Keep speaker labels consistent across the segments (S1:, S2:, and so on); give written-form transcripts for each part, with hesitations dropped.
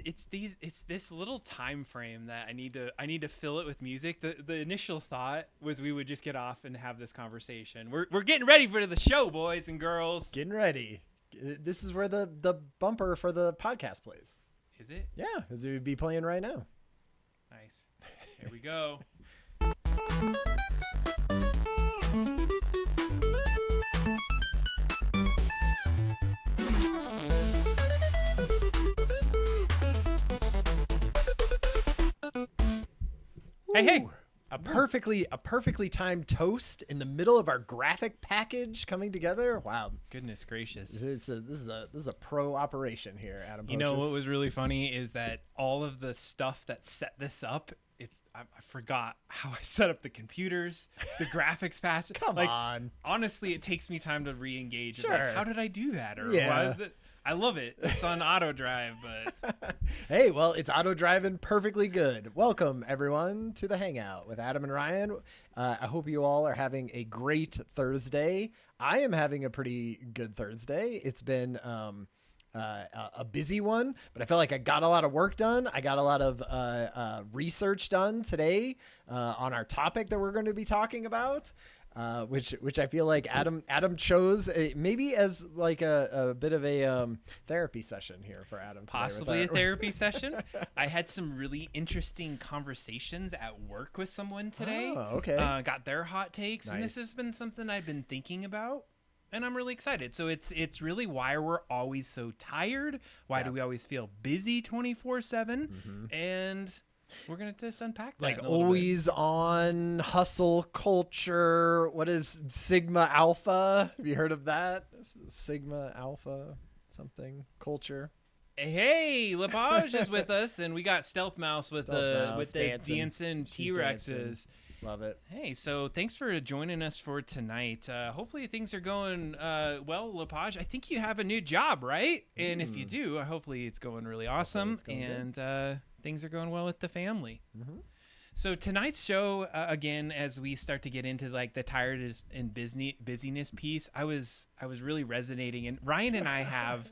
S1: it's this little time frame that I need to fill it with music. The initial thought was we would just get off and have this conversation. We're getting ready for the show, boys and girls.
S2: Getting ready. This is where the bumper for the podcast plays.
S1: Is it?
S2: Yeah, it would be playing right now.
S1: Nice. Here we go. Hey.
S2: A perfectly timed toast in the middle of our graphic package coming together. Wow.
S1: Goodness gracious.
S2: This is a pro operation here, Adam.
S1: You know what was really funny is that all of the stuff that set this up, I forgot how I set up the computers, the graphics pass.
S2: Come on.
S1: Honestly, it takes me time to re-engage.
S2: Sure.
S1: Like, how did I do that? Or
S2: yeah.
S1: I love it. It's on auto drive, but
S2: hey, well, it's auto driving perfectly good. Welcome everyone to the Hangout with Adam and Ryan. I hope you all are having a great Thursday. I am having a pretty good Thursday. It's been a busy one, but I feel like I got a lot of work done. I got a lot of research done today on our topic that we're going to be talking about. Which I feel like Adam chose maybe as like a bit of a therapy session here for Adam.
S1: Possibly a therapy session. I had some really interesting conversations at work with someone today.
S2: Oh, okay.
S1: Got their hot takes,
S2: Nice.
S1: and this has been something I've been thinking about, and I'm really excited. So it's really why we're always so tired. Why do we always feel busy 24/7? And we're going to just unpack that.
S2: Like always on hustle culture. What is Sigma Alpha? Have you heard of that? Sigma Alpha something culture.
S1: Hey, Lepage is with us, and we got Stealth Mouse with the dancing T-Rexes.
S2: Love it.
S1: Hey, so thanks for joining us for tonight. Hopefully things are going well, Lepage. I think you have a new job, right? And if you do, hopefully it's going really awesome, and things are going well with the family. So tonight's show, again, as we start to get into like the tiredness and busyness piece, I was really resonating, and Ryan and I have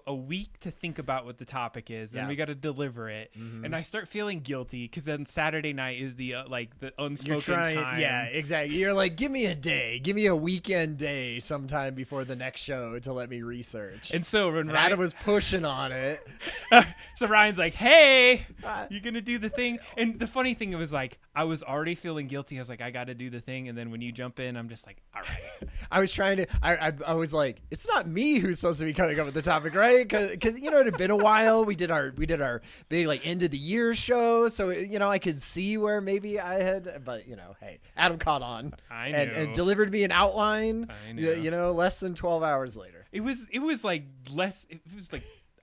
S1: a week to think about what the topic is, and we got to deliver it. And I start feeling guilty because then Saturday night is the unspoken time.
S2: Yeah, exactly. You're like, give me a day, give me a weekend day sometime before the next show to let me research.
S1: And so when
S2: Ryan was pushing on it,
S1: so Ryan's like, hey, you gonna do the thing? And the funny thing, it was like, I was already feeling guilty. I was like, I got to do the thing. And then when you jump in, I'm just like, all right.
S2: I was trying to, I was like, it's not me who's supposed to be coming up with the topic, right? Because it had been a while. We did our big like end of the year show, so I could see where maybe I had, but hey, Adam caught on.
S1: I know.
S2: And delivered me an outline.
S1: I know.
S2: Less than 12 hours later.
S1: It was like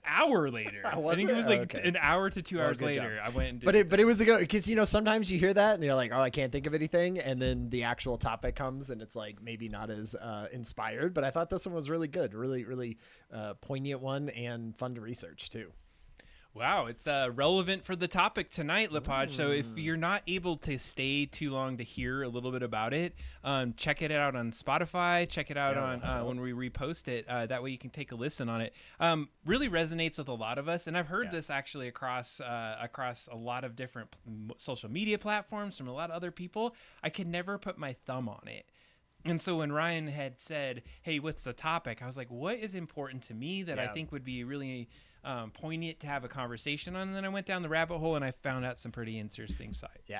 S1: hour later. I think it was like an hour to 2 hours later.
S2: Job.
S1: I went and did
S2: but it was a go, because sometimes you hear that and you're like, oh, I can't think of anything, and then the actual topic comes and it's like maybe not as inspired. But I thought this one was really good, really poignant one, and fun to research too.
S1: Wow, it's relevant for the topic tonight, Lepage. So if you're not able to stay too long to hear a little bit about it, check it out on Spotify. Check it out on when we repost it. That way you can take a listen on it. Really resonates with a lot of us, and I've heard this actually across a lot of different social media platforms from a lot of other people. I could never put my thumb on it. And so when Ryan had said, hey, what's the topic? I was like, what is important to me that I think would be really poignant to have a conversation on? And then I went down the rabbit hole and I found out some pretty interesting sites.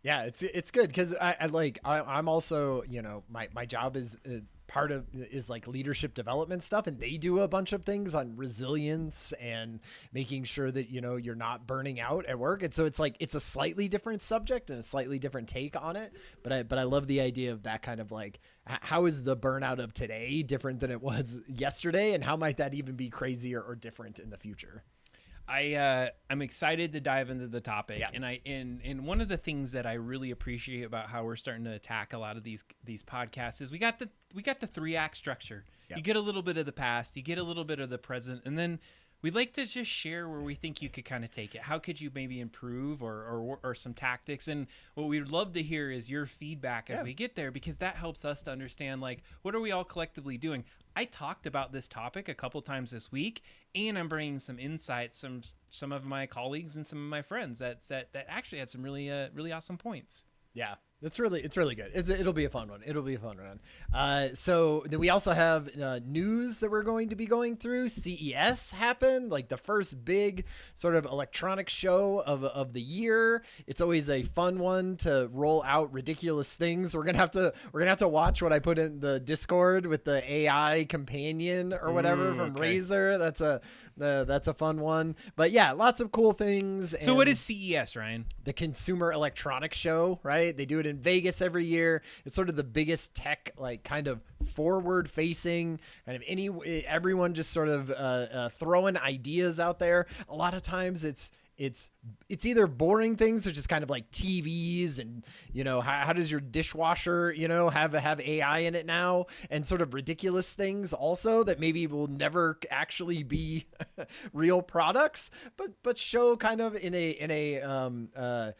S2: Yeah, it's good because I'm also, my job is part of is like leadership development stuff, and they do a bunch of things on resilience and making sure that you're not burning out at work. And so it's like it's a slightly different subject and a slightly different take on it, but I love the idea of that kind of like, how is the burnout of today different than it was yesterday, and how might that even be crazier or different in the future?
S1: I'm excited to dive into the topic, and one of the things that I really appreciate about how we're starting to attack a lot of these podcasts is we got the 3-act structure. You get a little bit of the past, you get a little bit of the present, and then we'd like to just share where we think you could kind of take it. How could you maybe improve or some tactics? And what we'd love to hear is your feedback as we get there, because that helps us to understand, like, what are we all collectively doing? I talked about this topic a couple times this week, and I'm bringing some insights from some of my colleagues and some of my friends that actually had some really awesome points.
S2: Yeah, it's really good. It'll be a fun one. It'll be a fun run. So then we also have news that we're going to be going through. CES happened, like the first big sort of electronic show of the year. It's always a fun one to roll out ridiculous things. We're gonna have to watch what I put in the Discord with the AI companion or whatever from
S1: okay.
S2: Razer. That's a fun one. But yeah, lots of cool things.
S1: So what is CES, Ryan?
S2: The Consumer Electronics Show, right? They do it in Vegas every year. It's sort of the biggest tech, like kind of forward facing, kind of everyone just sort of throwing ideas out there. A lot of times it's either boring things, which is kind of like TVs and, how does your dishwasher, have AI in it now, and sort of ridiculous things also that maybe will never actually be real products, but show kind of in a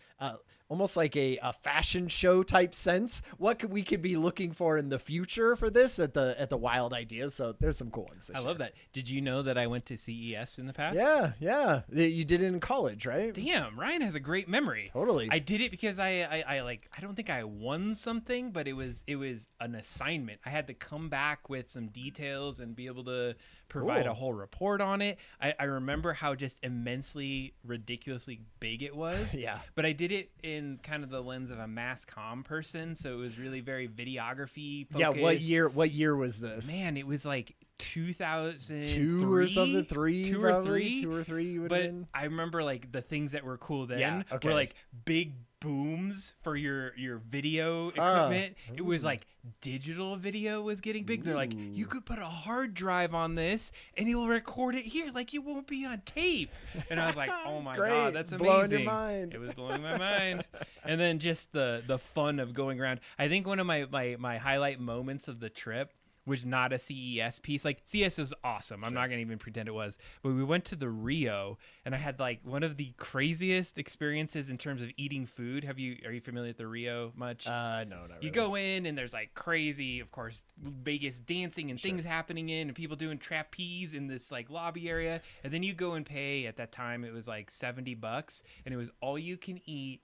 S2: almost like a fashion show type sense what we could be looking for in the future for this at the Wild Ideas. So there's some cool ones.
S1: I love that. Did you know that I went to CES in the past?
S2: Yeah. You did it in college, right?
S1: Damn, Ryan has a great memory.
S2: Totally.
S1: I did it because I don't think I won something, but it was an assignment. I had to come back with some details and be able to provide a whole report on it. I remember how just immensely, ridiculously big it was.
S2: Yeah.
S1: But I did it in kind of the lens of a mass comm person, so it was really very videography focused.
S2: Yeah, what year was this?
S1: Man, it was like 2002
S2: 2 or something, 3,
S1: two
S2: probably?
S1: or
S2: 3 you would
S1: but
S2: have been.
S1: I remember like the things that were cool then
S2: okay.
S1: were like big booms for your video equipment. It was like digital video was getting big. They're like, you could put a hard drive on this and you'll record it here, like you won't be on tape. And I was like, oh my god, that's amazing.
S2: Blowing your mind.
S1: It was blowing my mind. And then just the fun of going around. I think one of my highlight moments of the trip was not a CES piece. Like CES is awesome. I'm not going to even pretend it was. But we went to the Rio and I had like one of the craziest experiences in terms of eating food. Are you familiar with the Rio much?
S2: No, not really.
S1: You go in and there's like crazy, of course, Vegas dancing and things happening and people doing trapeze in this like lobby area. And then you go and pay, at that time it was like $70 and it was all you can eat.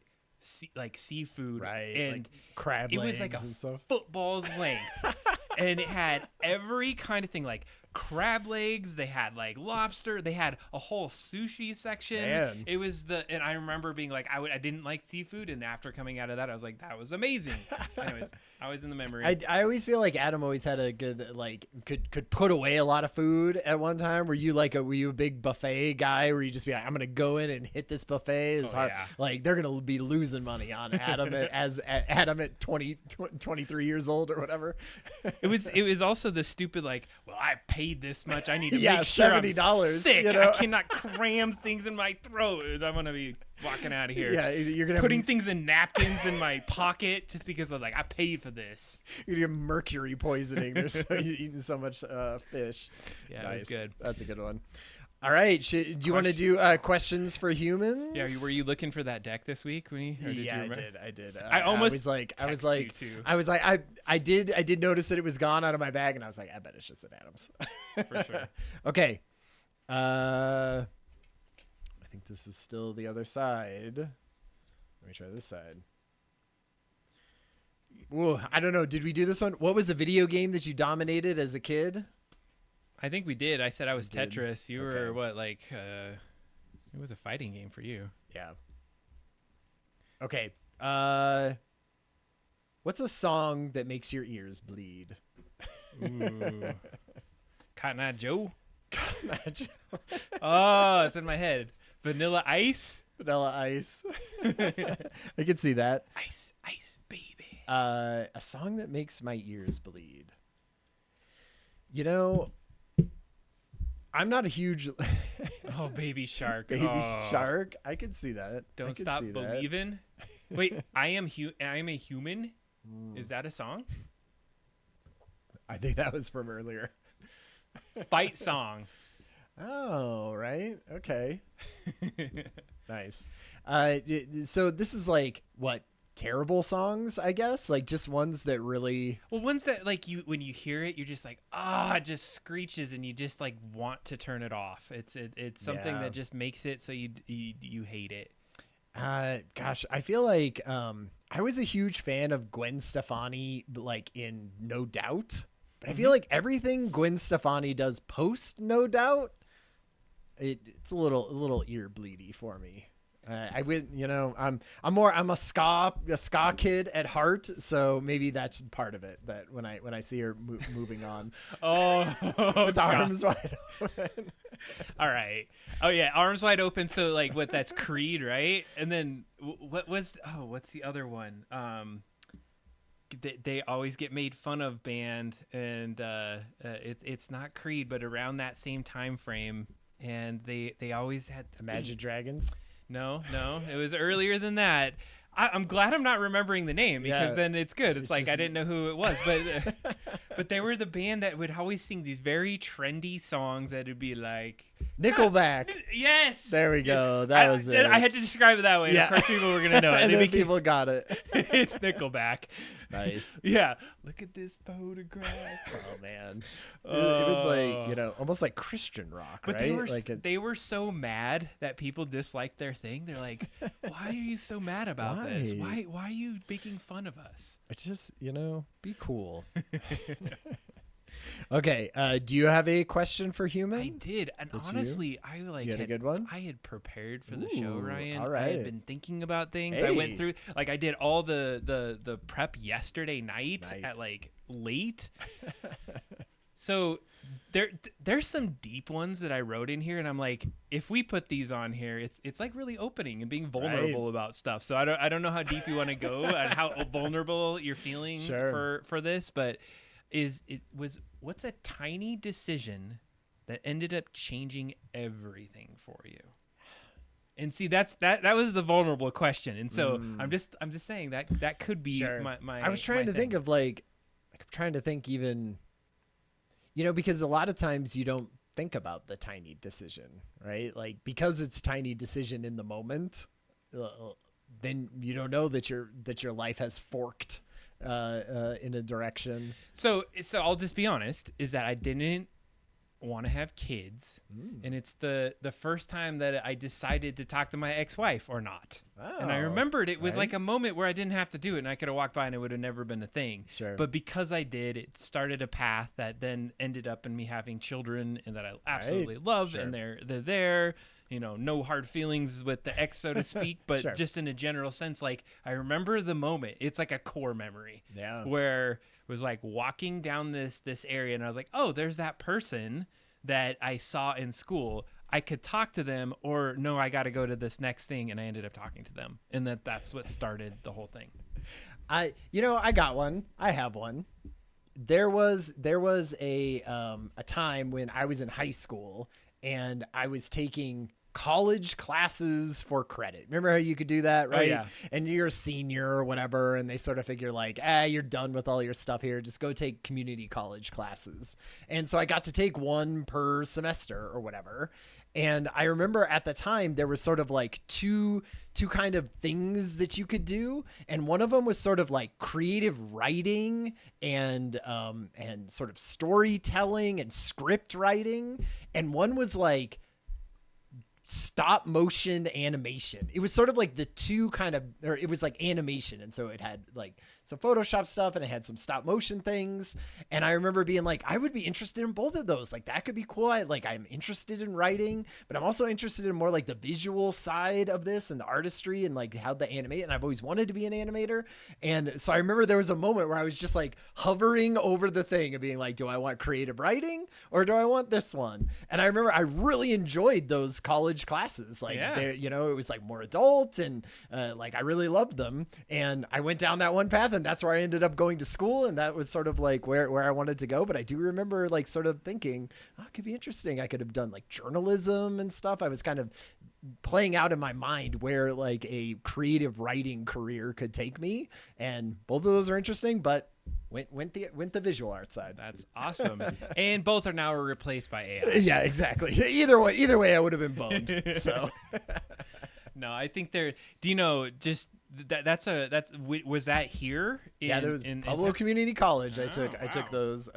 S1: Like seafood,
S2: right?
S1: And
S2: like crab
S1: it
S2: legs
S1: was like a
S2: and stuff.
S1: football's length, and it had every kind of thing, like crab legs. They had like lobster. They had a whole sushi section.
S2: Man.
S1: It was and I remember being like, I didn't like seafood, and after coming out of that, I was like, that was amazing. Anyways, I was in the memory.
S2: I always feel like Adam always had a good could put away a lot of food at one time. Were you a big buffet guy where you just be like, I'm gonna go in and hit this buffet? It's hard.
S1: Yeah.
S2: Like they're gonna be losing money on Adam Adam at 23 years old or whatever.
S1: It was also the stupid like, well, I paid this much, I need to
S2: Yeah,
S1: make sure
S2: $70,
S1: I'm sick.
S2: you know?
S1: I cannot cram things in my throat. I'm gonna be walking out of here.
S2: Yeah, you're gonna
S1: putting things in napkins in my pocket just because I was like, I paid for this.
S2: You're gonna get mercury poisoning. You're eating so much fish.
S1: Yeah,
S2: nice.
S1: It was good.
S2: That's a good one. All right, do you want to do questions for humans?
S1: Yeah, were you looking for that deck this week?
S2: I did. I did notice that it was gone out of my bag, and I was like, I bet it's just at Adam's.
S1: For sure.
S2: Okay. I think this is still the other side. Let me try this side. Ooh, I don't know. Did we do this one? What was a video game that you dominated as a kid?
S1: I think we did. I said I was Tetris. You
S2: Okay.
S1: were what, like, it was a fighting game for you.
S2: Yeah. Okay. What's a song that makes your ears bleed?
S1: Ooh. Cotton Eye Joe?
S2: Cotton Eye Joe.
S1: Oh, it's in my head. Vanilla Ice?
S2: Vanilla Ice. I can see that.
S1: Ice, ice, baby.
S2: A song that makes my ears bleed. I'm not a huge
S1: Oh, Baby Shark.
S2: Baby Shark. I can see that.
S1: Don't Stop Believin'. Wait, I am a human. Is that a song?
S2: I think that was from earlier.
S1: Fight song.
S2: Oh, right. Okay. Nice. So this is like what, terrible songs, I guess, like just ones that really,
S1: Well, ones that like when you hear it, you're just like, it just screeches and you just like want to turn it off. It's something
S2: Yeah.
S1: that just makes it so you hate it.
S2: gosh, I feel like I was a huge fan of Gwen Stefani, like in No Doubt, but I feel like everything Gwen Stefani does post No Doubt, it's a little ear bleedy for me. I would, I'm a ska kid at heart, so maybe that's part of it. That when I see her moving on, with arms wide open.
S1: All right. Oh yeah, arms wide open. So like, that's Creed, right? And then what's the other one? They always get made fun of band, and it's not Creed, but around that same time frame, and they always had
S2: Imagine Dragons.
S1: No, it was earlier than that. I'm glad I'm not remembering the name, because then it's good. It's like, I didn't know who it was, but they were the band that would always sing these very trendy songs that would be like
S2: Nickelback.
S1: Yes.
S2: There we go. That was it.
S1: I had to describe it that way.
S2: Yeah.
S1: And of course, people were gonna know it.
S2: And then people got it.
S1: It's Nickelback.
S2: Nice.
S1: Yeah. Look at this photograph.
S2: Oh man. It was like, almost like Christian rock,
S1: But
S2: right?
S1: they were so mad that people disliked their thing. They're like, why are you so mad about this? Why are you making fun of us?
S2: It's just, be cool. Okay. Do you have a question for Human?
S1: I did, and honestly, I
S2: You had a good one?
S1: I had prepared for the show, Ryan.
S2: All right.
S1: I had been thinking about things. I went through, like, I did all the prep yesterday night at like late. So there's some deep ones that I wrote in here, and I'm like, if we put these on here, it's like really opening and being vulnerable about stuff. So I don't know how deep you want to go and how vulnerable you're feeling for this, but what's a tiny decision that ended up changing everything for you? And see, that was the vulnerable question, and so I'm just saying that could be my.
S2: I was trying to think of like I'm trying to think even. Because a lot of times you don't think about the tiny decision, right? Like, because it's tiny decision in the moment, then you don't know that your life has forked in a direction.
S1: So I'll just be honest, is that I didn't want to have kids, and it's the first time that I decided to talk to my ex-wife or not. And I remembered it was like a moment where I didn't have to do it, and I could have walked by and it would have never been a thing.
S2: Sure.
S1: But because I did, it started a path that then ended up in me having children, and that I absolutely love, and they're there. No hard feelings with the ex, so to speak, but just in a general sense, like, I remember the moment. It's like a core memory.
S2: Yeah.
S1: Where it was like walking down this area, and I was like, oh, there's that person that I saw in school. I could talk to them, or no, I got to go to this next thing, and I ended up talking to them, and that's what started the whole thing.
S2: I got one. I have one. There was a time when I was in high school, and I was taking college classes for credit. Remember how you could do that, right?
S1: Oh, yeah.
S2: And you're a senior or whatever, and they sort of figure like, you're done with all your stuff here. Just go take community college classes. And so I got to take one per semester or whatever. And I remember at the time there was sort of like two kind of things that you could do, and one of them was sort of like creative writing and sort of storytelling and script writing, and one was like stop motion animation. It was sort of like the two kind of, or it was like animation, and so it had like some Photoshop stuff and it had some stop motion things. And I remember being like, I would be interested in both of those. Like, that could be cool. I'm interested in writing, but I'm also interested in more like the visual side of this and the artistry and like how the animate. And I've always wanted to be an animator. And so I remember there was a moment where I was just like hovering over the thing and being like, do I want creative writing or do I want this one? And I remember I really enjoyed those college classes. Like, it was like more adult, and like I really loved them. And I went down that one path, and that's where I ended up going to school, and that was sort of like where I wanted to go. But I do remember like sort of thinking, it could be interesting. I could have done like journalism and stuff. I was kind of playing out in my mind where like a creative writing career could take me, and both of those are interesting, but went the visual art side.
S1: That's awesome. And both are now replaced by AI.
S2: Yeah, exactly. Either way I would have been boned. So
S1: no, I think just Was that here?
S2: Yeah, there was Pueblo Community College. I took those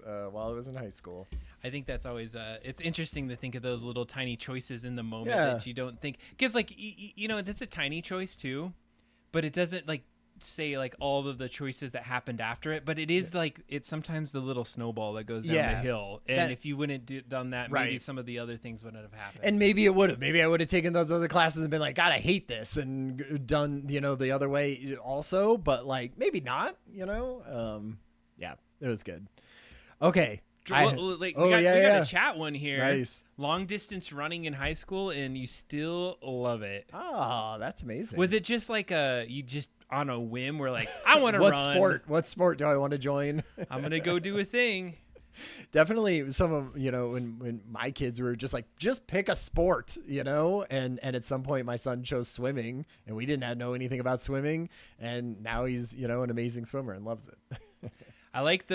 S2: while I was in high school.
S1: I think that's always it's interesting to think of those little tiny choices in the moment that you don't think, because like that's a tiny choice too, but it doesn't like say like all of the choices that happened after it, but it is like it's sometimes the little snowball that goes down the hill, and if you wouldn't done that, maybe some of the other things wouldn't have happened.
S2: And maybe it would have. Maybe I would have taken those other classes and been like, God, I hate this, and done the other way also. But like maybe not. Yeah, it was good. Okay.
S1: We got a chat one here.
S2: Nice.
S1: Long distance running in high school, and you still love it.
S2: Oh, that's amazing.
S1: Was it just like you just on a whim were like, I want to run?
S2: What sport do I want to join?
S1: I'm gonna go do a thing.
S2: Definitely some of when my kids were just like, just pick a sport, and at some point my son chose swimming, and we didn't know anything about swimming, and now he's an amazing swimmer and loves it.
S1: I like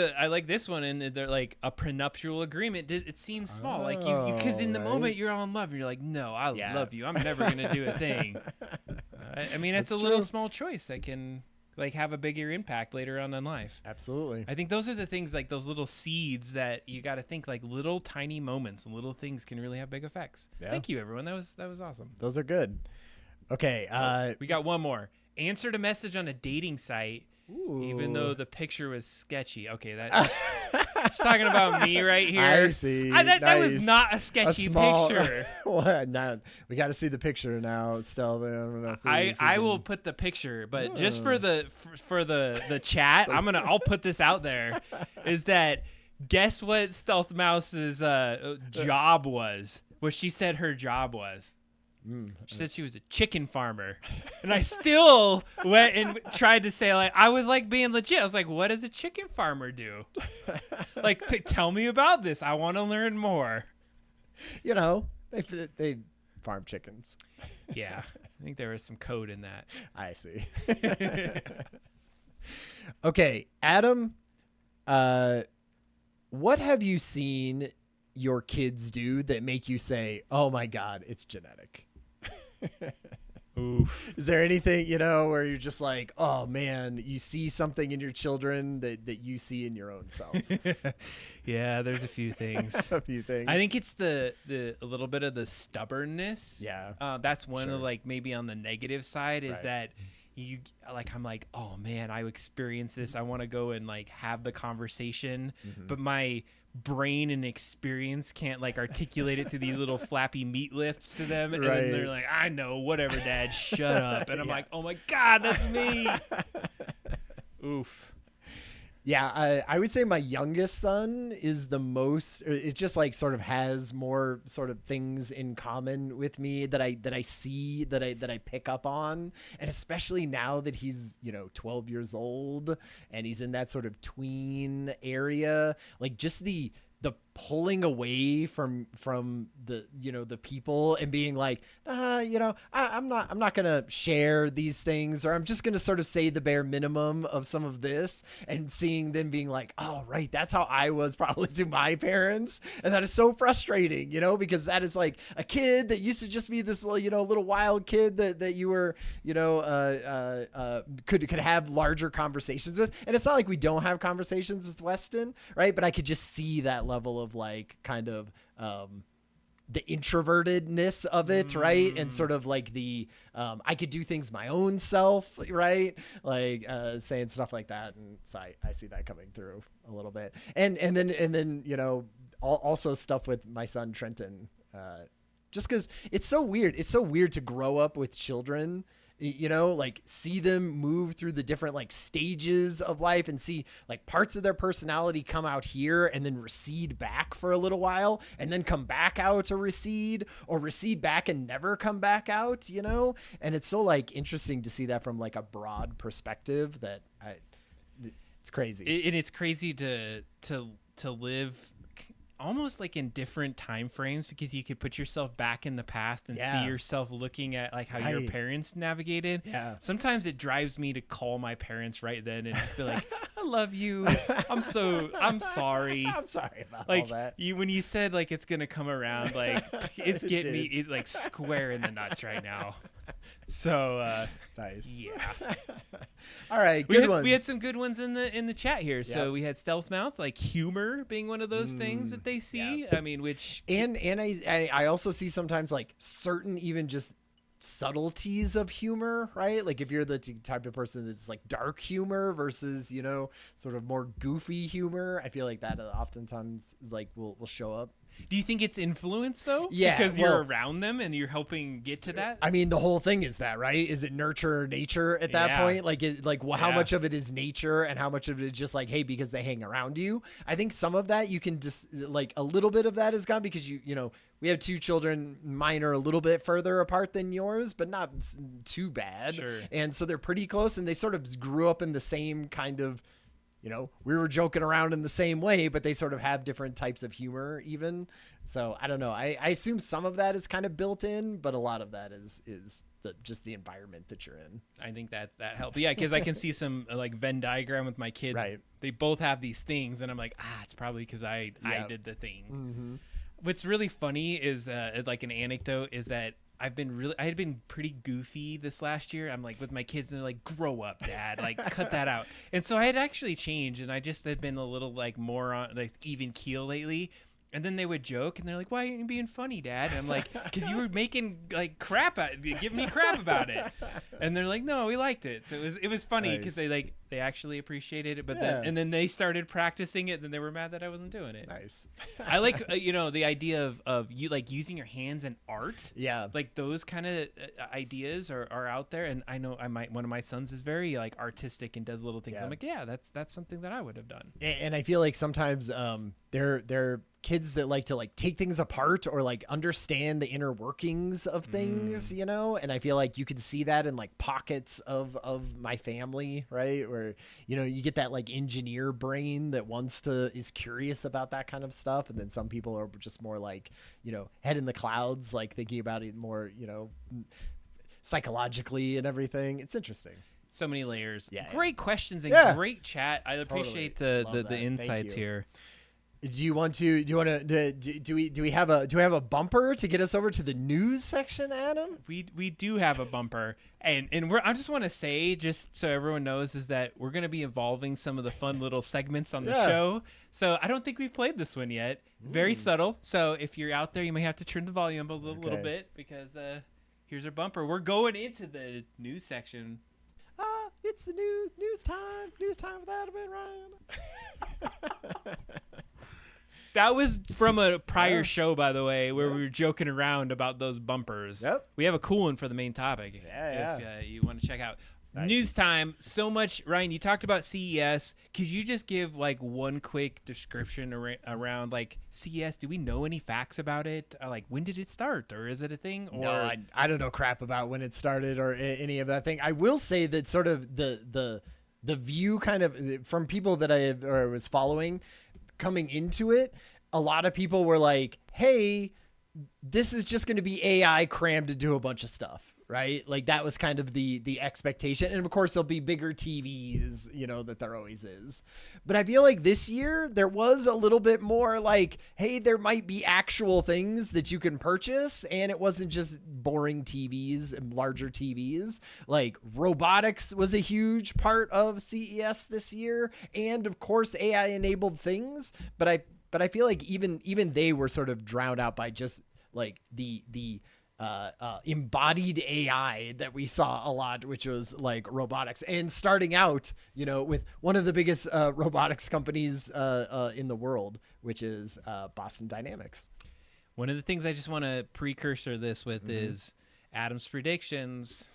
S1: this one, and they're like a prenuptial agreement. It seems small, like you because in the moment you're all in love, and you're like, no, I love you. I'm never gonna do a thing. I mean, it's a little small choice that can like have a bigger impact later on in life.
S2: Absolutely.
S1: I think those are the things, like those little seeds that you got to think, like little tiny moments and little things can really have big effects. Yeah. Thank you, everyone. That was awesome.
S2: Those are good. Okay.
S1: We got one more. Answered a message on a dating site.
S2: Ooh.
S1: Even though the picture was sketchy. Okay, she's talking about me right here.
S2: I see.
S1: That was not a sketchy picture.
S2: What? We got to see the picture now, Stella.
S1: I will put the picture, but just for the chat, I'll put this out there. Is that guess what Stealth Mouse's job was? What she said her job was. She said she was a chicken farmer, and I still went and tried to say, like, I was like being legit. I was like, what does a chicken farmer do? Like, tell me about this. I want to learn more.
S2: They farm chickens.
S1: Yeah, I think there was some code in that.
S2: I see. Okay, Adam, what have you seen your kids do that make you say, oh my God, it's genetic?
S1: Oof.
S2: Is there anything, where you're just like, oh man, you see something in your children that you see in your own self?
S1: Yeah, there's a few things.
S2: A few things.
S1: I think it's a little bit of the stubbornness.
S2: Yeah.
S1: That's one of like maybe on the negative side is that I'm like, oh man, I experienced this. I want to go and like have the conversation, but my brain and experience can't like articulate it through these little flappy meat lips to them, and then they're like, I know, whatever, Dad, shut up. And I'm like, oh my God, that's me. Oof.
S2: Yeah, I would say my youngest son is the most. It just like sort of has more sort of things in common with me that I see that I pick up on, and especially now that he's 12 years old and he's in that sort of tween area, like just the pulling away from the the people and being like, I'm not gonna share these things, or I'm just gonna sort of say the bare minimum of some of this, and seeing them being like, oh right, that's how I was probably to my parents, and that is so frustrating, because that is like a kid that used to just be this little wild kid that you were could have larger conversations with, and it's not like we don't have conversations with Weston, right? But I could just see that level of like kind of the introvertedness of it, right? And sort of like the I could do things my own self, right? Like saying stuff like that, and so I see that coming through a little bit, and then also stuff with my son Trenton, just because it's so weird. It's so weird to grow up with children. Like see them move through the different like stages of life and see like parts of their personality come out here and then recede back for a little while and then come back out or recede back and never come back out, and it's so like interesting to see that from like a broad perspective that it's crazy.
S1: It's crazy to live almost like in different time frames, because you could put yourself back in the past and see yourself looking at like how your parents navigated.
S2: Yeah.
S1: Sometimes it drives me to call my parents right then and just be like, I love you. I'm sorry.
S2: I'm sorry about
S1: like,
S2: all that.
S1: When you said like it's gonna come around, like it's getting me like square in the nuts right now. So
S2: Nice.
S1: yeah.
S2: All right, good ones.
S1: We had some good ones in the chat here. So
S2: Yep.
S1: we had stealth mounts, like humor being one of those things that they see.
S2: yeah.
S1: I mean, which
S2: And I also see sometimes like certain even just subtleties of humor, right? Like if you're the type of person that's like dark humor versus, you know, sort of more goofy humor, I feel like that oftentimes like will show up.
S1: do you think it's influence though?
S2: Yeah,
S1: because
S2: well,
S1: you're around them and you're helping get to that.
S2: I mean, the whole thing is that, right? Is it nurture or nature at that
S1: Yeah.
S2: point? Like, how
S1: Yeah.
S2: much of it is nature and how much of it is just like, hey, because they hang around you? I think some of that you can just like a little bit of that is gone because you know, we have 2 children. Mine are a little bit further apart than yours, but not too bad.
S1: Sure.
S2: And so they're pretty close and they sort of grew up in the same kind of, you know, we were joking around in the same way, but they sort of have different types of humor even. So I don't know. I assume some of that is kind of built in, but a lot of that is just the environment that you're in.
S1: I think that helps. Yeah, because I can see some like Venn diagram with my kids.
S2: Right.
S1: They both have these things, and I'm like, it's probably because I did the thing. Mm-hmm. What's really funny is like an anecdote is that I had been pretty goofy this last year. I'm like with my kids and they're like, grow up, dad, like cut that out. And so I had actually changed and I just had been a little like more on like even keel lately. And then they would joke and they're like, why aren't you being funny, dad? And I'm like, because you were making like giving me crap about it. And they're like, no, we liked it. So it was funny because they actually appreciated it. But then they started practicing it and then they were mad that I wasn't doing it.
S2: Nice.
S1: I like, the idea of you like using your hands in art.
S2: Yeah.
S1: Like those kind of ideas are out there. And I know one of my sons is very like artistic and does little things.
S2: Yeah.
S1: I'm like, yeah, that's something that I would have done.
S2: And I feel like sometimes they're kids that like to like take things apart or like understand the inner workings of things, you know? And I feel like you can see that in like pockets of my family, right? Where, you know, you get that like engineer brain that is curious about that kind of stuff. And then some people are just more like, you know, head in the clouds, like thinking about it more, you know, psychologically and everything. It's interesting.
S1: So many layers.
S2: Yeah,
S1: great questions and great chat. I appreciate
S2: Love
S1: the
S2: that.
S1: insights
S2: Thank you.
S1: here.
S2: Do you want to do we have a bumper to get us over to the news section, Adam?
S1: We do have a bumper, and I just want to say, just so everyone knows, is that we're going to be evolving some of the fun little segments on the show. So I don't think we've played this one yet. Very subtle. So if you're out there, you may have to turn the volume up a little bit because here's our bumper. We're going into the news section.
S2: It's the news time with Adam and Ryan.
S1: That was from a prior show, by the way, where we were joking around about those bumpers.
S2: Yep.
S1: We have a cool one for the main topic if you want to check out. Nice. News time. So much. Ryan, you talked about CES. Could you just give like one quick description around like CES? Do we know any facts about it? Like when did it start, or is it a thing? Or
S2: no, I don't know crap about when it started or any of that thing. I will say that sort of the view kind of from people that I was following coming into it, a lot of people were like, hey, this is just going to be AI crammed into a bunch of stuff, right? Like that was kind of the expectation. And of course there'll be bigger TVs, you know, that there always is. But I feel like this year there was a little bit more like, hey, there might be actual things that you can purchase. And it wasn't just boring TVs and larger TVs. Like robotics was a huge part of CES this year. And of course AI enabled things. But I feel like even they were sort of drowned out by just like the embodied AI that we saw a lot, which was like robotics, and starting out, you know, with one of the biggest robotics companies in the world, which is Boston Dynamics.
S1: One of the things I just want to precursor this with is Adam's predictions.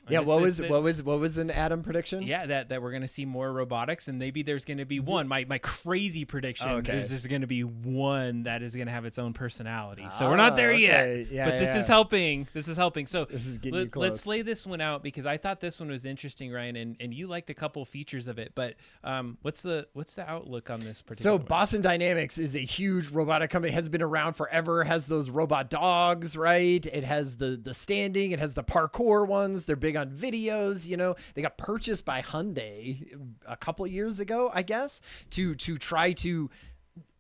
S2: Yeah, what was an Adam prediction?
S1: Yeah, that we're gonna see more robotics, and maybe there's gonna be one. My crazy prediction is there's gonna be one that is gonna have its own personality. So we're not there yet, but this is helping. This is helping. So
S2: this is getting you close.
S1: Let's lay this one out because I thought this one was interesting, Ryan, and you liked a couple features of it. But what's the outlook on this particular?
S2: So
S1: one?
S2: Boston Dynamics is a huge robotic company. Has been around forever. Has those robot dogs, right? It has the standing. It has the parkour ones. They're big on videos. You know, they got purchased by Hyundai a couple years ago, I guess, to try to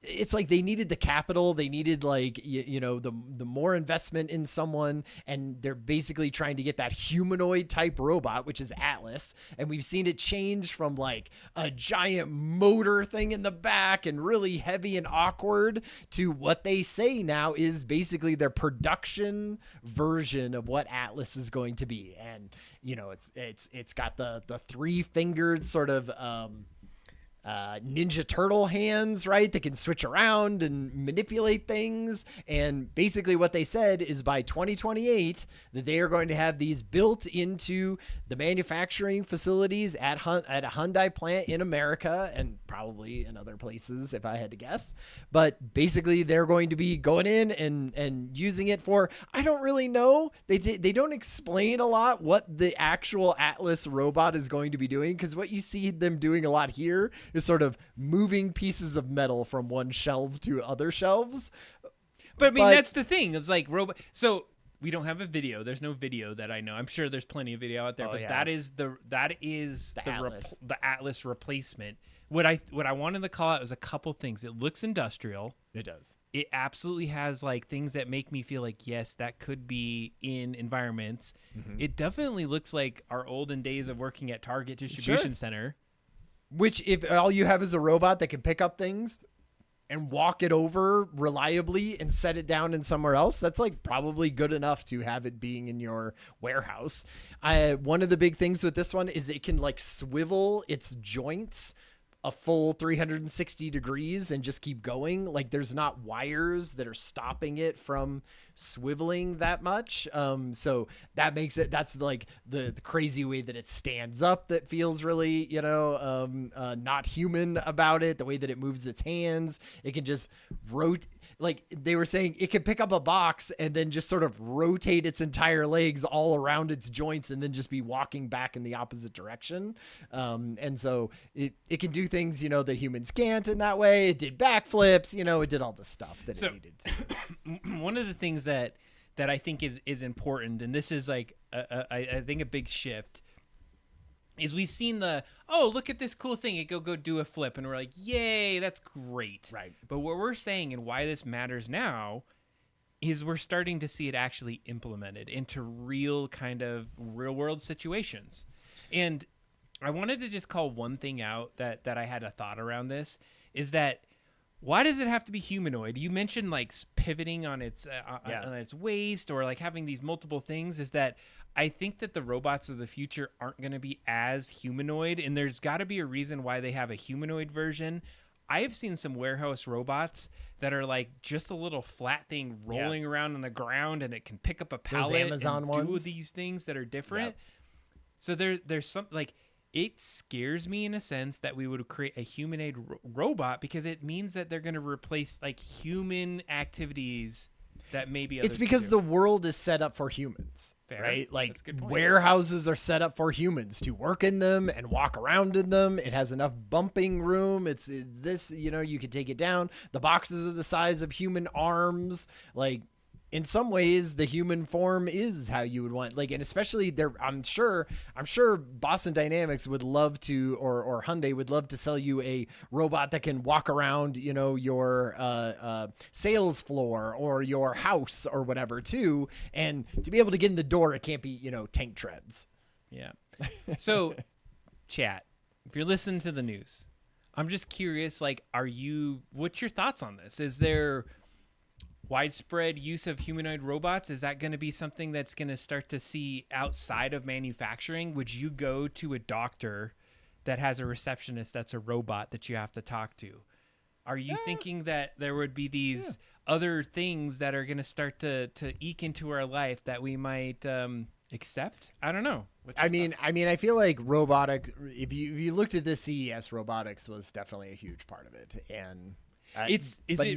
S2: it's like they needed the capital. They needed like, the more investment in someone. And they're basically trying to get that humanoid type robot, which is Atlas. And we've seen it change from like a giant motor thing in the back and really heavy and awkward to what they say now is basically their production version of what Atlas is going to be. And, it's got the 3-fingered sort of, Ninja Turtle hands, right? They can switch around and manipulate things. And basically what they said is by 2028 that they are going to have these built into the manufacturing facilities at a Hyundai plant in America and probably in other places if I had to guess. But basically they're going to be going in and using it for, I don't really know. They don't explain a lot what the actual Atlas robot is going to be doing, because what you see them doing a lot here is sort of moving pieces of metal from one shelf to other shelves.
S1: But I mean, that's the thing. It's like robot. So we don't have a video. There's no video that I know. I'm sure there's plenty of video out there, but that is the
S2: Atlas.
S1: The Atlas replacement. What I wanted to call out was a couple things. It looks industrial.
S2: It does.
S1: It absolutely has like things that make me feel like, yes, that could be in environments. Mm-hmm. It definitely looks like our olden days of working at Target distribution center.
S2: Which, if all you have is a robot that can pick up things and walk it over reliably and set it down in somewhere else, that's like probably good enough to have it being in your warehouse. One of the big things with this one is it can like swivel its joints a full 360 degrees and just keep going. Like there's not wires that are stopping it from swiveling that much. So that makes it, that's like the crazy way that it stands up that feels really, not human about it. The way that it moves its hands, it can just like they were saying, it can pick up a box and then just sort of rotate its entire legs all around its joints and then just be walking back in the opposite direction. And so it can do things, that humans can't in that way. It did backflips, it did all the stuff that it needed to.
S1: One of the things that I think is important, and this is like, I think a big shift, is we've seen look at this cool thing. It go do a flip. And we're like, yay, that's great.
S2: Right.
S1: But what we're saying and why this matters now is we're starting to see it actually implemented into real world situations. And I wanted to just call one thing out that I had a thought around this, is that why does it have to be humanoid? You mentioned like pivoting on its waist or like having these multiple things. Is that I think that the robots of the future aren't going to be as humanoid, and there's got to be a reason why they have a humanoid version. I have seen some warehouse robots that are like just a little flat thing rolling around on the ground, and it can pick up a pallet and do these things that are different. Yep. So there's some like, it scares me in a sense that we would create a humanoid robot, because it means that they're going to replace like human activities that maybe others
S2: it's because the world is set up for humans. Fair. Right? Like warehouses are set up for humans to work in them and walk around in them. It has enough bumping room. It's this, you can take it down. The boxes are the size of human arms. Like, in some ways, the human form is how you would want, like, and especially there, I'm sure Boston Dynamics would love to, or Hyundai would love to sell you a robot that can walk around, your sales floor or your house or whatever too. And to be able to get in the door, it can't be, tank treads.
S1: Yeah. So chat, if you're listening to the news, I'm just curious, like, what's your thoughts on this? Is there widespread use of humanoid robots? Is that going to be something that's going to start to see outside of manufacturing? Would you go to a doctor that has a receptionist that's a robot that you have to talk to? Are you thinking that there would be these other things that are going to start to eke into our life that we might accept? I don't know.
S2: I mean, I feel like robotic, if you looked at this CES, robotics was definitely a huge part of it. And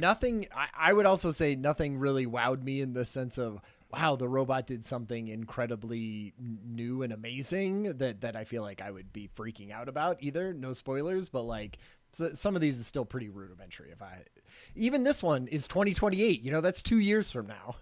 S2: nothing. I would also say nothing really wowed me in the sense of, wow, the robot did something incredibly new and amazing that I feel like I would be freaking out about either. No spoilers, but like some of these is still pretty rudimentary. Even this one is 2028. That's 2 years from now.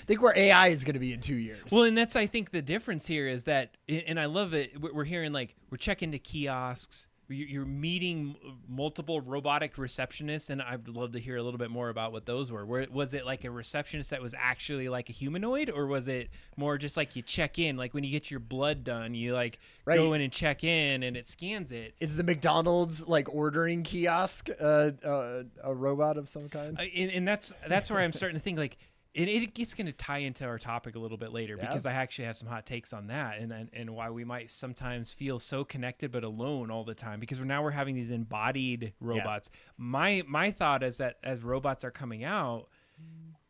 S2: Think where AI is going to be in 2 years.
S1: Well, and that's, I think the difference here is that, and I love it. We're hearing like we're checking to kiosks. you're meeting multiple robotic receptionists, and I'd love to hear a little bit more about what those were. Was it like a receptionist that was actually like a humanoid, or was it more just like you check in, like when you get your blood done, you like go in and check in, and it scans it?
S2: Is the McDonald's like ordering kiosk a robot of some kind?
S1: And that's where I'm starting to think like. It's going to tie into our topic a little bit later because I actually have some hot takes on that and why we might sometimes feel so connected but alone all the time because we're having these embodied robots. Yeah. My thought is that as robots are coming out,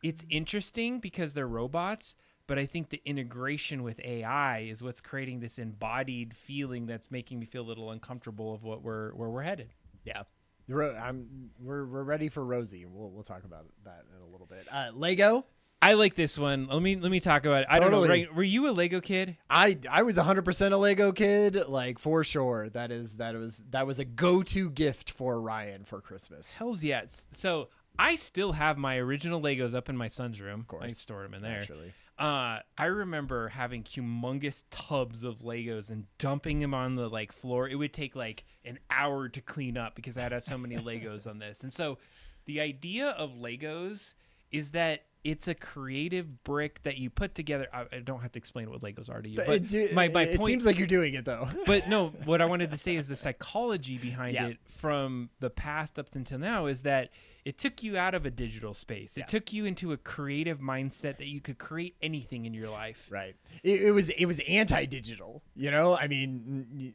S1: it's interesting because they're robots, but I think the integration with AI is what's creating this embodied feeling that's making me feel a little uncomfortable of where we're headed.
S2: Yeah. We're ready for Rosie. We'll talk about that in a little bit. Lego.
S1: I like this one. Let me talk about it. I don't know. Right, were you a Lego kid?
S2: I was 100% a Lego kid, like for sure. That was a go-to gift for Ryan for Christmas.
S1: Hells yes. So I still have my original Legos up in my son's room.
S2: Of course,
S1: I stored them in there.
S2: Naturally.
S1: I remember having humongous tubs of Legos and dumping them on the like floor. It would take like an hour to clean up because I had so many Legos on this. And so the idea of Legos is that it's a creative brick that you put together. I don't have to explain what Legos are to you, but my point.
S2: It seems like you're doing it though.
S1: But no, what I wanted to say is the psychology behind it from the past up until now is that it took you out of a digital space. It took you into a creative mindset that you could create anything in your life.
S2: Right. It was anti-digital. You know, I mean,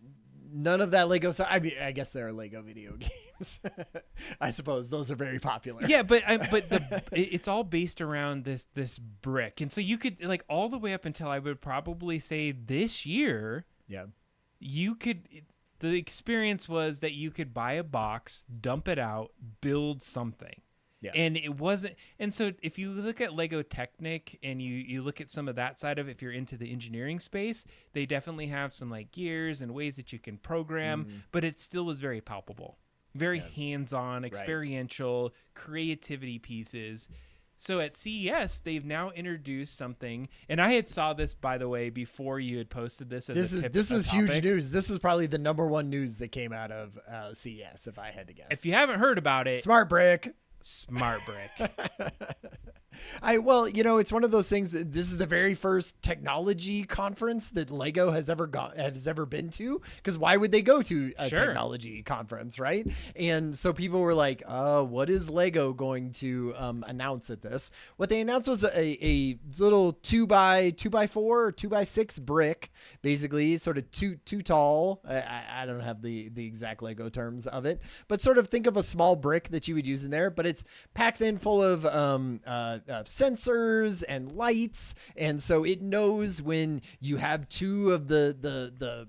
S2: none of that Lego stuff. I mean, I guess there are Lego video games. I suppose those are very popular.
S1: Yeah, but it's all based around this brick, and so you could like all the way up until I would probably say this year.
S2: Yeah,
S1: you could. The experience was that you could buy a box, dump it out, build something. Yeah. And it wasn't. And so if you look at Lego Technic and you look at some of that side of it, if you're into the engineering space, they definitely have some like gears and ways that you can program, but it still was very palpable, very hands-on, experiential, creativity pieces. So at CES, they've now introduced something, and I had saw this, by the way, before you had posted this as a tip.
S2: This is huge news. This is probably the #1 news that came out of CES, if I had to guess.
S1: If you haven't heard about it,
S2: Smart brick. Well, you know, it's one of those things. This is the very first technology conference that Lego has ever been to. Because why would they go to a technology conference, right? And so people were like, what is Lego going to announce at this? What they announced was a little 2x4 or 2x6 brick, basically sort of too tall. I don't have the exact Lego terms of it, but sort of think of a small brick that you would use in there, but it's packed in full of sensors and lights, and so it knows when you have two of the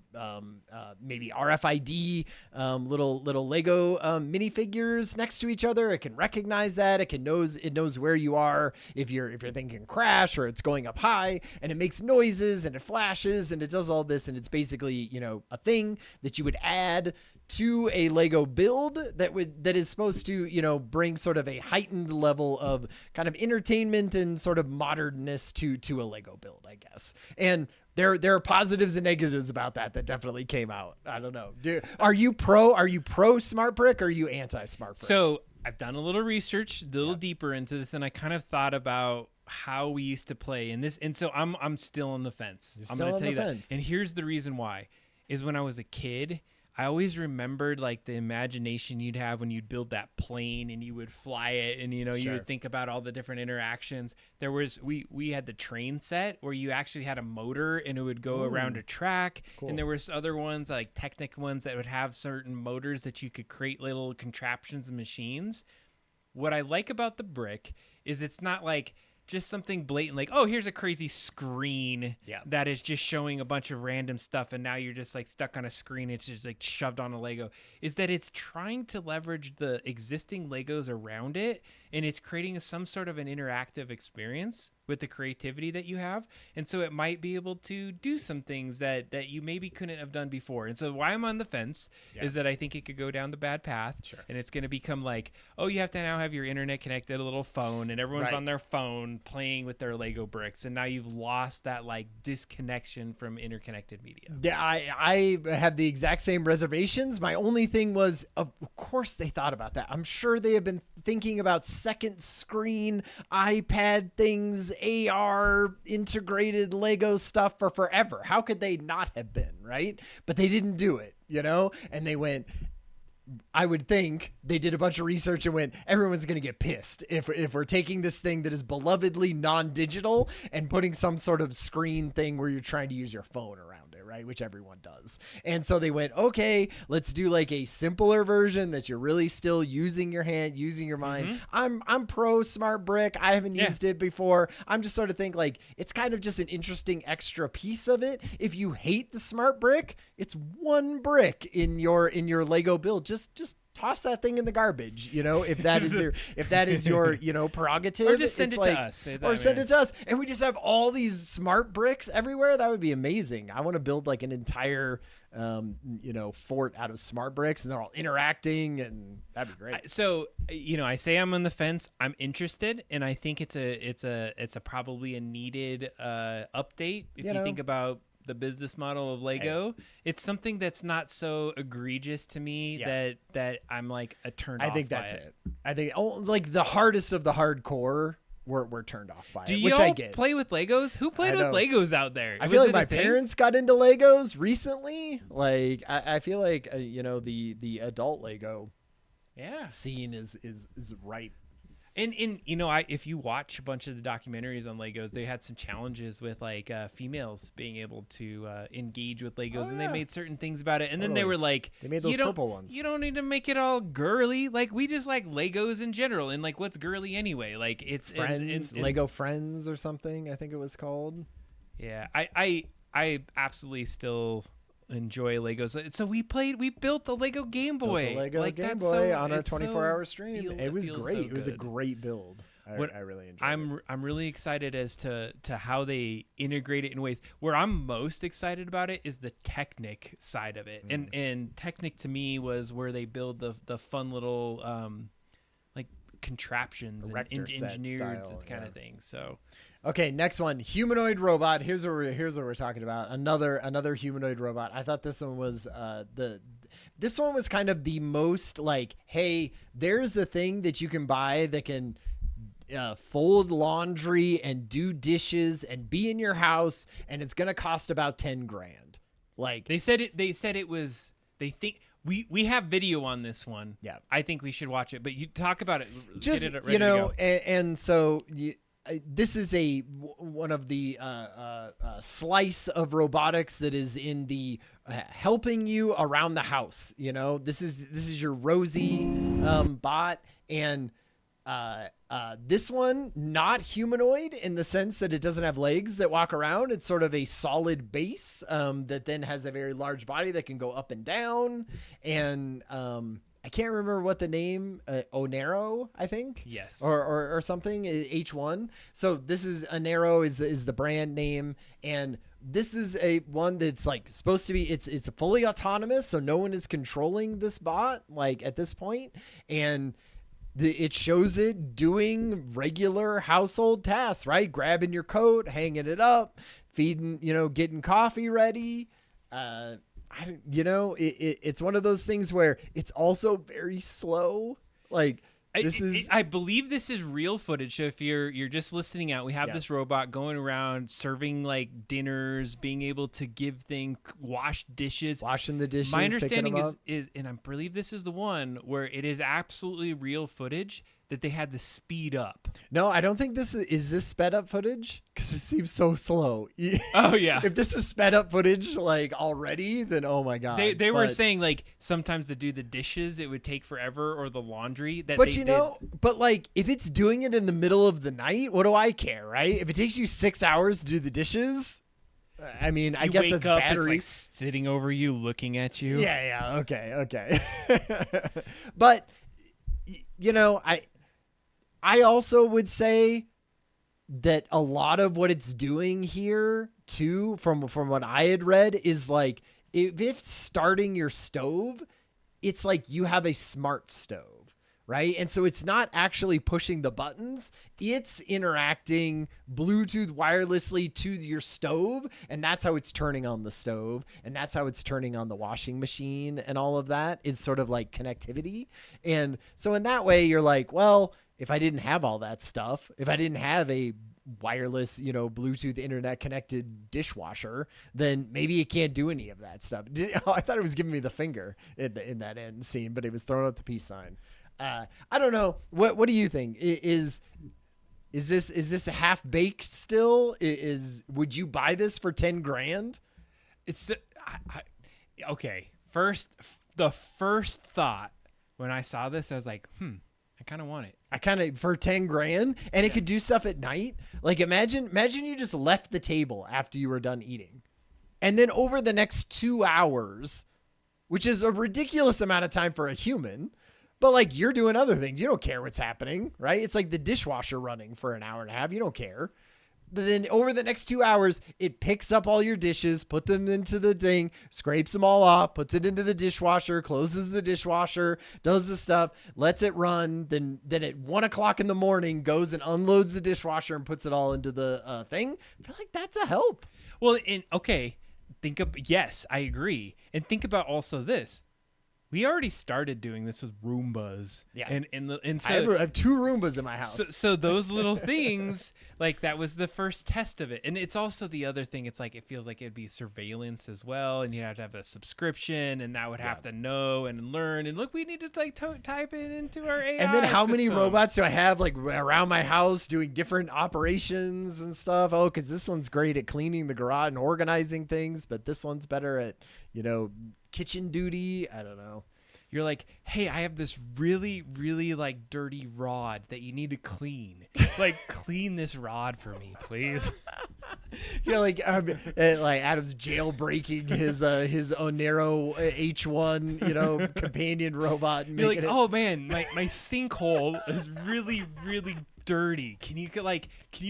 S2: maybe RFID little Lego minifigures next to each other. It can recognize that. It knows where you are if you're thinking crash or it's going up high, and it makes noises and it flashes and it does all this, and it's basically, you know, a thing that you would add to a Lego build that is supposed to, you know, bring sort of a heightened level of kind of entertainment and sort of modernness to a Lego build, I guess. And there are positives and negatives about that definitely came out. I don't know. Are you pro smart brick or are you anti smart brick?
S1: So I've done a little research, a little deeper into this, and I kind of thought about how we used to play in this, and so I'm still on the fence. I'm going to tell you that. And here's the reason why: is when I was a kid, I always remembered like the imagination you'd have when you'd build that plane and you would fly it, and you know you would think about all the different interactions. There was we had the train set where you actually had a motor and it would go around a track, and there was other ones like Technic ones that would have certain motors that you could create little contraptions and machines. What I like about the brick is it's not like just something blatant like, oh, here's a crazy screen that is just showing a bunch of random stuff, and now you're just like stuck on a screen. It's just like shoved on a Lego. Is that it's trying to leverage the existing Legos around it, and it's creating some sort of an interactive experience with the creativity that you have. And so it might be able to do some things that you maybe couldn't have done before. And so why I'm on the fence is that I think it could go down the bad path.
S2: Sure.
S1: And it's going to become like, oh, you have to now have your internet connected, a little phone, and everyone's on their phone playing with their Lego bricks. And now you've lost that like disconnection from interconnected media.
S2: Yeah, I have the exact same reservations. My only thing was, of course they thought about that. I'm sure they have been thinking about second screen, iPad things, AR, integrated Lego stuff for forever. How could they not have been, right? But they didn't do it, and they went, I would think they did a bunch of research and went, everyone's going to get pissed if we're taking this thing that is belovedly non-digital and putting some sort of screen thing where you're trying to use your phone around it, right? Which everyone does. And so they went, okay, let's do like a simpler version that you're really still using your hand, using your mind. I'm pro smart brick. I haven't used it before. I'm just sort of think like, it's kind of just an interesting extra piece of it. If you hate the smart brick, it's one brick in your Lego build. Just toss that thing in the garbage, if that is your prerogative,
S1: or just send it to us,
S2: send it to us, and we just have all these smart bricks everywhere. That would be amazing. I want to build like an entire fort out of smart bricks, and they're all interacting, and that'd be great.
S1: So I say I'm on the fence. I'm interested, and I think it's a probably a needed update if you think about the business model of Lego. It's something that's not so egregious to me that I'm like a turned off.
S2: I think that's it. I think like the hardest of the hardcore we're turned off by
S1: it,
S2: which I get.
S1: Play with Legos? Who played with Legos out there?
S2: I feel like my parents got into Legos recently. Like I feel like the adult Lego scene is ripe.
S1: And if you watch a bunch of the documentaries on Legos, they had some challenges with like females being able to engage with Legos, and they made certain things about it. And then they were like,
S2: they made those purple ones.
S1: You don't need to make it all girly. Like we just like Legos in general, and like what's girly anyway? Like it's
S2: Friends, Lego Friends or something. I think it was called.
S1: Yeah, I absolutely still enjoy Legos. So we built a Lego Game Boy.
S2: Game Boy on our 24-hour stream. It was great.
S1: So
S2: it was a great build. I really enjoyed it.
S1: I'm really excited as to how they integrate it in ways. Where I'm most excited about it is the Technic side of it. And Technic to me was where they build the fun little like contraptions and engineered kind of thing. So
S2: okay, next one, humanoid robot. Here's what we're talking about. Another humanoid robot. I thought this one was this one was kind of the most like, hey, there's a thing that you can buy that can fold laundry and do dishes and be in your house, and it's gonna cost about $10,000. Like
S1: they said it was. They think. We have video on this one.
S2: Yeah,
S1: I think we should watch it. But you talk about it.
S2: Just
S1: get it ready to go.
S2: And so this is one of the slice of robotics that is in the helping you around the house. This is your Rosie bot, and this one not humanoid in the sense that it doesn't have legs that walk around. It's sort of a solid base that then has a very large body that can go up and down. And I can't remember what the name, Onero, I think.
S1: Yes.
S2: Or something, H1. So this is Onero is the brand name, and this is a one that's like supposed to be, it's fully autonomous, so no one is controlling this bot like at this point, and it shows it doing regular household tasks, right? Grabbing your coat, hanging it up, feeding, getting coffee ready. It's one of those things where it's also very slow. Like
S1: I believe this is real footage. So if you're just listening out, we have this robot going around serving like dinners, being able to give things, washing the dishes. My understanding is, and I believe this is the one where it is absolutely real footage that they had to speed up.
S2: No, I don't think this is this sped up footage, because it seems so slow.
S1: Oh yeah.
S2: If this is sped up footage like already, then oh my god.
S1: They were saying like sometimes to do the dishes it would take forever, or the laundry. But
S2: but like if it's doing it in the middle of the night, what do I care, right? If it takes you 6 hours to do the dishes, I mean, I guess that's battery.
S1: It's like sitting over you, looking at you.
S2: Yeah. Okay. But I also would say that a lot of what it's doing here too, from what I had read, is like if it's starting your stove, it's like you have a smart stove, right? And so it's not actually pushing the buttons. It's interacting Bluetooth wirelessly to your stove. And that's how it's turning on the stove. And that's how it's turning on the washing machine, and all of that is sort of like connectivity. And so in that way, you're like, well, if I didn't have all that stuff, if I didn't have a wireless, Bluetooth internet connected dishwasher, then maybe it can't do any of that stuff. I thought it was giving me the finger in that end scene, but it was throwing up the peace sign. I don't know. What do you think? Is this a half baked still? Would you buy this for 10 grand?
S1: It's okay. The first thought when I saw this, I was like, I kind of want it.
S2: I kind of, for 10 grand, and it could do stuff at night. Like imagine you just left the table after you were done eating. And then over the next 2 hours, which is a ridiculous amount of time for a human, but like you're doing other things. You don't care what's happening, right? It's like the dishwasher running for an hour and a half. You don't care. But then over the next 2 hours, it picks up all your dishes, put them into the thing, scrapes them all off, puts it into the dishwasher, closes the dishwasher, does the stuff, lets it run. Then at 1 o'clock in the morning, goes and unloads the dishwasher and puts it all into the thing. I feel like that's a help.
S1: Well, yes, I agree. And think about also this. We already started doing this with Roombas.
S2: Yeah.
S1: And so
S2: I have 2 Roombas in my house.
S1: So those little things, like that was the first test of it. And it's also the other thing. It's like, it feels like it'd be surveillance as well. And you'd have to have a subscription, and that would have to know and learn. And look, we need to like type it into our AI
S2: And then how many
S1: system.
S2: robots do I have like around my house doing different operations and stuff? Oh, because this one's great at cleaning the garage and organizing things, but this one's better at, kitchen duty. I don't know.
S1: You're like, hey, I have this really, really like dirty rod that you need to clean. Like, clean this rod for me, please.
S2: Like Adam's jailbreaking his Onero H1, companion robot. And
S1: You're like,
S2: making
S1: oh man, my sinkhole is really, really dirty. Can you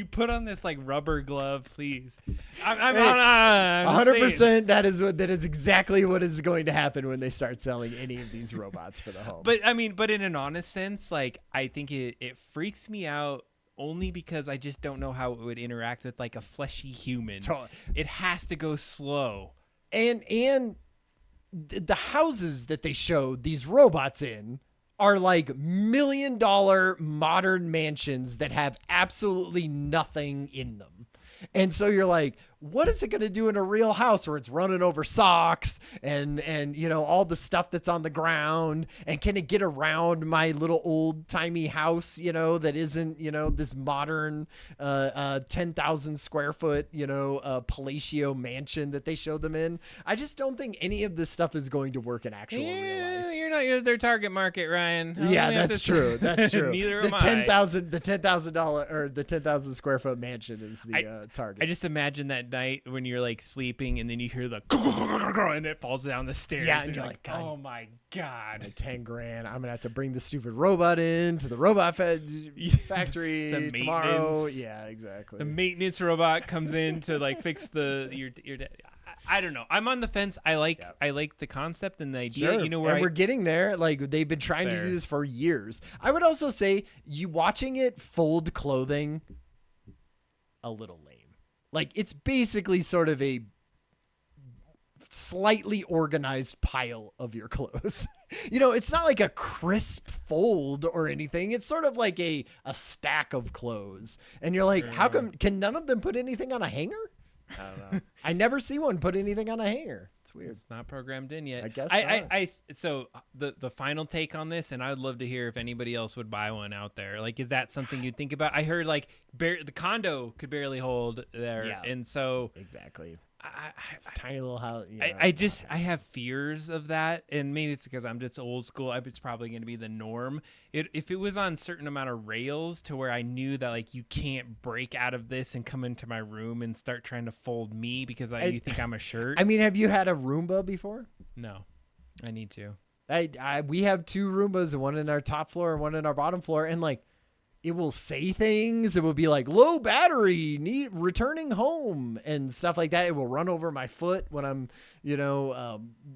S1: put on this like rubber glove, please? I'm
S2: 100%. That is exactly what is going to happen when they start selling any of these robots for the home.
S1: But in an honest sense, like I think it freaks me out only because I just don't know how it would interact with like a fleshy human. It has to go slow.
S2: And the houses that they show these robots in are like $1 million modern mansions that have absolutely nothing in them. And so you're like, what is it going to do in a real house where it's running over socks and all the stuff that's on the ground? And can it get around my little old timey house, that isn't, this modern 10,000 square foot, palatial mansion that they show them in? I just don't think any of this stuff is going to work in actual real life.
S1: You're not their target market, Ryan.
S2: Yeah, that's true. That's true.
S1: Neither
S2: the
S1: am I.
S2: $10,000 or the 10,000 square foot mansion is the target.
S1: I just imagine that night when you're like sleeping and then you hear the and it falls down the stairs.
S2: Yeah, and you're like, God,
S1: oh my God.
S2: Like 10 grand. I'm going to have to bring the stupid robot in to the robot factory tomorrow. Yeah, exactly.
S1: The maintenance robot comes in to like fix your I don't know. I'm on the fence. I like the concept and the idea.
S2: Sure. We're getting there. Like they've been trying to do this for years. I would also say you watching it fold clothing a little lame. Like it's basically sort of a slightly organized pile of your clothes. It's not like a crisp fold or anything. It's sort of like a stack of clothes. And you're like, how come can none of them put anything on a hanger? I don't know. I never see one put anything on a hanger. It's weird.
S1: It's not programmed in yet.
S2: I guess
S1: so the final take on this, and I would love to hear if anybody else would buy one out there. Like, is that something you'd think about? I heard like the condo could barely hold there, and so
S2: exactly. It's tiny little house.
S1: I have fears of that, and maybe it's because I'm just old school. It's probably going to be the norm. If it was on certain amount of rails to where I knew that like you can't break out of this and come into my room and start trying to fold me because you think I'm a shirt.
S2: I mean, have you had a Roomba before?
S1: No, I need to.
S2: We have 2 Roombas, one in our top floor and one in our bottom floor, and like it will say things. It will be like low battery, need returning home and stuff like that. It will run over my foot when I'm,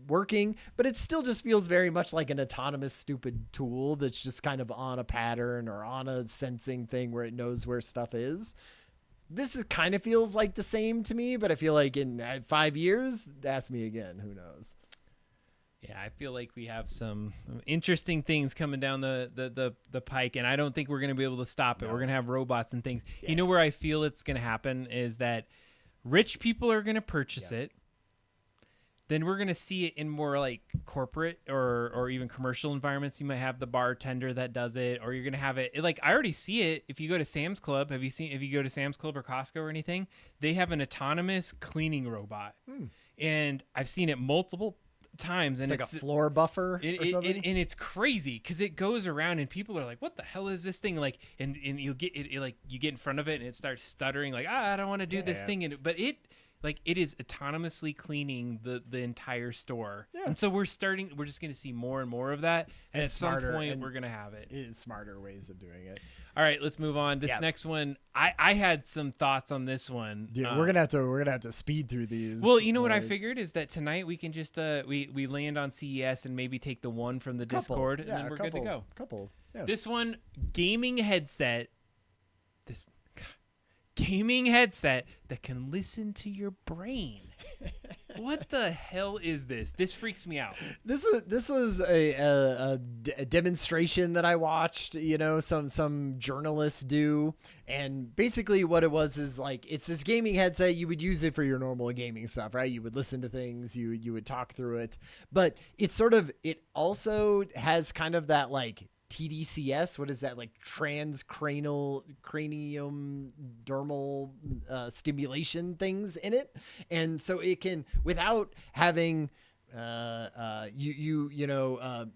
S2: working, but it still just feels very much like an autonomous, stupid tool that's just kind of on a pattern or on a sensing thing where it knows where stuff is. This is kind of feels like the same to me, but I feel like in 5 years, ask me again. Who knows?
S1: Yeah, I feel like we have some interesting things coming down the pike, and I don't think we're going to be able to stop it. No. We're going to have robots and things. Yeah. You know where I feel it's going to happen is that rich people are going to purchase it. Then we're going to see it in more like corporate or even commercial environments. You might have the bartender that does it, or you're going to have it. Like, I already see it. If you go to Sam's Club, if you go to Sam's Club or Costco or anything, they have an autonomous cleaning robot. And I've seen it multiple times, and
S2: it's like a floor buffer or something.
S1: And it's crazy because it goes around and people are like, what the hell is this thing? Like, and you get it like you get in front of it and it starts stuttering like, I don't want to do this thing. But it is autonomously cleaning the entire store. Yeah. And so we're just going to see more and more of that. And at some point we're going to have it.
S2: It's smarter ways of doing it.
S1: All right, let's move on. This next one, I had some thoughts on this one.
S2: Dude, we're gonna have to speed through these.
S1: Well, you know what I figured is that tonight we can just we land on CES and maybe take the one from the Discord, and then we're good to go.
S2: Yeah.
S1: This one, gaming headset. This gaming headset that can listen to your brain. What the hell is this? This freaks me out.
S2: This was a demonstration that I watched, some journalists do. And basically what it was is like, it's this gaming headset. You would use it for your normal gaming stuff, right? You would listen to things, you would talk through it, but it also has kind of that like TDCS, what is that, like transcranial cranium dermal stimulation things in it, and so it can, without having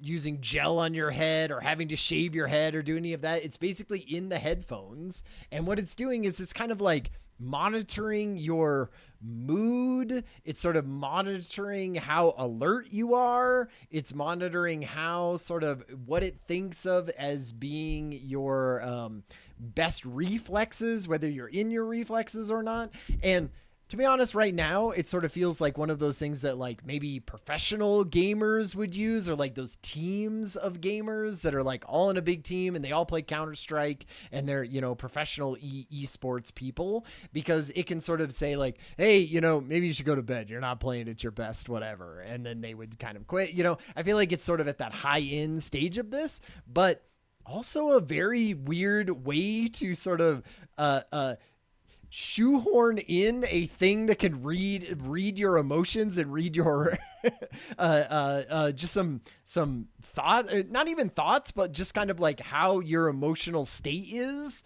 S2: using gel on your head or having to shave your head or do any of that, it's basically in the headphones, and what it's doing is it's kind of like monitoring your mood. It's sort of monitoring how alert you are. It's monitoring how sort of what it thinks of as being your best reflexes, whether you're in your reflexes or not. And to be honest, right now, it sort of feels like one of those things that like maybe professional gamers would use, or like those teams of gamers that are like all in a big team and they all play Counter-Strike and they're, professional esports people, because it can sort of say like, hey, maybe you should go to bed. You're not playing at your best, whatever. And then they would kind of quit. I feel like it's sort of at that high end stage of this, but also a very weird way to sort of, shoehorn in a thing that can read your emotions and read your just some thought, not even thoughts, but just kind of like how your emotional state is,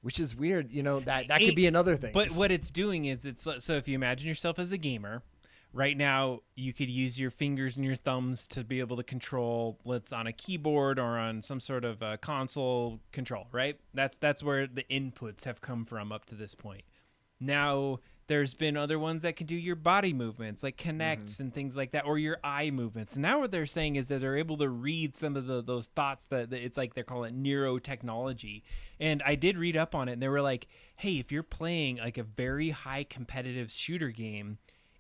S2: which is weird. That could be another thing.
S1: But what it's doing is so if you imagine yourself as a gamer right now, you could use your fingers and your thumbs to be able to control what's on a keyboard or on some sort of console control, right? That's where the inputs have come from up to this point. Now, there's been other ones that can do your body movements, like Kinects and things like that, or your eye movements. Now what they're saying is that they're able to read some of those thoughts that it's like they're calling it neurotechnology. And I did read up on it, and they were like, hey, if you're playing like a very high competitive shooter game,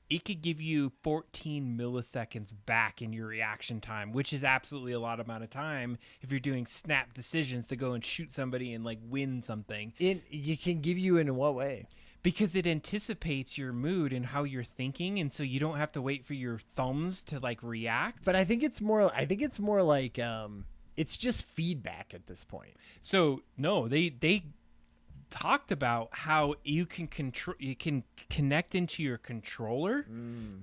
S1: it could give you 14 milliseconds back in your reaction time, which is absolutely a lot amount of time if you're doing snap decisions to go and shoot somebody and like win something.
S2: It can give you in what way?
S1: Because it anticipates your mood and how you're thinking, and so you don't have to wait for your thumbs to like react.
S2: But I think it's more like it's just feedback at this point.
S1: So no, they talked about how you can connect into your controller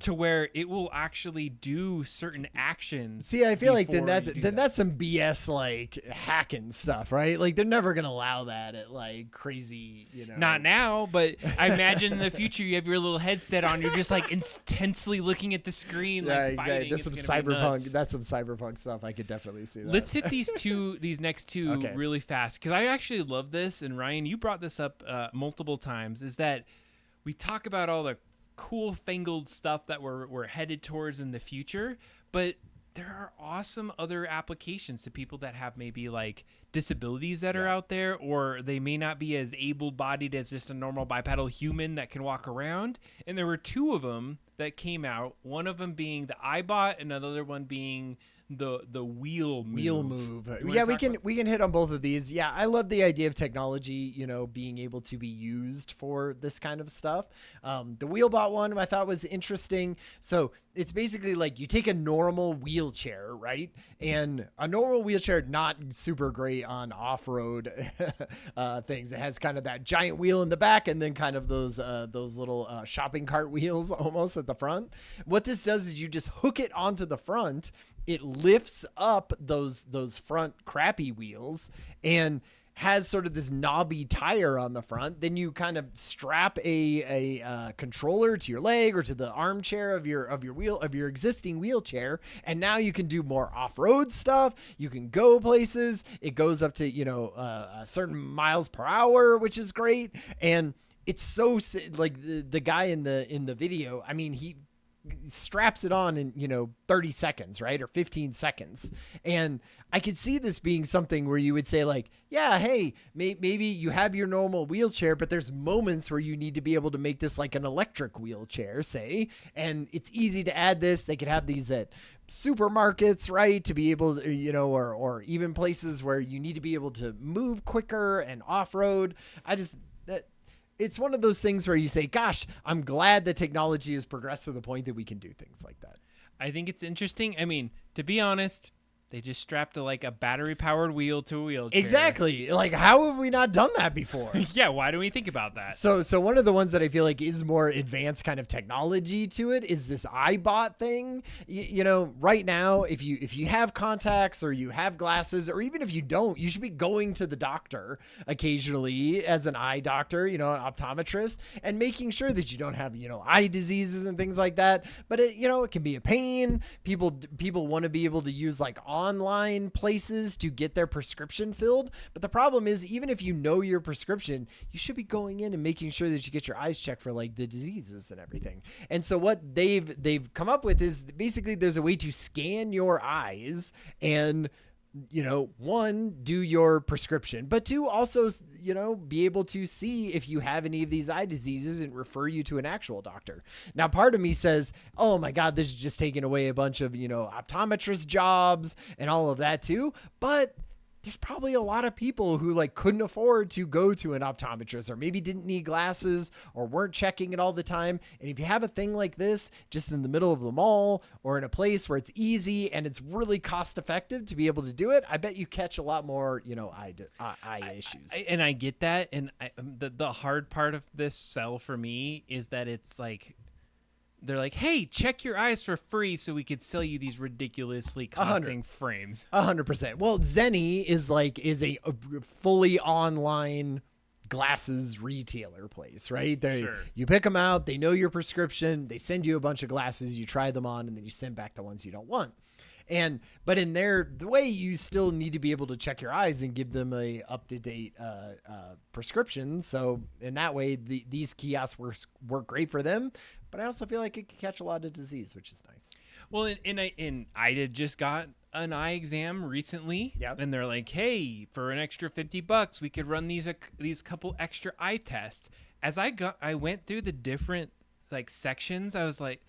S1: to where it will actually do certain actions.
S2: See, I feel like that's some BS like hacking stuff, right? Like they're never gonna allow that at like crazy,
S1: Not now, but I imagine in the future you have your little headset on, you're just like intensely looking at the screen, like fighting.
S2: That's some cyberpunk. That's some cyberpunk stuff. I could definitely see that.
S1: Let's hit these next two really fast, because I actually love this, and Ryan, you brought this up multiple times, is that we talk about all the cool fangled stuff that we're headed towards in the future, but there are awesome other applications to people that have maybe like disabilities that are out there, or they may not be as able-bodied as just a normal bipedal human that can walk around. And there were two of them that came out, one of them being the iBot and another one being the wheel move.
S2: Yeah, we can hit on both of these. Yeah, I love the idea of technology, being able to be used for this kind of stuff. The wheelbot one I thought was interesting. So it's basically like you take a normal wheelchair, right? And a normal wheelchair, not super great on off-road things. It has kind of that giant wheel in the back and then kind of those little shopping cart wheels almost at the front. What this does is you just hook it onto the front. It lifts up those front crappy wheels and has sort of this knobby tire on the front. Then you kind of strap a controller to your leg or to the armchair of your existing wheelchair, and now you can do more off-road stuff. You can go places. It goes up to a certain miles per hour, which is great. And it's so like the guy in the video. I mean, he straps it on in 30 seconds, right? Or 15 seconds. And I could see this being something where you would say like, yeah, hey, maybe you have your normal wheelchair, but there's moments where you need to be able to make this like an electric wheelchair, say, and it's easy to add this. They could have these at supermarkets, right? To be able to, or even places where you need to be able to move quicker and off-road. It's one of those things where you say, gosh, I'm glad that technology has progressed to the point that we can do things like that.
S1: I think it's interesting. I mean, to be honest, they just strapped like a battery-powered wheel to a wheelchair.
S2: Exactly. Like, how have we not done that before?
S1: Yeah, why do we think about that?
S2: So one of the ones that I feel like is more advanced kind of technology to it is this iBot thing. Right now, if you have contacts or you have glasses, or even if you don't, you should be going to the doctor occasionally as an eye doctor, an optometrist, and making sure that you don't have, eye diseases and things like that. But it can be a pain. People want to be able to use like online places to get their prescription filled. But the problem is, even if you know your prescription, you should be going in and making sure that you get your eyes checked for like the diseases and everything. And so what they've come up with is basically there's a way to scan your eyes and one, do your prescription, but two, also, be able to see if you have any of these eye diseases and refer you to an actual doctor. Now, part of me says, oh my God, this is just taking away a bunch of, optometrist jobs and all of that too. But there's probably a lot of people who like couldn't afford to go to an optometrist, or maybe didn't need glasses, or weren't checking it all the time. And if you have a thing like this just in the middle of the mall or in a place where it's easy and it's really cost effective to be able to do it, I bet you catch a lot more, eye issues.
S1: And I get that. And the hard part of this sell for me is that it's like, they're like, hey, check your eyes for free so we could sell you these ridiculously costing frames.
S2: 100%. Well, Zenni is a fully online glasses retailer place, right?
S1: Sure.
S2: You pick them out, they know your prescription, they send you a bunch of glasses, you try them on, and then you send back the ones you don't want. But in the way, you still need to be able to check your eyes and give them a up-to-date prescription. So in that way, these kiosks work great for them. But I also feel like it can catch a lot of disease, which is nice.
S1: Well, I did just got an eye exam recently, and they're like, "Hey, for an extra $50, we could run these couple extra eye tests." As I went through the different like sections, I was like,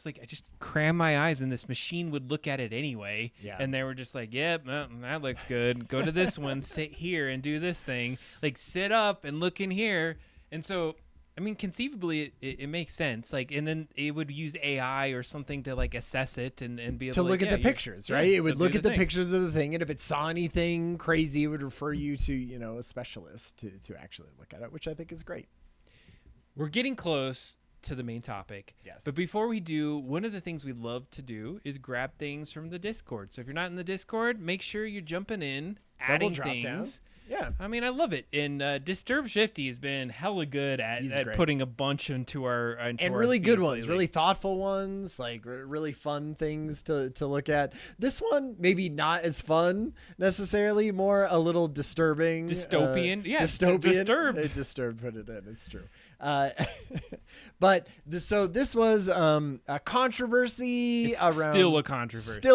S1: I just cram my eyes, and this machine would look at it anyway. Yeah. And they were just like, "Yep, that looks good. Go to this one, sit here, and do this thing. Like sit up and look in here." And so, I mean, conceivably, it makes sense. Like, and then it would use AI or something to like assess it and be able
S2: to look at the pictures, right? It would look at the
S1: thing.
S2: Pictures of the thing, and if it saw anything crazy, it would refer you to a specialist to actually look at it, which I think is great.
S1: We're getting close to the main topic.
S2: Yes.
S1: But before we do, one of the things we love to do is grab things from the Discord. So if you're not in the Discord, make sure you're jumping in, adding things.
S2: Yeah.
S1: I mean, I love it. And Disturb Shifty has been hella good at
S2: great.
S1: putting a bunch into our
S2: and really good ones, really thoughtful ones, like really fun things to look at. This one maybe not as fun necessarily, more a little disturbing,
S1: dystopian.
S2: Disturbed. Disturbed put it in. It's true. But so this was a controversy around. Still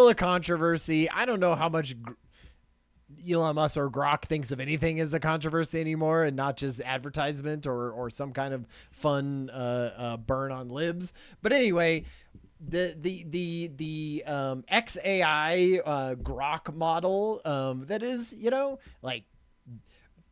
S2: a controversy. I don't know how much Elon Musk or Grok thinks of anything as a controversy anymore, and not just advertisement or some kind of fun burn on libs. But anyway, the XAI Grok model that is, like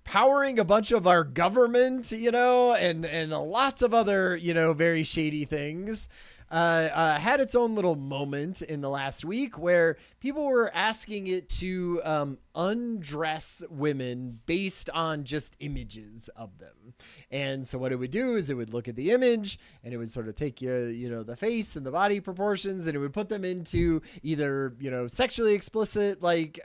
S2: powering a bunch of our government, and lots of other, very shady things. Had its own little moment in the last week where people were asking it to undress women based on just images of them. And so what it would do is it would look at the image and it would sort of take the face and the body proportions, and it would put them into either, sexually explicit like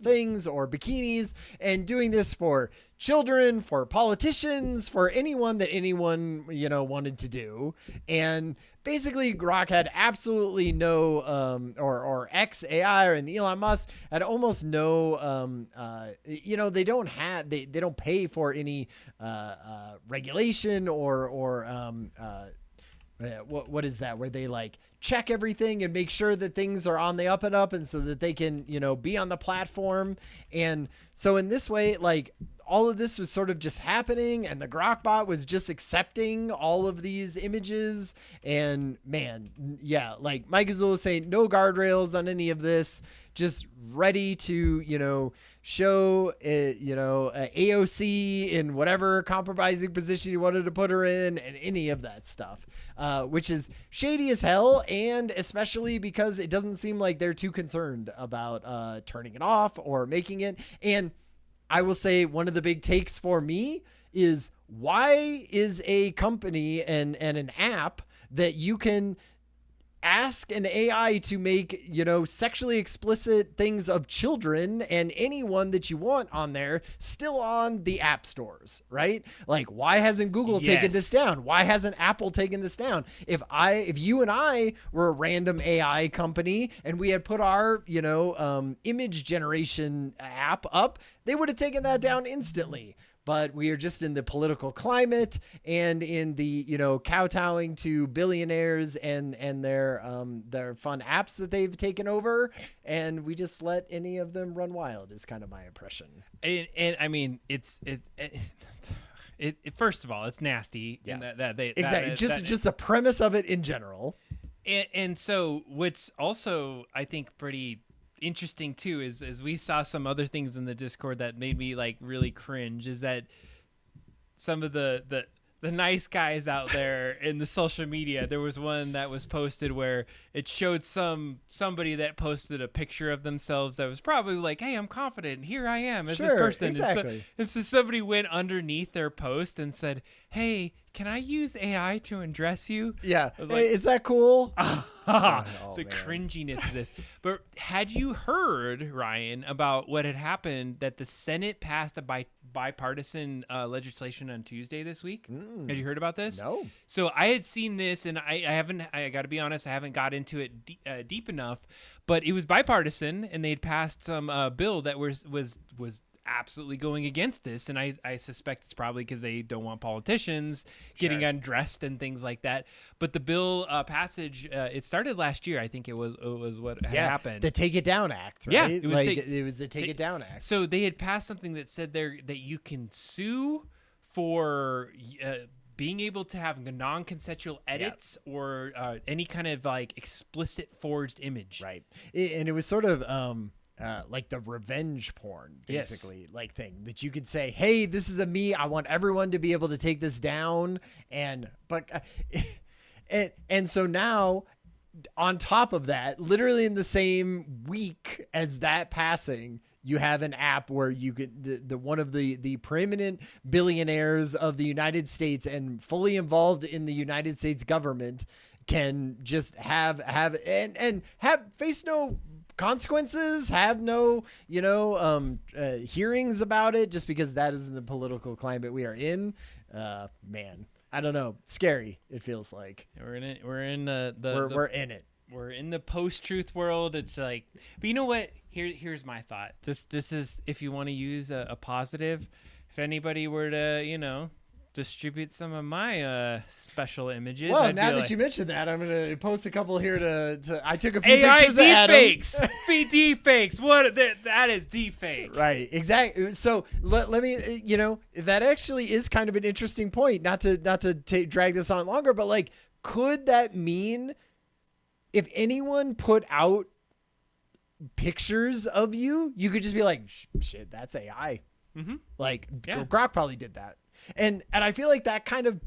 S2: things or bikinis, and doing this for children, for politicians, for anyone that anyone, wanted to do. And basically Grok had absolutely no, or XAI and Elon Musk had almost no, they don't pay for any regulation or what is that, where they like check everything and make sure that things are on the up and up, and so that they can, be on the platform. And so in this way, like, all of this was sort of just happening, and the Grok bot was just accepting all of these images. And man, yeah, like Mike Azul was saying, no guardrails on any of this, just ready to, show it, AOC in whatever compromising position you wanted to put her in, and any of that stuff, which is shady as hell. And especially because it doesn't seem like they're too concerned about turning it off or making it. And I will say one of the big takes for me is, why is a company and an app that you can ask an AI to make, sexually explicit things of children and anyone that you want on there, still on the app stores, right? Like, why hasn't Google taken this down? Why hasn't Apple taken this down? If you and I were a random AI company and we had put our, image generation app up, they would have taken that down instantly. But we are just in the political climate and in the, kowtowing to billionaires and their fun apps that they've taken over, and we just let any of them run wild, is kind of my impression.
S1: And I mean, it first of all, it's nasty.
S2: Yeah.
S1: Exactly.
S2: Just the premise of it in general.
S1: And so what's also, I think, pretty interesting too is we saw some other things in the Discord that made me like really cringe, is that some of the nice guys out there in the social media, there was one that was posted where it showed somebody that posted a picture of themselves that was probably like, hey, I'm confident, here I am as this person.
S2: Exactly.
S1: And so somebody went underneath their post and said, hey, can I use AI to undress you?
S2: Yeah.
S1: I was like,
S2: hey, is that cool?
S1: The cringiness of this. But had you heard, Ryan, about what had happened, that the Senate passed a bipartisan legislation on Tuesday this week? Had you heard about this?
S2: No.
S1: So I had seen this, and I got to be honest, I haven't got into it deep enough, but it was bipartisan, and they'd passed some bill that was absolutely going against this, and I suspect it's probably because they don't want politicians getting undressed and things like that. But the bill passage, it started last year. I think it was what had happened.
S2: The Take It Down Act, right?
S1: Yeah,
S2: it was the Take It Down Act.
S1: So they had passed something that said there that you can sue for being able to have non-consensual edits or any kind of like explicit forged image.
S2: Right, and it was sort of like the revenge porn, basically, like thing that you could say, hey, this is me. I want everyone to be able to take this down. And so now, on top of that, literally in the same week as that passing, you have an app where you could, the one of the preeminent billionaires of the United States and fully involved in the United States government can just have face no consequences, have no, hearings about it, just because that is the political climate we are in. Man, I don't know. Scary. It feels like
S1: We're in it. We're in the
S2: we're in it.
S1: We're in the post-truth world. It's like, but you know what? Here's my thought. This is, if you want to use a positive, if anybody were to, distribute some of my special images.
S2: Well,
S1: I'd
S2: now
S1: be
S2: that
S1: like,
S2: you mentioned that, I'm gonna post a couple here to I took a few
S1: AI
S2: pictures of Adam.
S1: deepfakes. Deepfakes. What? That is deepfake.
S2: Right, exactly. So let me, that actually is kind of an interesting point. Not to drag this on longer, but like, could that mean if anyone put out pictures of you, you could just be like, shit, that's AI.
S1: Mm-hmm.
S2: Like,
S1: Yeah.
S2: Grok probably did that, and I feel like that kind of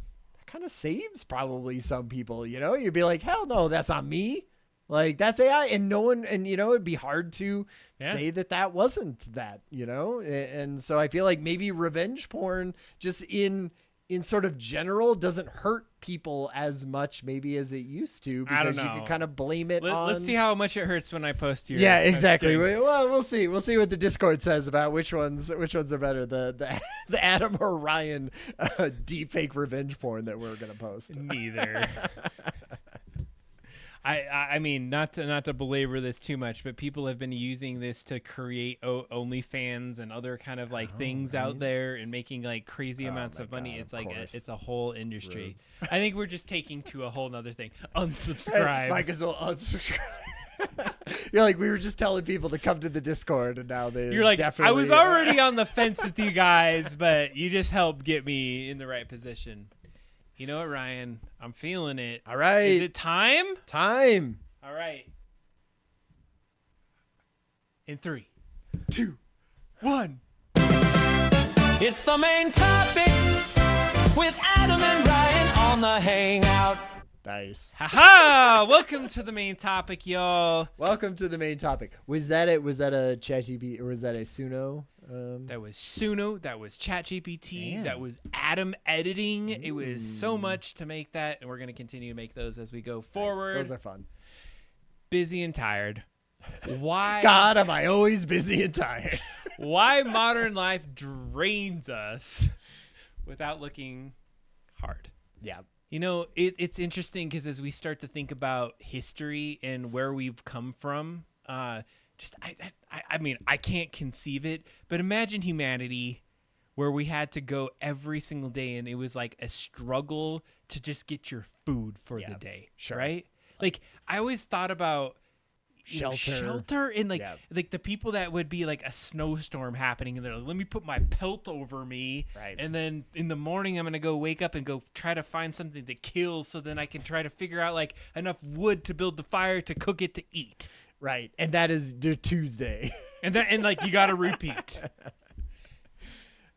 S2: saves probably some people. You'd be like, hell no, that's not me. Like, that's AI, and no one, and it'd be hard to say that wasn't that. And so I feel like maybe revenge porn, just in sort of general, doesn't hurt people as much maybe as it used to,
S1: I don't
S2: because you
S1: know.
S2: can kind of blame it on.
S1: Let's see how much it hurts when I post your.
S2: Yeah,
S1: I'm just
S2: exactly.
S1: kidding.
S2: Well, we'll see. We'll see what the Discord says about which ones are better, the Adam or Ryan deepfake revenge porn that we're gonna post.
S1: Neither. I mean, not to belabor this too much, but people have been using this to create OnlyFans and other kind of like things out there, and making like crazy amounts of money.
S2: God,
S1: it's
S2: of
S1: like
S2: course.
S1: it's a whole industry.
S2: Rubes.
S1: I think we're just taking to a whole nother thing. Unsubscribe.
S2: Mike as well unsubscribe. You're like, we were just telling people to come to the Discord, and now they.
S1: You're like,
S2: definitely,
S1: I was already on the fence with you guys, but you just helped get me in the right position. You know what, Ryan? I'm feeling it.
S2: All right.
S1: Is it time?
S2: Time.
S1: All right. In 3,
S2: 2, 1.
S3: It's the main topic with Adam and Ryan on the Hangout.
S2: Nice.
S1: Haha! Welcome to the main topic, y'all.
S2: Welcome to the main topic. Was that it? Was that a ChatGPT or was that a Suno?
S1: That was Suno. That was ChatGPT.
S2: Damn.
S1: That was Adam editing. It was so much to make that, and we're going to continue to make those as we go forward.
S2: Those are fun.
S1: Busy and tired. Why?
S2: God, am I always busy and tired?
S1: Why modern life drains us without looking hard.
S2: Yeah.
S1: It's interesting because as we start to think about history and where we've come from, I mean, I can't conceive it, but imagine humanity where we had to go every single day and it was like a struggle to just get your food for the day,
S2: sure.
S1: right? Like I always thought about shelter and like the people that would be like a snowstorm happening and they're like, let me put my pelt over me,
S2: right?
S1: And then in the morning I'm gonna go wake up and go try to find something to kill so then I can try to figure out like enough wood to build the fire to cook it to eat.
S2: Right. And that is the Tuesday.
S1: And like you gotta repeat.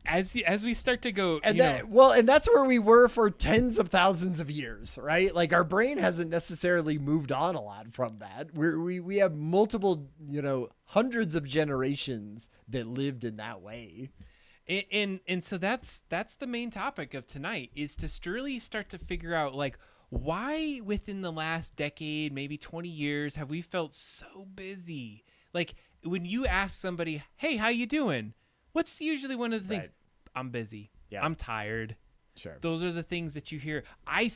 S1: As we start to go,
S2: and and that's where we were for tens of thousands of years, right? Like our brain hasn't necessarily moved on a lot from that. We have multiple, hundreds of generations that lived in that way.
S1: And so that's the main topic of tonight, is to really start to figure out like why within the last decade, maybe 20 years, have we felt so busy? Like when you ask somebody, hey, how you doing? What's usually one of the things? Right. I'm busy. Yeah. I'm tired.
S2: Sure.
S1: Those are the things that you hear. I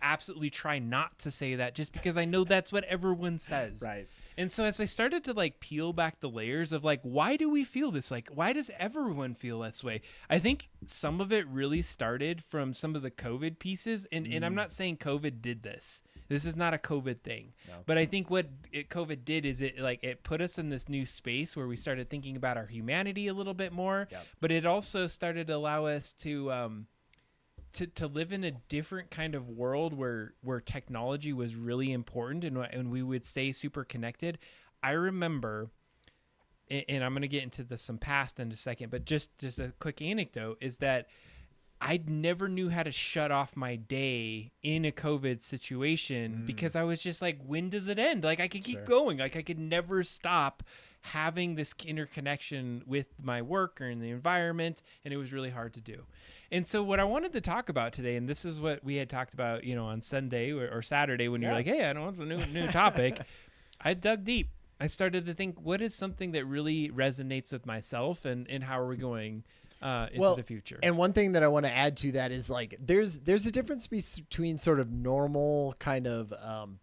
S1: absolutely try not to say that just because I know that's what everyone says.
S2: Right.
S1: And so as I started to like peel back the layers of like, why do we feel this? Like, why does everyone feel this way? I think some of it really started from some of the COVID pieces. And I'm not saying COVID did this. This is not a COVID thing. No. But I think what COVID did is it put us in this new space where we started thinking about our humanity a little bit more. Yep. But it also started to allow us to live in a different kind of world where technology was really important and we would stay super connected. I remember, and I'm going to get into some past in a second, but just a quick anecdote is that I never knew how to shut off my day in a COVID situation because I was just like, when does it end? Like I could keep going. Like I could never stop having this interconnection with my work or in the environment. And it was really hard to do. And so what I wanted to talk about today, and this is what we had talked about, on Sunday or Saturday when you're like, hey, I don't want a new topic. I dug deep. I started to think, what is something that really resonates with myself, and how are we going into the future?
S2: And one thing that I want to add to that is like there's a difference between sort of normal kind of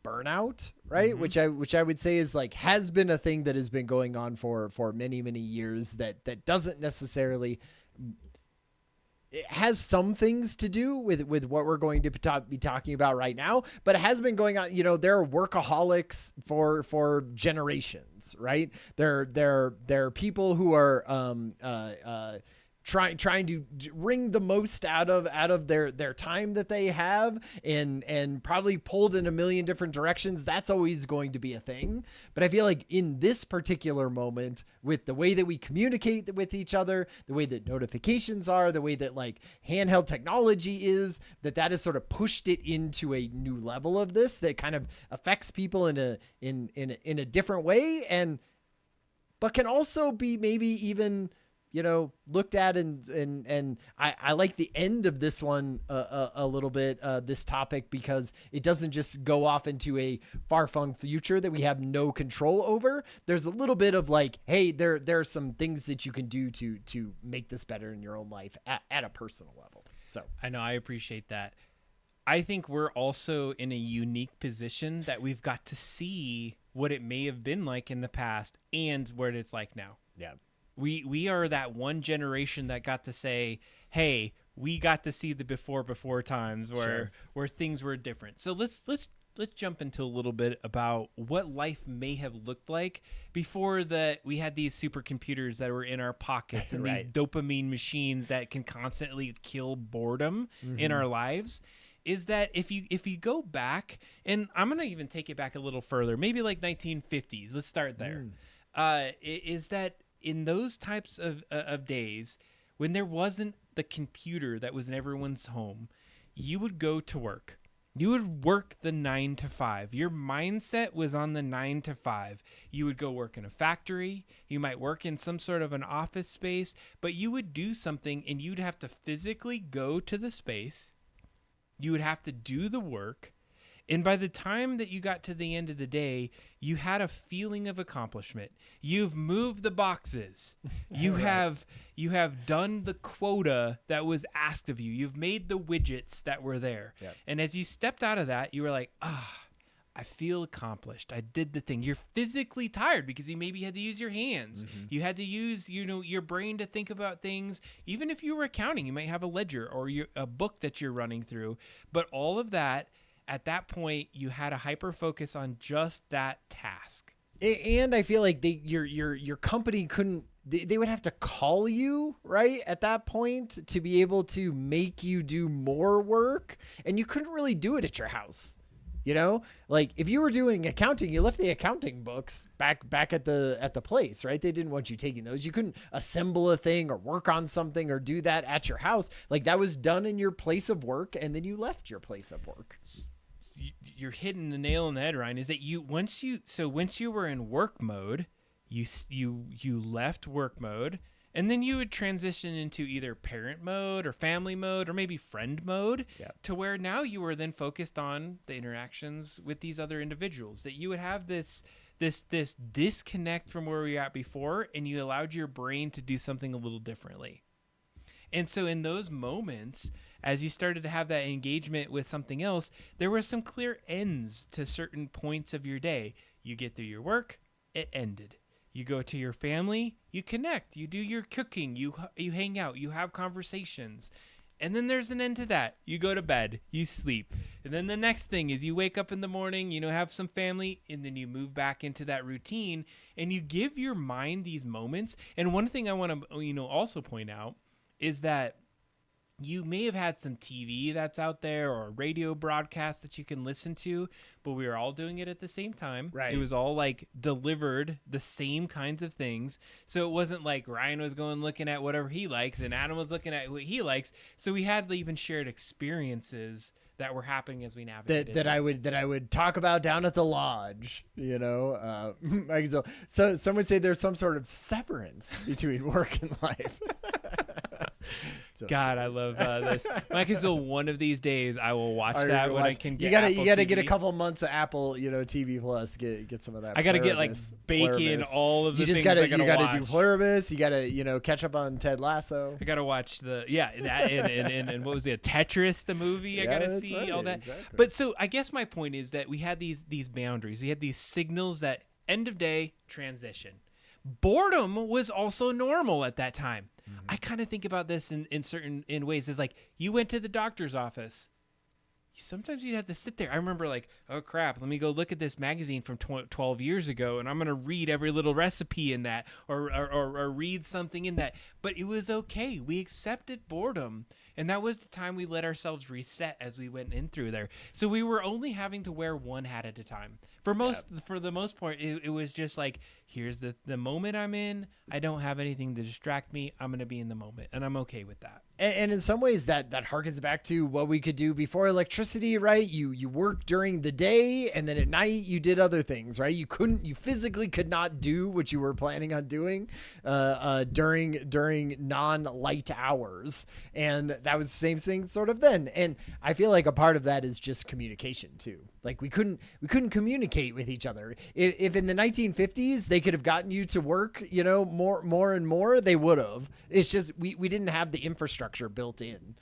S2: burnout, right?
S1: Mm-hmm.
S2: Which I would say is like has been a thing that has been going on for many years that doesn't necessarily. It has some things to do with what we're going to be talking about right now, but it has been going on. You know, there are workaholics for generations, right? There are people who are trying to wring the most out of their time that they have, and probably pulled in a million different directions. That's always going to be a thing. But I feel like in this particular moment, with the way that we communicate with each other, the way that notifications are, the way that like handheld technology is, that has sort of pushed it into a new level of this that kind of affects people in a different way, but can also be maybe even, you know, looked at and I like the end of this one a little bit, this topic, because it doesn't just go off into a far-flung future that we have no control over. There's a little bit of like, hey, there are some things that you can do to make this better in your own life at a personal level. So
S1: I know, I appreciate that. I think we're also in a unique position that we've got to see what it may have been like in the past and what it's like now.
S2: yeah.
S1: We are that one generation that got to say, hey, we got to see the before times where things were different. So let's jump into a little bit about what life may have looked like before that we had these supercomputers that were in our pockets and these dopamine machines that can constantly kill boredom in our lives. Is that if you go back, and I'm going to even take it back a little further, maybe like 1950s. Let's start there. Is that in those types of days, when there wasn't the computer that was in everyone's home, you would go to work. You would work the 9 to 5. Your mindset was on the 9 to 5. You would go work in a factory. You might work in some sort of an office space, but you would do something and you'd have to physically go to the space. You would have to do the work. And by the time that you got to the end of the day, you had a feeling of accomplishment. You've moved the boxes. You have done the quota that was asked of you. You've made the widgets that were there.
S2: Yep.
S1: And as you stepped out of that, you were like, I feel accomplished. I did the thing. You're physically tired because you maybe had to use your hands. You had to use, your brain to think about things. Even if you were accounting, you might have a ledger or a book that you're running through. But all of that, at that point, you had a hyper focus on just that task.
S2: And I feel like your company couldn't. They would have to call you, right, at that point to be able to make you do more work, and you couldn't really do it at your house. You know, like if you were doing accounting, you left the accounting books back at the place, right? They didn't want you taking those. You couldn't assemble a thing or work on something or do that at your house. Like that was done in your place of work, and then you left your place of work.
S1: You're hitting the nail on the head, Ryan. Is that once you were in work mode, you left work mode, and then you would transition into either parent mode or family mode or maybe friend mode, to where now you were then focused on the interactions with these other individuals. That you would have this disconnect from where we were at before, and you allowed your brain to do something a little differently. And so in those moments, as you started to have that engagement with something else, there were some clear ends to certain points of your day. You get through your work, it ended. You go to your family, you connect, you do your cooking, you hang out, you have conversations. And then there's an end to that. You go to bed, you sleep. And then the next thing is you wake up in the morning, have some family, and then you move back into that routine, and you give your mind these moments. And one thing I want to also point out is that you may have had some TV that's out there or a radio broadcast that you can listen to, but we were all doing it at the same time.
S2: Right.
S1: It was all like delivered the same kinds of things. So it wasn't like Ryan was going looking at whatever he likes and Adam was looking at what he likes. So we had even shared experiences that were happening as we navigated.
S2: That I would talk about down at the lodge, So some would say there's some sort of severance between work and life.
S1: God, I love this. Like, so one of these days I will watch
S2: Are you
S1: that
S2: gonna
S1: when I
S2: watch-
S1: can get.
S2: You gotta
S1: Apple
S2: get a
S1: TV.
S2: couple months of Apple, TV Plus. Get some of that.
S1: I gotta get like
S2: Pluribus-
S1: bacon,
S2: Pluribus.
S1: all of the
S2: You just
S1: things
S2: gotta
S1: I gotta
S2: you gotta
S1: watch.
S2: do Pluribus. You gotta catch up on Ted Lasso.
S1: I gotta watch that and what was it, Tetris the movie? I
S2: Yeah,
S1: gotta
S2: that's
S1: see
S2: right,
S1: all that.
S2: exactly.
S1: But so I guess my point is that we had these boundaries. We had these signals that end of day transition. Boredom was also normal at that time. I kind of think about this in certain ways as like you went to the doctor's office. Sometimes you have to sit there. I remember like, oh crap, let me go look at this magazine from 12 years ago and I'm going to read every little recipe in that or read something in that. But it was okay. We accepted boredom. And that was the time we let ourselves reset as we went in through there. So we were only having to wear one hat at a time. For the most part, it was just like, here's the moment I'm in. I don't have anything to distract me. I'm going to be in the moment. And I'm okay with that.
S2: And in some ways that harkens back to what we could do before electricity, right? You worked during the day and then at night you did other things, right? You physically could not do what you were planning on doing during non-light hours. And that was the same thing sort of then. And I feel like a part of that is just communication too. Like we couldn't communicate with each other. If in the 1950s they could have gotten you to work, more and more, they would have. It's just we didn't have the infrastructure built in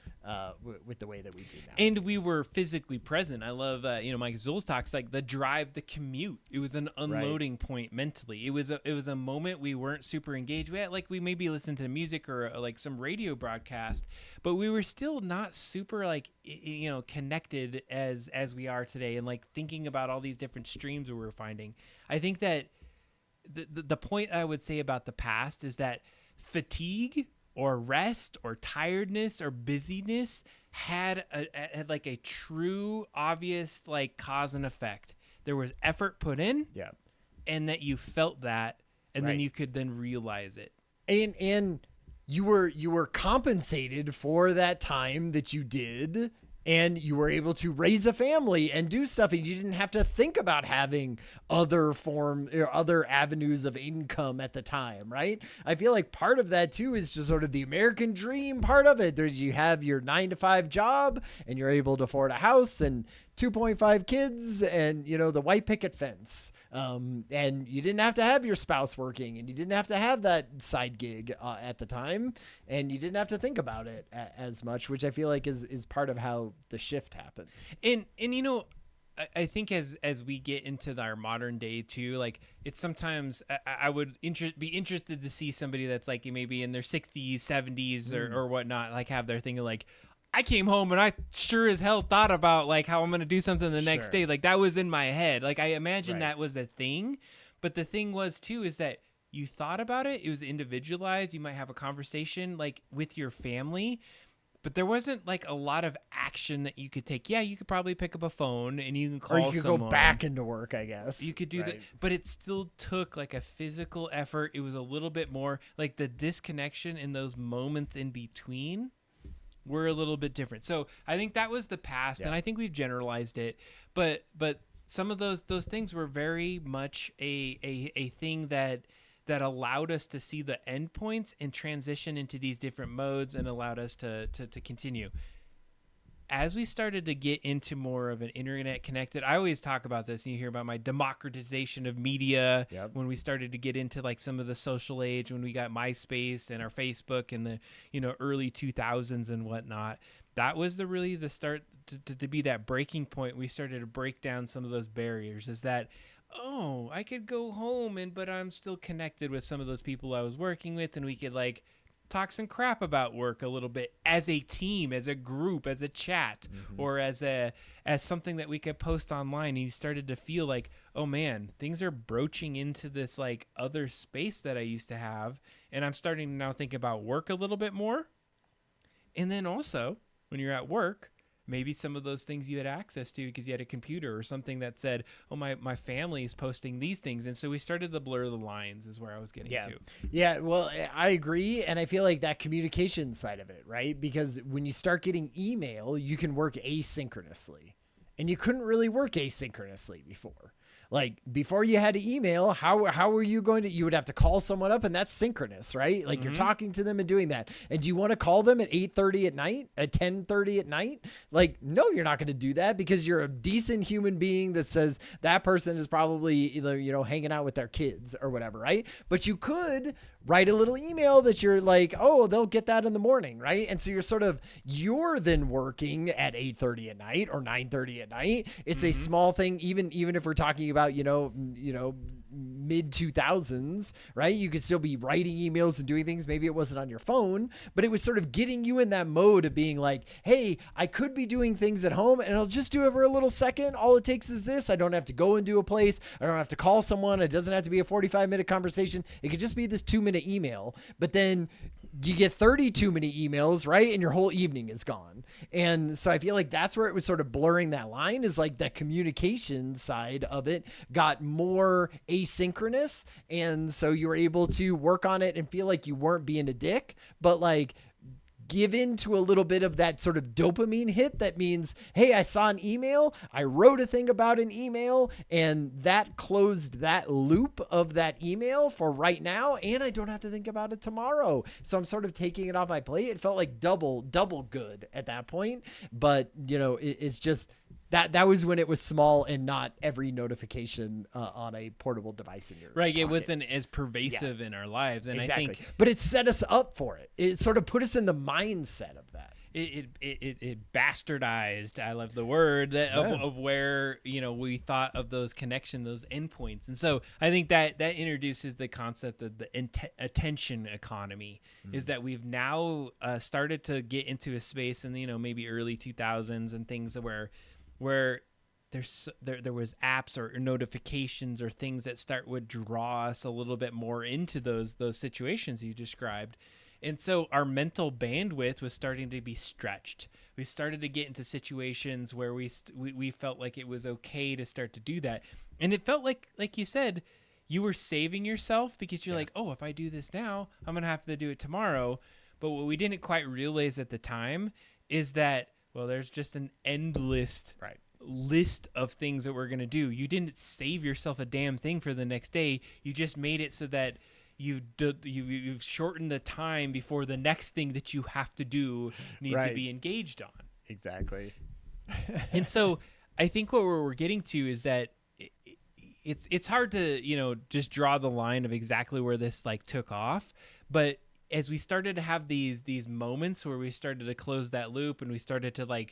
S2: with the way that we do now.
S1: And we were physically present. I love, Mike Zull's talks like the drive, the commute. It was an unloading point mentally. It was a moment we weren't super engaged with. Like we maybe listened to music or like some radio broadcast, but we were still not super like connected as we are today. And like thinking about all these different streams we were finding. I think that the point I would say about the past is that fatigue or rest or tiredness or busyness had like a true obvious like cause and effect. There was effort put in, and that you felt that, and then you could then realize it.
S2: And you were compensated for that time that you did. And you were able to raise a family and do stuff, and you didn't have to think about having other avenues of income at the time, right? I feel like part of that too is just sort of the American dream part of it. You have your 9-to-5 job, and you're able to afford a house and 2.5 kids, and the white picket fence. And you didn't have to have your spouse working, and you didn't have to have that side gig at the time, and you didn't have to think about it as much, which I feel like is part of how the shift happens.
S1: And I think as we get into our modern day too, like it's sometimes I would be interested to see somebody that's like maybe in their 60s, 70s or whatnot, like have their thing of like, I came home and I sure as hell thought about like how I'm going to do something the next day. Like that was in my head. Like I imagine that was a thing. But the thing was too, is that you thought about it. It was individualized. You might have a conversation like with your family, but there wasn't like a lot of action that you could take. Yeah, you could probably pick up a phone and you can call someone. Or you could
S2: go back into work, I guess.
S1: You could do that, but it still took like a physical effort. It was a little bit more like the disconnection in those moments in between were a little bit different. So I think that was the past, and I think we've generalized it. But some of those things were very much a thing that allowed us to see the endpoints and transition into these different modes and allowed us to continue. As we started to get into more of an internet connected, I always talk about this, and you hear about my democratization of media when we started to get into like some of the social age, when we got MySpace and our Facebook in the early 2000s and whatnot. That was the start to be that breaking point. We started to break down some of those barriers. Is that, oh, I could go home but I'm still connected with some of those people I was working with, and we could like talk some crap about work a little bit as a team, as a group, as a chat, or as something that we could post online. And you started to feel like, oh man, things are broaching into this like other space that I used to have, and I'm starting to now think about work a little bit more. And then also when you're at work, maybe some of those things you had access to because you had a computer or something that said, oh, my family is posting these things. And so we started to blur the lines is where I was getting to.
S2: Yeah, well, I agree. And I feel like that communication side of it, right? Because when you start getting email, you can work asynchronously. and you couldn't really work asynchronously before. Like before you had to email, how were you going to, you would have to call someone up, and that's synchronous, right? Like you're talking to them and doing that. And do you want to call them at 8:30 at night, at 10:30 at night? Like, no, you're not going to do that, because you're a decent human being that says that person is probably either, hanging out with their kids or whatever, right? But you could write a little email that you're like, oh, they'll get that in the morning, right? And so you're then working at 8:30 at night or 9:30 at night. It's a small thing, even if we're talking about, mid 2000s, right? You could still be writing emails and doing things. Maybe it wasn't on your phone, but it was sort of getting you in that mode of being like, hey, I could be doing things at home and I'll just do it for a little second. All it takes is this. I don't have to go into a place. I don't have to call someone. It doesn't have to be a 45-minute conversation. It could just be this 2-minute email, but then you get 32 minute emails, right? And your whole evening is gone. And so I feel like that's where it was sort of blurring that line, is like that communication side of it got more asynchronous. And so you were able to work on it and feel like you weren't being a dick, but like give into a little bit of that sort of dopamine hit that means, hey, I saw an email, I wrote a thing about an email, and that closed that loop of that email for right now, and I don't have to think about it tomorrow. So I'm sort of taking it off my plate. It felt like double good at that point, but it's just that was when it was small and not every notification on a portable device in your
S1: right.
S2: pocket.
S1: It wasn't as pervasive in our lives, and
S2: exactly.
S1: I think,
S2: but it set us up for it. It sort of put us in the mindset of that.
S1: It bastardized, I love the word, of where we thought of those connection, those endpoints. And so I think that introduces the concept of the attention economy, is that we've now started to get into a space in maybe early 2000s and things where there was apps or notifications or things that would draw us a little bit more into those situations you described. And so our mental bandwidth was starting to be stretched. We started to get into situations where we felt like it was okay to start to do that. And it felt like you said, you were saving yourself, because you're like, oh, if I do this now, I'm going to have to do it tomorrow. But what we didn't quite realize at the time is that, well, there's just an endless list of things that we're going to do. You didn't save yourself a damn thing for the next day. You just made it so that you've shortened the time before the next thing that you have to do needs to be engaged on.
S2: Exactly.
S1: And so I think what we're getting to is that it's hard to, just draw the line of exactly where this took off. But as we started to have these moments where we started to close that loop, and we started to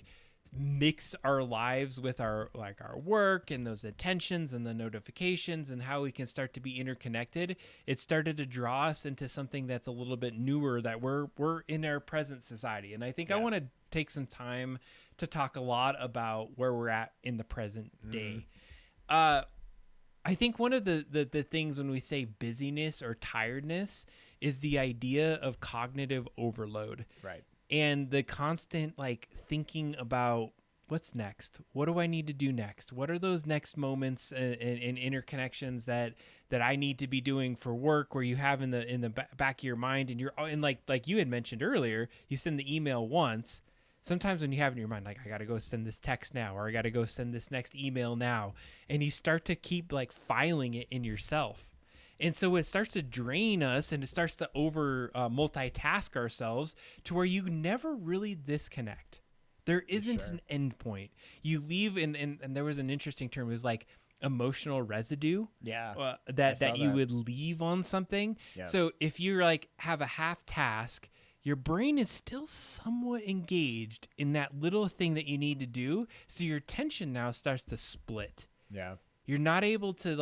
S1: mix our lives with our work and those attentions and the notifications and how we can start to be interconnected, it started to draw us into something that's a little bit newer, that we're in our present society. And I think I want to take some time to talk a lot about where we're at in the present day. I think one of the things when we say busyness or tiredness is the idea of cognitive overload.
S2: Right.
S1: And the constant thinking about what's next, what do I need to do next, what are those next moments and interconnections that I need to be doing for work, where you have in the back of your mind, and like you had mentioned earlier, you send the email once. Sometimes when you have in your mind, I got to go send this text now, or I got to go send this next email now, and you start to keep filing it in yourself. And so it starts to drain us, and it starts to over multitask ourselves to where you never really disconnect. There isn't an end point. You leave, and there was an interesting term. It was emotional residue.
S2: Yeah.
S1: That you would leave on something.
S2: Yeah.
S1: So if you're have a half task, your brain is still somewhat engaged in that little thing that you need to do. So your attention now starts to split.
S2: Yeah.
S1: You're not able to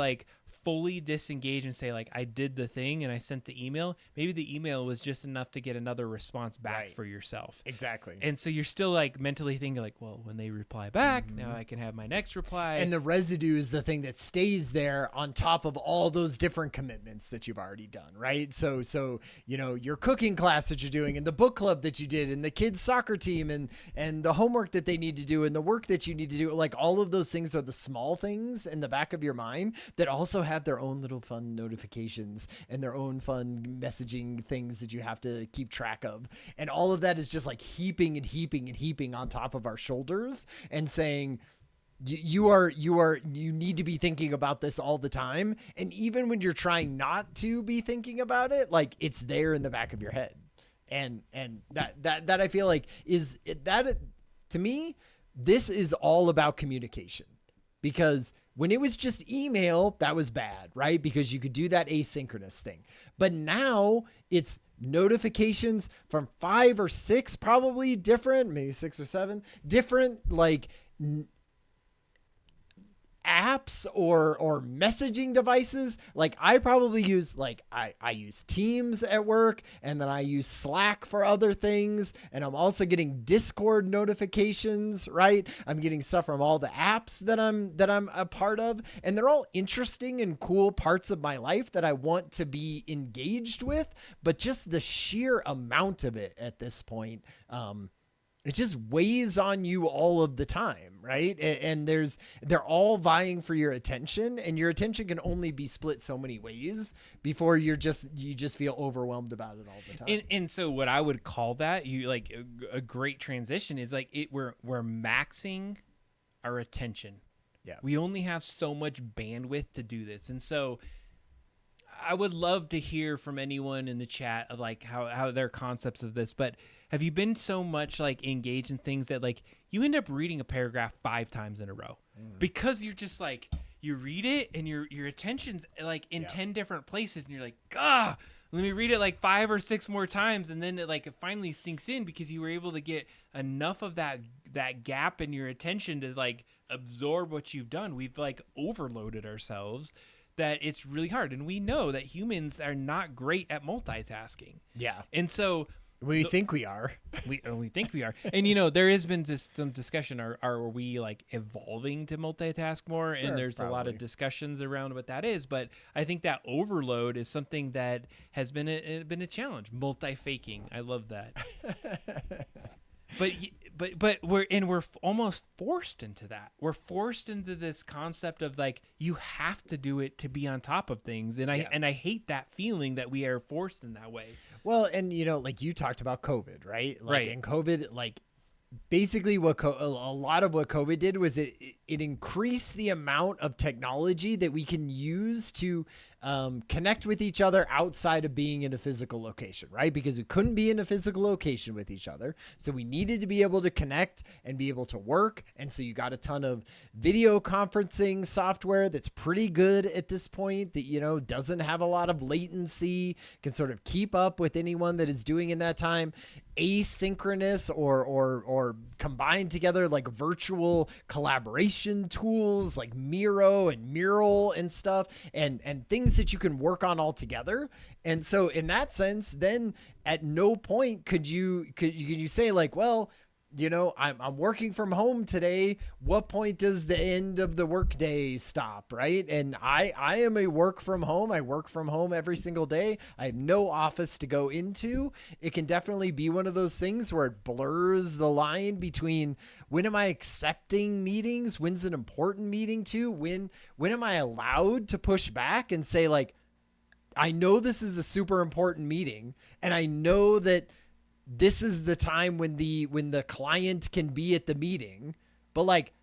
S1: fully disengage and say I did the thing and I sent the email. Maybe the email was just enough to get another response back for yourself.
S2: Exactly.
S1: And so you're still mentally thinking well, when they reply back, now I can have my next reply.
S2: And the residue is the thing that stays there on top of all those different commitments that you've already done, right? So your cooking class that you're doing, and the book club that you did, and the kids soccer team, and the homework that they need to do, and the work that you need to do, all of those things are the small things in the back of your mind that also have their own little fun notifications and their own fun messaging things that you have to keep track of. And all of that is just heaping and heaping and heaping on top of our shoulders, and saying, You need to be thinking about this all the time. And even when you're trying not to be thinking about it, like it's there in the back of your head. And that I feel like is that to me, this is all about communication, because when it was just email, that was bad, right? Because you could do that asynchronous thing. But now it's notifications from 5 or 6, probably different, maybe 6 or 7 different, like apps or messaging devices. Like I probably use, like I use Teams at work, and then I use Slack for other things, and I'm also getting Discord notifications, right? I'm getting stuff from all the apps that I'm a part of, and they're all interesting and cool parts of my life that I want to be engaged with, but just the sheer amount of it at this point, it just weighs on you all of the time, right? And they're all vying for your attention, and your attention can only be split so many ways before you just feel overwhelmed about it all the time.
S1: And so what I would call that, you like a great transition is like we're maxing our attention.
S2: Yeah.
S1: We only have so much bandwidth to do this. And so I would love to hear from anyone in the chat of like how their concepts of this, but have you been so much like engaged in things that like you end up reading a paragraph 5 times in a row because you're just like, you read it and your attention's like in 10 different places, and you're like, let me read it like 5 or 6 more times. And then it finally sinks in because you were able to get enough of that gap in your attention to like absorb what you've done. We've like overloaded ourselves, that it's really hard. And we know that humans are not great at multitasking.
S2: Yeah.
S1: And so
S2: we think we are.
S1: We think we are. And, there has been some discussion. Are we like evolving to multitask more?
S2: Sure,
S1: and there's a lot of discussions around what that is. But I think that overload is something that has been a challenge. Multi-faking. I love that. But we're almost forced into that. We're forced into this concept of like, you have to do it to be on top of things. And I hate that feeling that we are forced in that way.
S2: Well, and like you talked about COVID, right? Like,
S1: right.
S2: And COVID, like basically what a lot of what COVID did was it increased the amount of technology that we can use to connect with each other outside of being in a physical location, right? Because we couldn't be in a physical location with each other. So we needed to be able to connect and be able to work. And so you got a ton of video conferencing software that's pretty good at this point, that, doesn't have a lot of latency, can sort of keep up with anyone that is doing in that time. Asynchronous or combined together like virtual collaboration tools like Miro and Mural and stuff, and things that you can work on all together. And so in that sense, then at no point could you say like, well, I'm working from home today. What point does the end of the workday stop, right? And I am a work from home. I work from home every single day. I have no office to go into. It can definitely be one of those things where it blurs the line between when am I accepting meetings? When's an important meeting to? When am I allowed to push back and say like, I know this is a super important meeting, and I know that this is the time when the client can be at the meeting, but like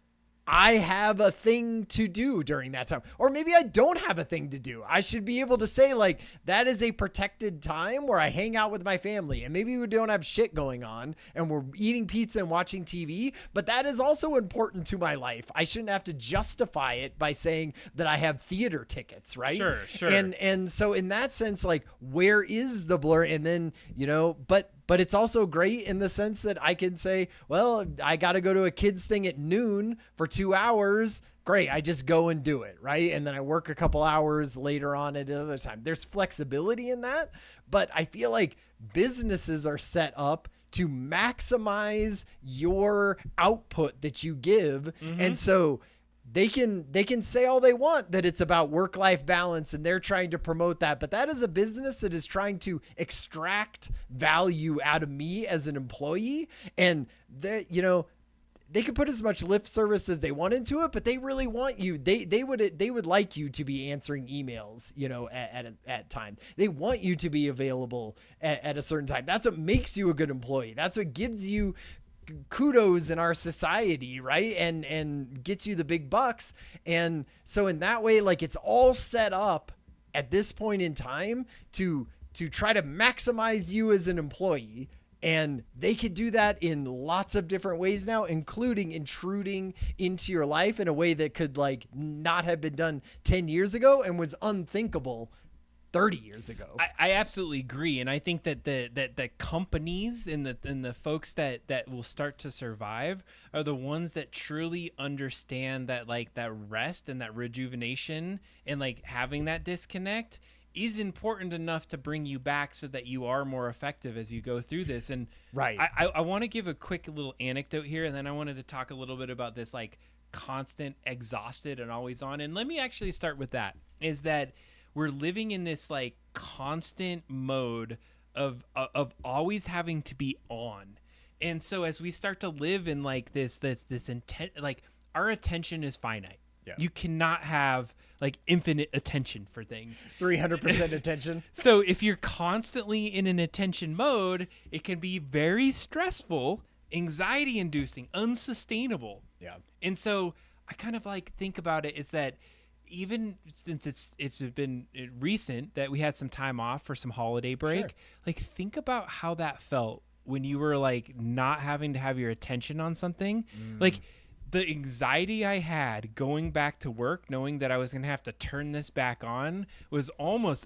S2: I have a thing to do during that time. Or maybe I don't have a thing to do. I should be able to say like, that is a protected time where I hang out with my family, and maybe we don't have shit going on and we're eating pizza and watching TV, but that is also important to my life. I shouldn't have to justify it by saying that I have theater tickets, right?
S1: Sure.
S2: And so in that sense, like, where is the blur? And then, but it's also great in the sense that I can say, well, I got to go to a kids thing at noon for 2 hours. Great. I just go and do it. Right. And then I work a couple hours later on at another time. There's flexibility in that, but I feel like businesses are set up to maximize your output that you give. Mm-hmm. And so they can say all they want that it's about work-life balance and they're trying to promote that, but that is a business that is trying to extract value out of me as an employee. And they could put as much lip service as they want into it, but they really want you. They would like you to be answering emails, at times. They want you to be available at a certain time. That's what makes you a good employee. That's what gives you kudos in our society, right? And gets you the big bucks. And so in that way, like it's all set up at this point in time to try to maximize you as an employee. And they could do that in lots of different ways now, including intruding into your life in a way that could like not have been done 10 years ago and was unthinkable 30 years ago.
S1: I absolutely agree, and I think that the companies and the folks that will start to survive are the ones that truly understand that like that rest and that rejuvenation and like having that disconnect is important enough to bring you back so that you are more effective as you go through this. And
S2: right,
S1: I want to give a quick little anecdote here, and then I wanted to talk a little bit about this like constant, exhausted, and always on. And let me actually start with that. Is that we're living in this like constant mode of always having to be on. And so as we start to live in like this intent, like our attention is finite. Yeah. You cannot have like infinite attention for things.
S2: 300% attention.
S1: So if you're constantly in an attention mode, it can be very stressful, anxiety inducing, unsustainable.
S2: Yeah.
S1: And so I kind of like think about it is that even since it's been recent that we had some time off for some holiday break, sure. Like think about how that felt when you were like not having to have your attention on something. Like the anxiety I had going back to work, knowing that I was going to have to turn this back on was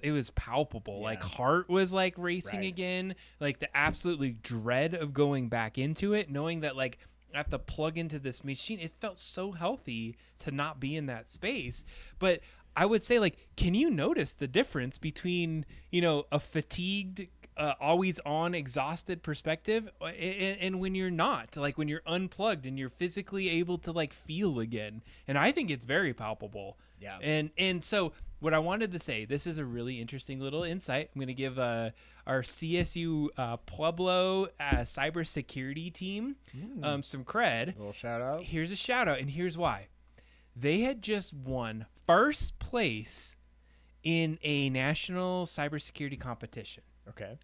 S1: it was palpable. Yeah. Like heart was like racing again, like the absolutely dread of going back into it, knowing that like I have to plug into this machine. It felt so healthy to not be in that space. But I would say, like, can you notice the difference between, a fatigued, always on, exhausted perspective and when you're not, like when you're unplugged and you're physically able to like feel again? And I think it's very palpable.
S2: Yeah.
S1: And so what I wanted to say, this is a really interesting little insight. I'm going to give our CSU Pueblo cybersecurity team some cred.
S2: A little shout out.
S1: Here's a shout out, and here's why. They had just won first place in a national cybersecurity competition.
S2: Okay.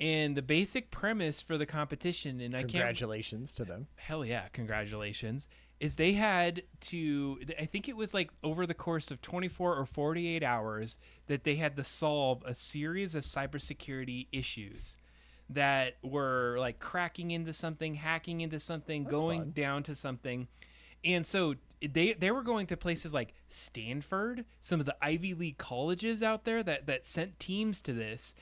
S1: And the basic premise for the competition, and
S2: congratulations to them.
S1: Hell yeah, congratulations. Is they had to, I think it was like over the course of 24 or 48 hours that they had to solve a series of cybersecurity issues that were like cracking into something, hacking into something,
S2: That's
S1: going
S2: fun.
S1: down to something. And so they were going to places like Stanford, some of the Ivy League colleges out there that sent teams to this.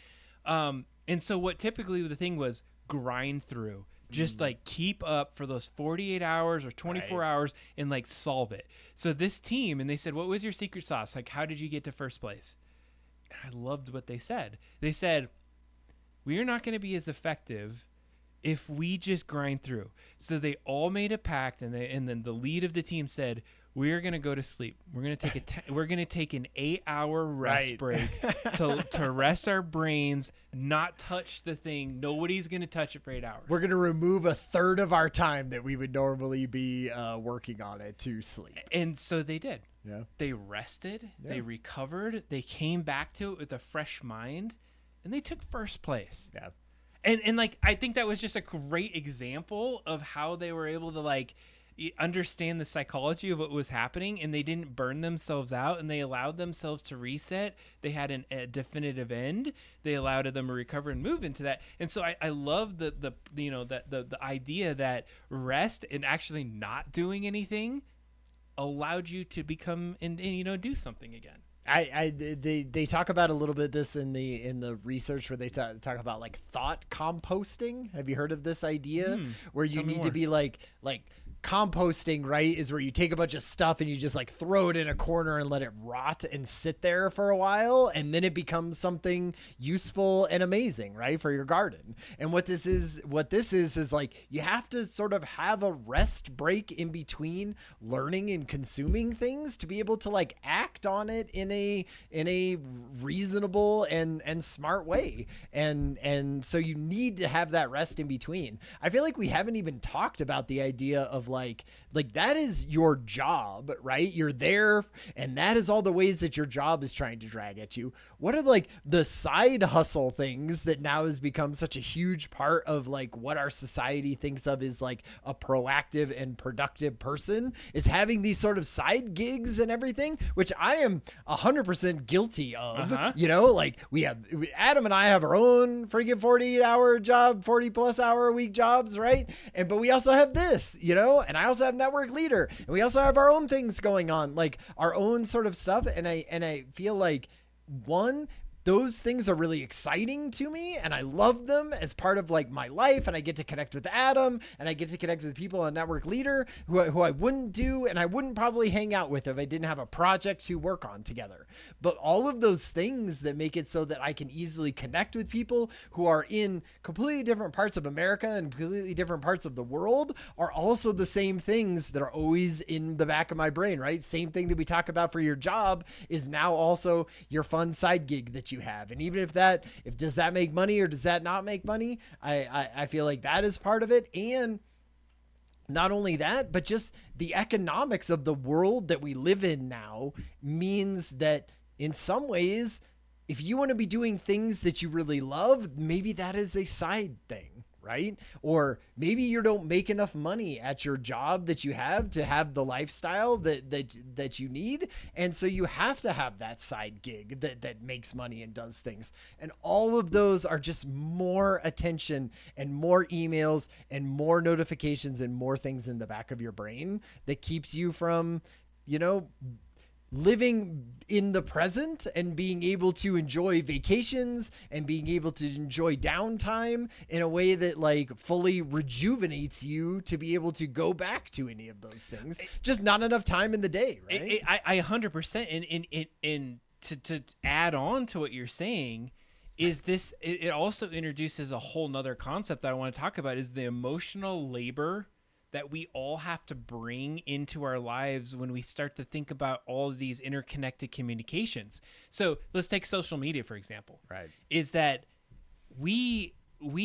S1: And so what typically the thing was, grind through. Just like keep up for those 48 hours or 24 hours and like solve it. So this team, and they said, what was your secret sauce? Like, how did you get to first place? And I loved what they said. They said, we are not going to be as effective if we just grind through. So they all made a pact, and then the lead of the team said, we are going to go to sleep. We're going to take an 8-hour rest break to rest our brains, not touch the thing. Nobody's going to touch it for 8 hours.
S2: We're going to remove a third of our time that we would normally be working on it to sleep.
S1: And so they did.
S2: Yeah.
S1: They rested. Yeah. They recovered. They came back to it with a fresh mind, and they took first place.
S2: Yeah.
S1: And like, I think that was just a great example of how they were able to like understand the psychology of what was happening, and they didn't burn themselves out, and they allowed themselves to reset. They had a definitive end. They allowed them to recover and move into that. And so I love the idea that rest and actually not doing anything allowed you to become and do something again.
S2: They talk about a little bit this in the research where they talk about like thought composting. Have you heard of this idea where you need to be like composting, right, is where you take a bunch of stuff and you just like throw it in a corner and let it rot and sit there for a while, and then it becomes something useful and amazing, right, for your garden. And what this is like you have to sort of have a rest break in between learning and consuming things to be able to like act on it in a reasonable and smart way. And so you need to have that rest in between. I feel like we haven't even talked about the idea of like that is your job, right? You're there, and that is all the ways that your job is trying to drag at you. What are like the side hustle things that now has become such a huge part of like what our society thinks of as like a proactive and productive person, is having these sort of side gigs and everything, which I am 100% guilty of. You know, like Adam and I have our own freaking 40-hour job, 40+ hour a week jobs, right? But we also have this, you know, and I also have Network Leader, and we also have our own things going on, like our own sort of stuff. And I feel like those things are really exciting to me, and I love them as part of like my life, and I get to connect with Adam, and I get to connect with people on Network Leader who I wouldn't do, and I wouldn't probably hang out with if I didn't have a project to work on together. But all of those things that make it so that I can easily connect with people who are in completely different parts of America and completely different parts of the world are also the same things that are always in the back of my brain, right? Same thing that we talk about for your job is now also your fun side gig that you have. And even if does that make money or does that not make money, I feel like that is part of it. And not only that, but just the economics of the world that we live in now means that in some ways, if you want to be doing things that you really love, maybe that is a side thing, right? Or maybe you don't make enough money at your job that you have to have the lifestyle that you need. And so you have to have that side gig that makes money and does things. And all of those are just more attention and more emails and more notifications and more things in the back of your brain that keeps you from, you know, living in the present and being able to enjoy vacations and being able to enjoy downtime in a way that like fully rejuvenates you to be able to go back to any of those things. Just not enough time in the day, right?
S1: I 100%. And to add on to what you're saying is this, it also introduces a whole nother concept that I want to talk about, is the emotional labor that we all have to bring into our lives when we start to think about all of these interconnected communications. So let's take social media, for example.
S2: Right.
S1: Is that we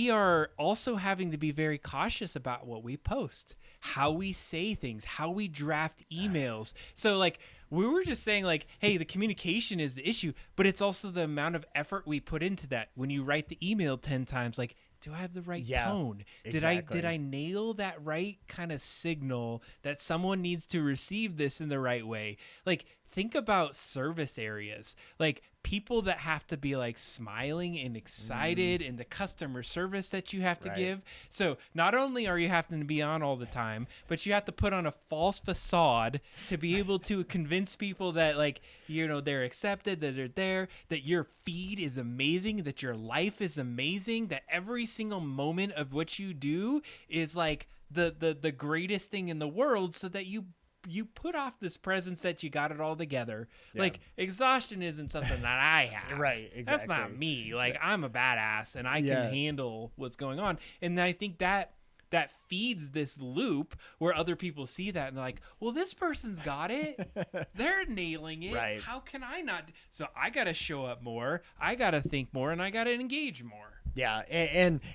S1: are also having to be very cautious about what we post, how we say things, how we draft emails. So like we were just saying like, hey, the communication is the issue, but it's also the amount of effort we put into that. When you write the email 10 times, like, do I have the right tone?
S2: Exactly.
S1: Did I nail that right kind of signal that someone needs to receive this in the right way? Like, think about service areas, like people that have to be like smiling and excited and the customer service that you have to give. So not only are you having to be on all the time, but you have to put on a false facade to be able to convince people that like, you know, they're accepted, that they're there, that your feed is amazing, that your life is amazing, that every single moment of what you do is like the greatest thing in the world, so that you put off this presence that you got it all together. Like exhaustion isn't something that I have.
S2: Right. Exactly.
S1: That's not me. Like I'm a badass and I can handle what's going on. And I think that feeds this loop where other people see that and they're like, well, this person's got it. They're nailing it.
S2: Right.
S1: How can I not? So I got to show up more. I got to think more, and I got to engage more.
S2: Yeah,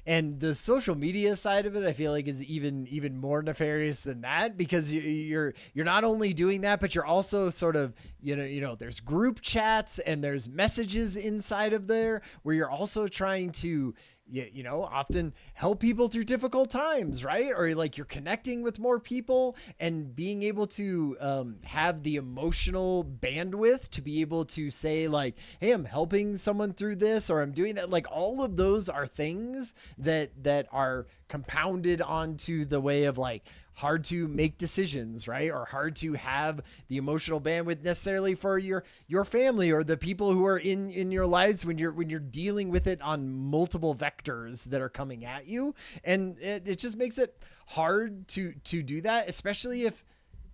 S2: and the social media side of it, I feel like, is even more nefarious than that, because you're not only doing that, but you're also sort of you know there's group chats and there's messages inside of there where you're also trying to you know, often help people through difficult times, right? Or like you're connecting with more people and being able to have the emotional bandwidth to be able to say like, hey, I'm helping someone through this, or I'm doing that. Like all of those are things that are compounded onto the way of like hard to make decisions, right? Or hard to have the emotional bandwidth necessarily for your family or the people who are in your lives when you're dealing with it on multiple vectors that are coming at you. And it just makes it hard to do that, especially if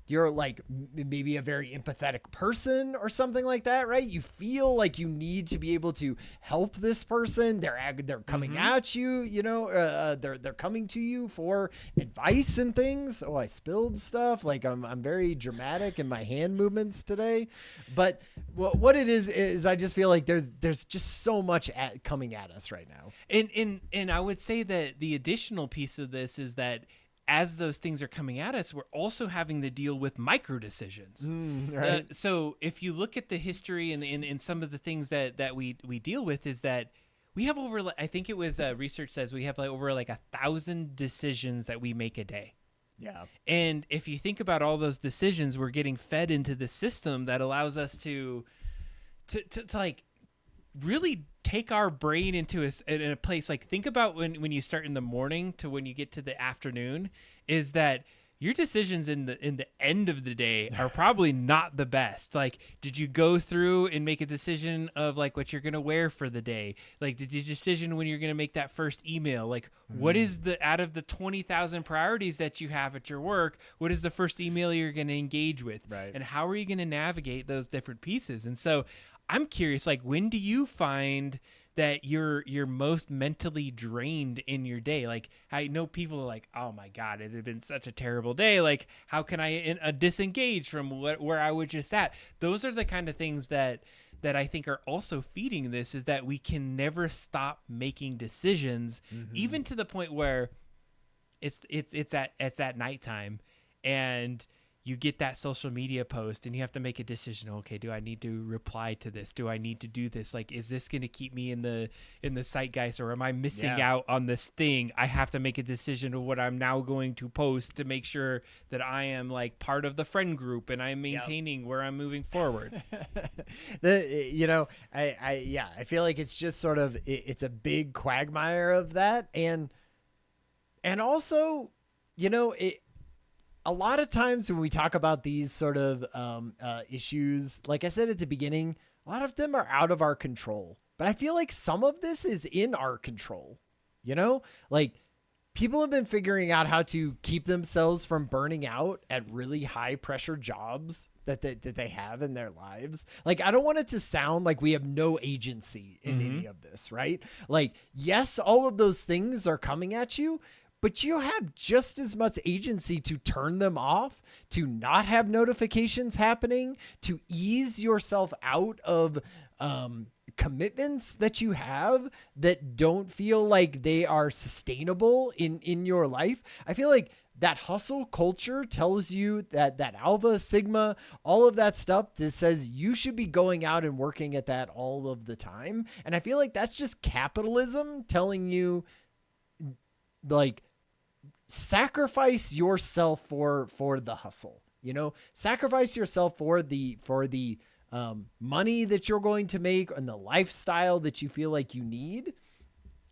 S2: you're like maybe a very empathetic person or something like that, right? You feel like you need to be able to help this person. They're coming at you, you know, they're coming to you for advice and things. Oh, I spilled stuff. Like I'm very dramatic in my hand movements today, but what it is I just feel like there's just so much coming at us right now.
S1: And I would say that the additional piece of this is that as those things are coming at us, we're also having to deal with micro decisions.
S2: Right.
S1: So if you look at the history and some of the things that we deal with, is that we have over, I think it was research says we have like over like 1,000 decisions that we make a day.
S2: Yeah.
S1: And if you think about all those decisions, we're getting fed into the system that allows us to like really take our brain into in a place. Like, think about when you start in the morning to when you get to the afternoon, is that your decisions in the end of the day are probably not the best. Like, did you go through and make a decision of like what you're going to wear for the day? Like, did you decision when you're going to make that first email? Like, what is out of the 20,000 priorities that you have at your work, what is the first email you're going to engage with?
S2: Right.
S1: And how are you going to navigate those different pieces? And so I'm curious, like, when do you find that you're most mentally drained in your day? Like, I know people are like, oh my God, it had been such a terrible day. Like, how can I disengage from where I was just at? Those are the kind of things that I think are also feeding this, is that we can never stop making decisions, even to the point where it's at nighttime and you get that social media post and you have to make a decision. Okay, do I need to reply to this? Do I need to do this? Like, is this going to keep me in the zeitgeist, or am I missing out on this thing? I have to make a decision of what I'm now going to post to make sure that I am like part of the friend group and I'm maintaining where I'm moving forward.
S2: I feel like it's just sort of, it's a big quagmire of that. And also, a lot of times when we talk about these sort of issues, like I said at the beginning, a lot of them are out of our control. But I feel like some of this is in our control. Like, people have been figuring out how to keep themselves from burning out at really high pressure jobs that they have in their lives. Like, I don't want it to sound like we have no agency in any of this, right? Like, yes, all of those things are coming at you, but you have just as much agency to turn them off, to not have notifications happening, to ease yourself out of commitments that you have that don't feel like they are sustainable in your life. I feel like that hustle culture tells you that alpha, sigma, all of that stuff that says you should be going out and working at that all of the time. And I feel like that's just capitalism telling you, like, sacrifice yourself for the hustle, sacrifice yourself for the money that you're going to make and the lifestyle that you feel like you need.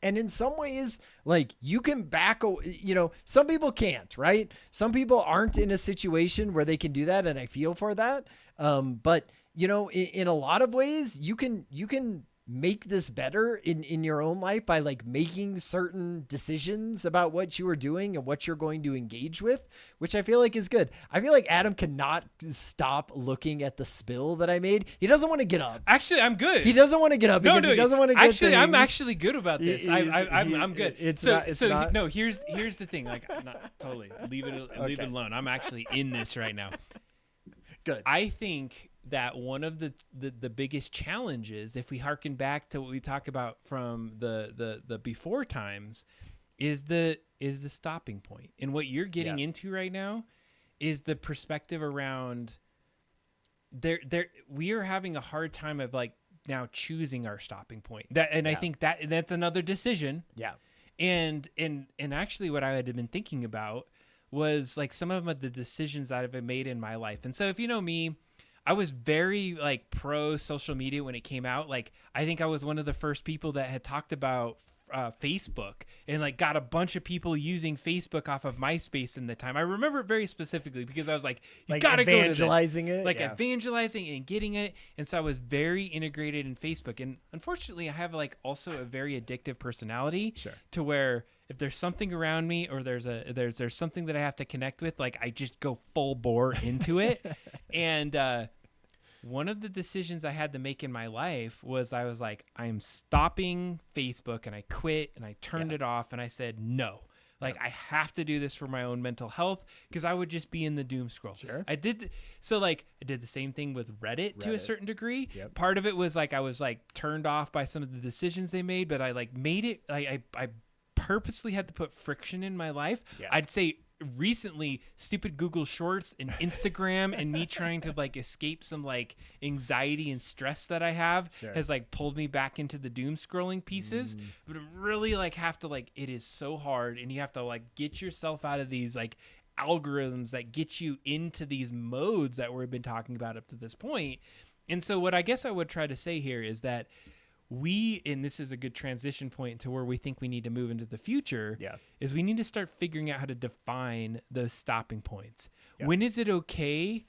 S2: And in some ways, like, you can some people can't, right? Some people aren't in a situation where they can do that. And I feel for that. But in a lot of ways, you can make this better in your own life by like making certain decisions about what you are doing and what you're going to engage with, which I feel like is good. I feel like Adam cannot stop looking at the spill that I made. He doesn't want to get up.
S1: Actually, I'm good.
S2: He doesn't want to get up because he doesn't want to get
S1: actually,
S2: things.
S1: I'm actually good about this. I'm good. No, here's the thing. Like, not totally leave it alone. I'm actually in this right now.
S2: Good.
S1: I think that one of the biggest challenges, if we harken back to what we talk about from the before times, is the stopping point. And what you're getting into right now is the perspective around we are having a hard time of like now choosing our stopping point. I think that's another decision.
S2: Yeah.
S1: And actually what I had been thinking about was like some of the decisions that I've made in my life. And so if you know me, I was very like pro social media when it came out. Like, I think I was one of the first people that had talked about Facebook and like got a bunch of people using Facebook off of MySpace in the time. I remember it very specifically because I was like, you gotta go to this.
S2: Evangelizing it.
S1: Like evangelizing and getting it. And so I was very integrated in Facebook. And unfortunately, I have like also a very addictive personality to where if there's something around me or there's something that I have to connect with, like I just go full bore into it. And one of the decisions I had to make in my life was I was like, I'm stopping Facebook, and I quit and I turned it off and I said, no, like I have to do this for my own mental health, because I would just be in the doom scroll. Sure. I did the same thing with Reddit to a certain degree. Yep. Part of it was like, I was like turned off by some of the decisions they made, but I like made it, I purposely had to put friction in my life. Yeah. I'd say recently stupid Google Shorts and Instagram and me trying to like escape some like anxiety and stress that I have has like pulled me back into the doom scrolling pieces. But I really like have to like, it is so hard, and you have to like get yourself out of these like algorithms that get you into these modes that we've been talking about up to this point. And so what I guess I would try to say here is that and this is a good transition point to where we think we need to move into the future, is we need to start figuring out how to define those stopping points. Yeah. When is it okay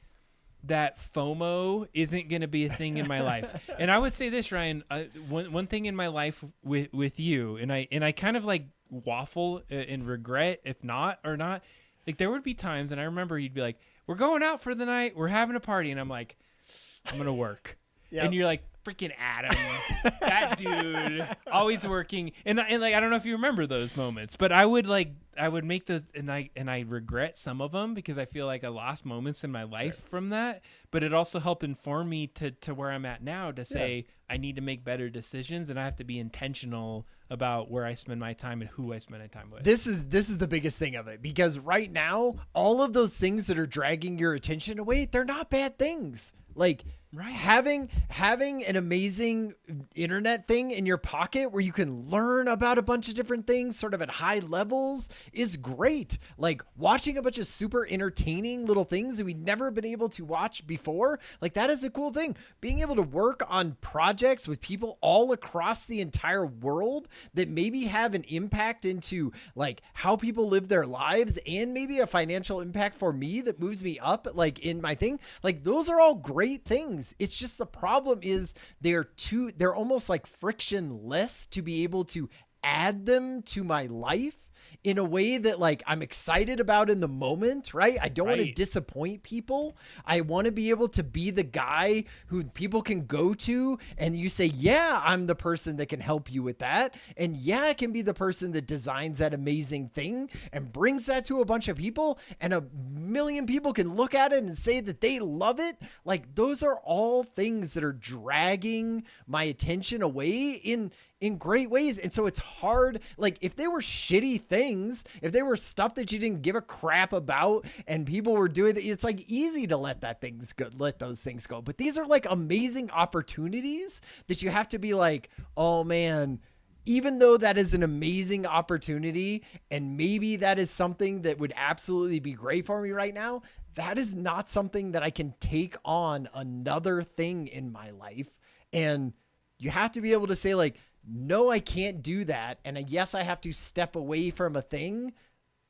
S1: that FOMO isn't going to be a thing in my life? And I would say this, Ryan, one thing in my life with you, and I kind of like waffle and regret if not or not, like there would be times, and I remember you'd be like, we're going out for the night, we're having a party, and I'm like, I'm going to work. Yep. And you're like, freaking Adam, that dude, always working. And like, I don't know if you remember those moments, but I would make those, and I regret some of them because I feel like I lost moments in my life from that. But it also helped inform me to where I'm at now to say I need to make better decisions, and I have to be intentional about where I spend my time and who I spend my time with.
S2: This is the biggest thing of it, because right now, all of those things that are dragging your attention away, they're not bad things. Like having an amazing internet thing in your pocket where you can learn about a bunch of different things sort of at high levels is great. Like watching a bunch of super entertaining little things that we'd never been able to watch before, like that is a cool thing. Being able to work on projects with people all across the entire world that maybe have an impact into like how people live their lives, and maybe a financial impact for me that moves me up like in my thing, like those are all great things. It's just the problem is they're almost like frictionless to be able to add them to my life in a way that like I'm excited about in the moment, right? I don't want to disappoint people. I want to be able to be the guy who people can go to and you say, yeah, I'm the person that can help you with that. And yeah, I can be the person that designs that amazing thing and brings that to a bunch of people, and a million people can look at it and say that they love it. Like those are all things that are dragging my attention away in great ways. And so it's hard. Like if they were shitty things, if they were stuff that you didn't give a crap about and people were doing it, it's like easy to let those things go. But these are like amazing opportunities that you have to be like, oh man, even though that is an amazing opportunity and maybe that is something that would absolutely be great for me right now, that is not something that I can take on another thing in my life. And you have to be able to say like, no, I can't do that. And yes, I have to step away from a thing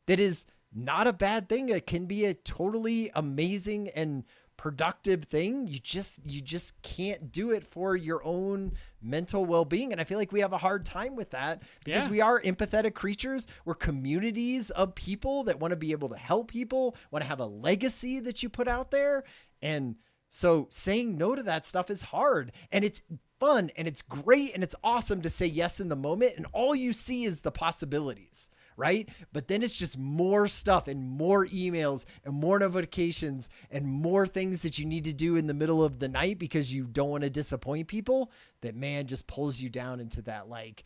S2: that is not a bad thing. It can be a totally amazing and productive thing. You just can't do it for your own mental well-being. And I feel like we have a hard time with that because we are empathetic creatures. We're communities of people that want to be able to help people, want to have a legacy that you put out there. And so saying no to that stuff is hard, and it's fun and it's great and it's awesome to say yes in the moment, and all you see is the possibilities, right? But then it's just more stuff and more emails and more notifications and more things that you need to do in the middle of the night because you don't want to disappoint people, that man just pulls you down into that like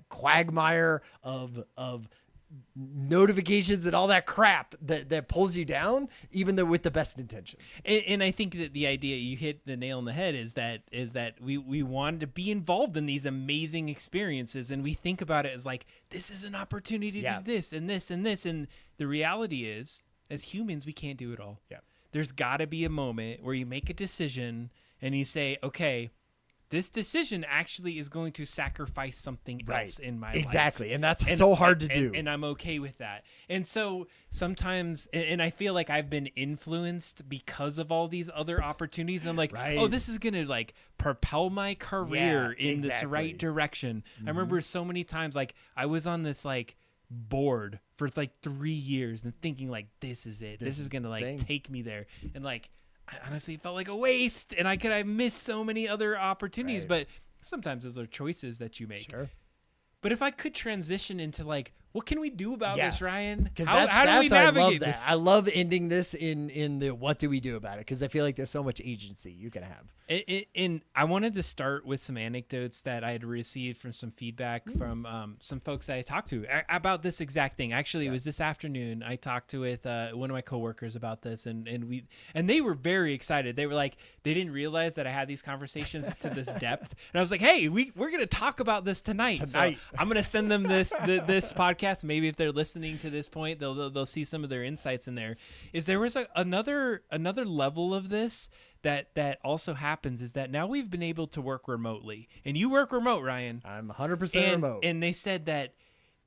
S2: quagmire of notifications and all that crap that pulls you down, even though with the best intentions.
S1: And I think that the idea, you hit the nail on the head, is that we wanted to be involved in these amazing experiences, and we think about it as like, this is an opportunity to do this and this and this. And the reality is, as humans, we can't do it all. Yeah. There's got to be a moment where you make a decision and you say, okay, this decision actually is going to sacrifice something else in my life.
S2: Exactly. And that's so hard to do.
S1: And I'm okay with that. And so sometimes, and I feel like I've been influenced because of all these other opportunities. I'm like, oh, this is going to like propel my career in this right direction. Mm-hmm. I remember so many times, like I was on this like board for like 3 years and thinking like, this is it. This is going to like take me there. And like, I honestly felt like a waste, and I missed so many other opportunities, but sometimes those are choices that you make. Sure. But if I could transition into like, what can we do about
S2: Yeah.
S1: this, Ryan?
S2: Because
S1: How do we
S2: I love
S1: navigate
S2: that.
S1: this?
S2: I love ending this in the what do we do about it? Because I feel like there's so much agency you can have.
S1: And I wanted to start with some anecdotes that I had received from some feedback from some folks that I talked to about this exact thing. Actually, it was this afternoon. I talked with one of my coworkers about this, and they were very excited. They were like, they didn't realize that I had these conversations to this depth, and I was like, hey, we're going to talk about this tonight. So I'm going to send them this podcast. Maybe if they're listening to this point, they'll see some of their insights in there. There was another level of this that also happens, is that now we've been able to work remotely, and you work remote, Ryan.
S2: I'm 100% remote.
S1: And they said that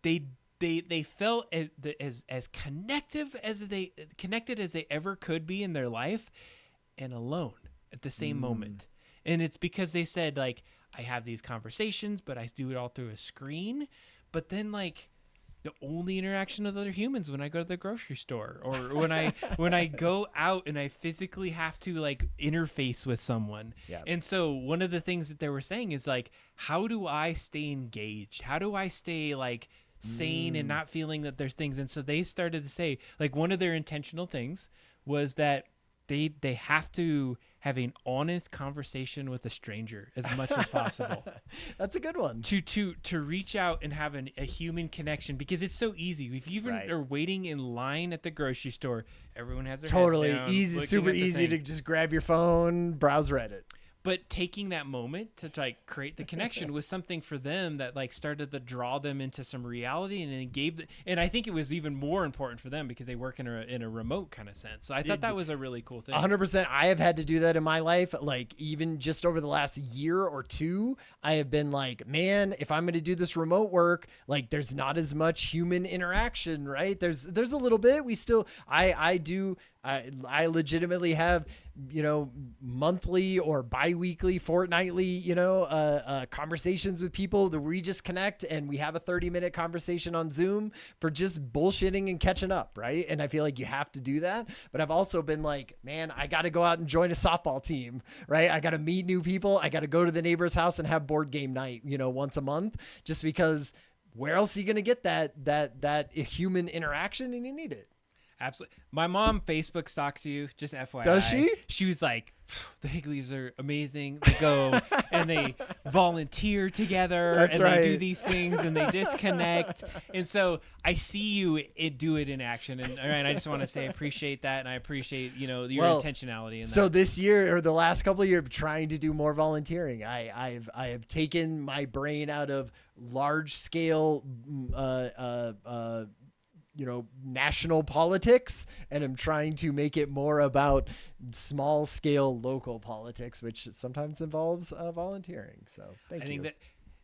S1: they felt as connected as they ever could be in their life, and alone at the same moment. And it's because they said, like, I have these conversations, but I do it all through a screen. But then, like, the only interaction with other humans when I go to the grocery store, or when I go out and I physically have to, like, interface with someone.
S2: Yeah.
S1: And so one of the things that they were saying is, like, how do I stay engaged? How do I stay, like, sane and not feeling that there's things? And so they started to say, like, one of their intentional things was that they have to have an honest conversation with a stranger as much as possible.
S2: That's a good one.
S1: To reach out and have a human connection, because it's so easy. If you even are waiting in line at the grocery store, everyone has their
S2: Totally
S1: heads down,
S2: easy, super easy to just grab your phone, browse Reddit.
S1: But taking that moment to, like, create the connection was something for them that, like, started to draw them into some reality, and it and I think it was even more important for them because they work in a remote kind of sense. So I thought that was a really cool thing.
S2: 100%. I have had to do that in my life. Like, even just over the last year or two, I have been like, man, if I'm going to do this remote work, like, there's not as much human interaction, right? There's a little bit. I legitimately have, monthly or bi-weekly, fortnightly, conversations with people that we just connect, and we have a 30-minute conversation on Zoom for just bullshitting and catching up, right? And I feel like you have to do that. But I've also been like, man, I got to go out and join a softball team, right? I got to meet new people. I got to go to the neighbor's house and have board game night, once a month, just because where else are you going to get that human interaction, and you need it.
S1: Absolutely. My mom Facebook stalks you, just FYI.
S2: Does she?
S1: She was like, the Higleys are amazing. They go and they volunteer together.
S2: That's
S1: and
S2: right.
S1: They do these things and they disconnect. And so I see you do it in action. And I just want to say I appreciate that. And I appreciate, your intentionality in that.
S2: So this year, or the last couple of years, trying to do more volunteering. I have taken my brain out of large scale national politics, and I'm trying to make it more about small scale local politics, which sometimes involves volunteering. So thank you.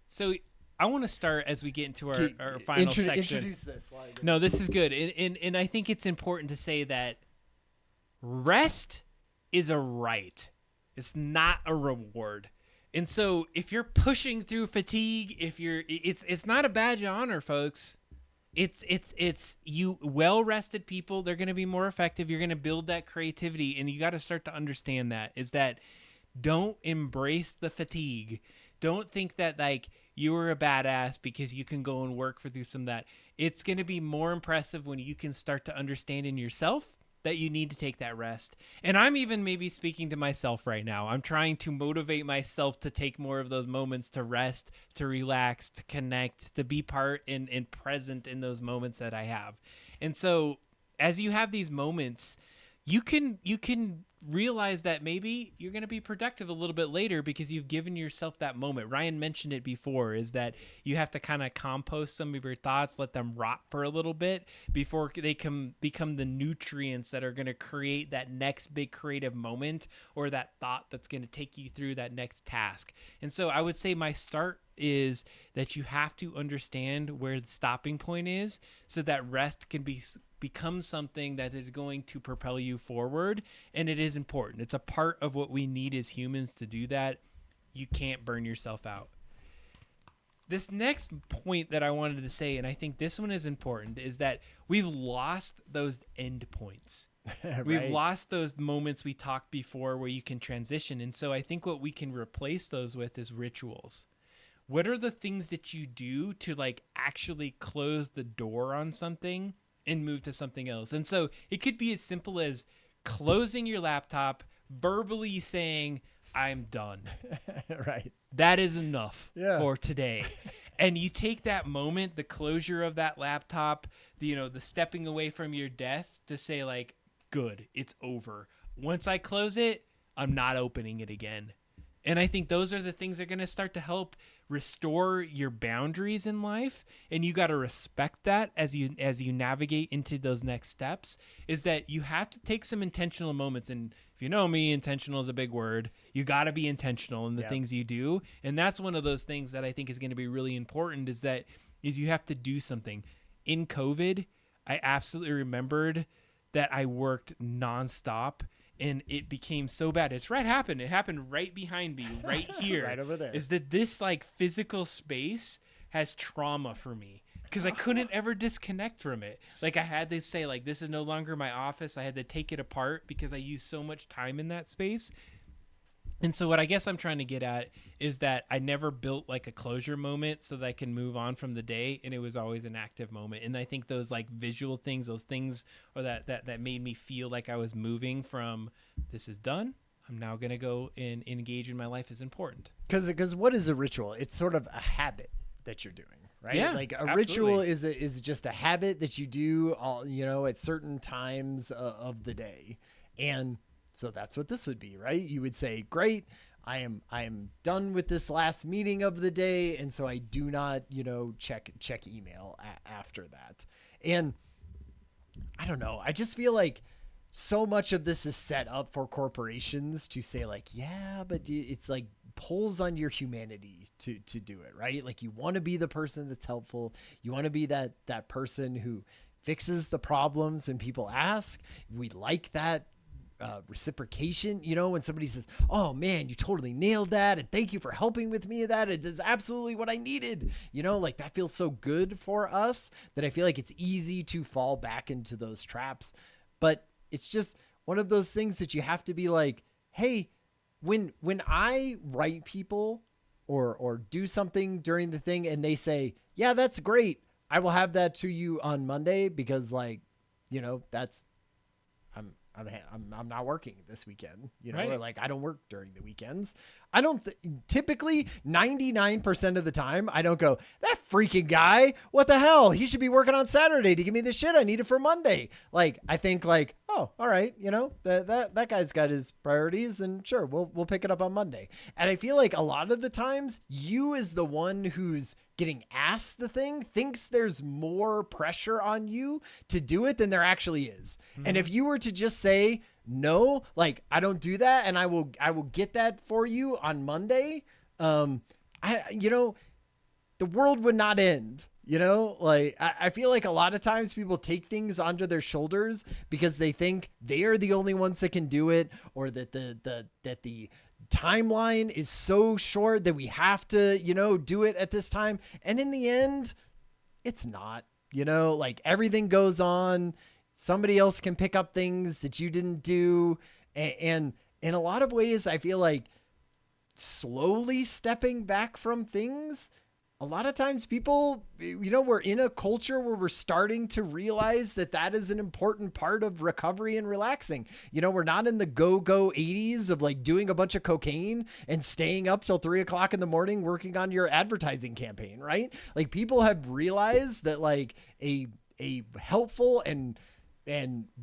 S1: So I want to start as we get into our final section.
S2: Introduce this.
S1: No, this is good. And I think it's important to say that rest is a right. It's not a reward. And so if you're pushing through fatigue, it's not a badge of honor, folks. It's you well-rested people. They're going to be more effective. You're going to build that creativity, and you got to start to understand that don't embrace the fatigue. Don't think that, like, you are a badass because you can go and work through some of that. It's going to be more impressive when you can start to understand in yourself that you need to take that rest. And I'm even maybe speaking to myself right now. I'm trying to motivate myself to take more of those moments to rest, to relax, to connect, to be part and present in those moments that I have. And so as you have these moments, you can realize that maybe you're going to be productive a little bit later because you've given yourself that moment. Ryan mentioned it before, is that you have to kind of compost some of your thoughts, let them rot for a little bit before they can become the nutrients that are going to create that next big creative moment or that thought that's going to take you through that next task. And so I would say my start is that you have to understand where the stopping point is so that rest can become something that is going to propel you forward. And it is important. It's a part of what we need as humans to do that. You can't burn yourself out. This next point that I wanted to say, and I think this one is important, is that we've lost those end points.
S2: Right.
S1: We've lost those moments we talked before where you can transition. And so I think what we can replace those with is rituals. what are the things that you do to like actually close the door on something and move to something else? And so it could be as simple as closing your laptop, verbally saying, I'm done.
S2: Right.
S1: That is enough
S2: Yeah.
S1: for today. And you take that moment, the closure of that laptop, the stepping away from your desk to say like, good, it's over. Once I close it, I'm not opening it again. And I think those are the things that are going to start to help restore your boundaries in life. And you got to respect that as you navigate into those next steps, is that you have to take some intentional moments. And if you know me, intentional is a big word. You got to be intentional in the things you do. And that's one of those things that I think is going to be really important is you have to do something. In COVID, I absolutely remembered that I worked nonstop. And it became so bad. It happened right behind me, right here.
S2: Right over there.
S1: Is that this like physical space has trauma for me because I couldn't ever disconnect from it. Like I had to say like, this is no longer my office. I had to take it apart because I used so much time in that space. And so what I guess I'm trying to get at is that I never built like a closure moment so that I can move on from the day. And it was always an active moment. And I think those like visual things, those things or that made me feel like I was moving from this is done. I'm now going to go and engage in my life is important.
S2: Because what is a ritual? It's sort of a habit that you're doing, right?
S1: Yeah,
S2: like a
S1: absolutely.
S2: ritual is just a habit that you do all, at certain times of the day. And so that's what this would be, right? You would say, great, I am done with this last meeting of the day. And so I do not, check email after that. And I don't know. I just feel like so much of this is set up for corporations to say like, yeah, but it's like pulls on your humanity to do it, right? Like you want to be the person that's helpful. You want to be that person who fixes the problems when people ask. We like that reciprocation, when somebody says, oh man, you totally nailed that. And thank you for helping with me. That it is absolutely what I needed. Like that feels so good for us that I feel like it's easy to fall back into those traps. But it's just one of those things that you have to be like, hey, when I write people or do something during the thing and they say, yeah, that's great, I will have that to you on Monday because that's I'm not working this weekend,
S1: Right.
S2: or like I don't work during the weekends. I don't typically 99% of the time I don't go, that freaking guy, what the hell? He should be working on Saturday to give me the shit I needed for Monday. Like I think like, oh, all right, that guy's got his priorities and sure, we'll pick it up on Monday. And I feel like a lot of the times you as the one who's getting asked the thing thinks there's more pressure on you to do it than there actually is. Mm-hmm. And if you were to just say, no, like I don't do that and I will get that for you on Monday, the world would not end. Like I feel like a lot of times people take things onto their shoulders because they think they are the only ones that can do it, or that the timeline is so short that we have to, do it at this time. And in the end, it's not, like everything goes on. Somebody else can pick up things that you didn't do. And in a lot of ways, I feel like slowly stepping back from things, a lot of times people, we're in a culture where we're starting to realize that is an important part of recovery and relaxing. We're not in the go 80s of like doing a bunch of cocaine and staying up till 3:00 in the morning working on your advertising campaign, right? Like people have realized that like a helpful and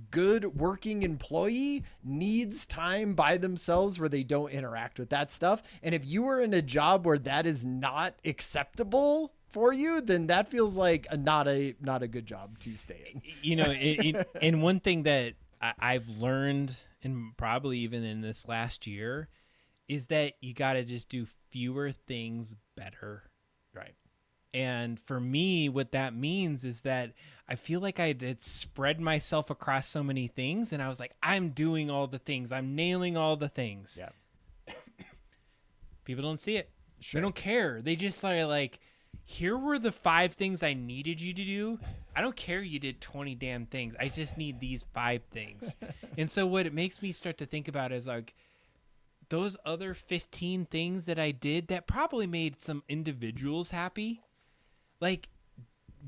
S2: good working employee needs time by themselves where they don't interact with that stuff. And if you are in a job where that is not acceptable for you, then that feels like not a good job to stay in.
S1: And one thing that I've learned, and probably even in this last year, is that you got to just do fewer things better.
S2: Right.
S1: And for me, what that means is that I feel like I had spread myself across so many things, and I was like, I'm doing all the things. I'm nailing all the things.
S2: Yeah.
S1: People don't see it.
S2: Sure.
S1: They don't care. They just are like, here were the 5 things I needed you to do. I don't care you did 20 damn things. I just need these 5 things. And so what it makes me start to think about is like, those other 15 things that I did that probably made some individuals happy, like,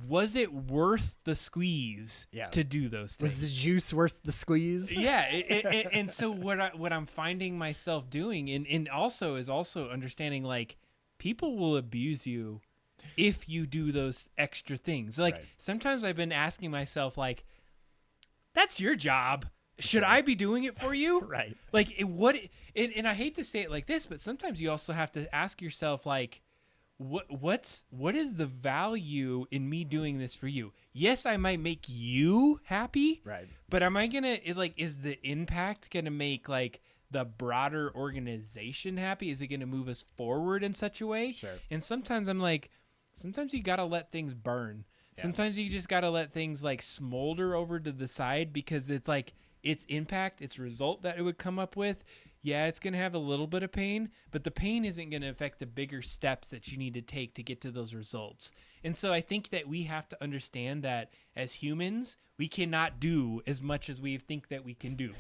S1: was it worth the squeeze to do those things?
S2: Was the juice worth the squeeze?
S1: Yeah, and so what I'm finding myself doing, and also is also understanding, like, people will abuse you if you do those extra things. Like, sometimes I've been asking myself, like, that's your job. Should I be doing it for you?
S2: Right.
S1: Like, and I hate to say it like this, but sometimes you also have to ask yourself, like, what is the value in me doing this for you? Yes, I might make you happy,
S2: Right.
S1: but am I gonna is the impact gonna make, like, the broader organization happy? Is it gonna move us forward in such a way?
S2: Sure.
S1: And sometimes I'm like, sometimes you gotta let things burn.
S2: Yeah.
S1: Sometimes you just gotta let things, like, smolder over to the side, because it's like its impact, its result that it would come up with. Yeah, it's going to have a little bit of pain, but the pain isn't going to affect the bigger steps that you need to take to get to those results. And so I think that we have to understand that as humans, we cannot do as much as we think that we can do.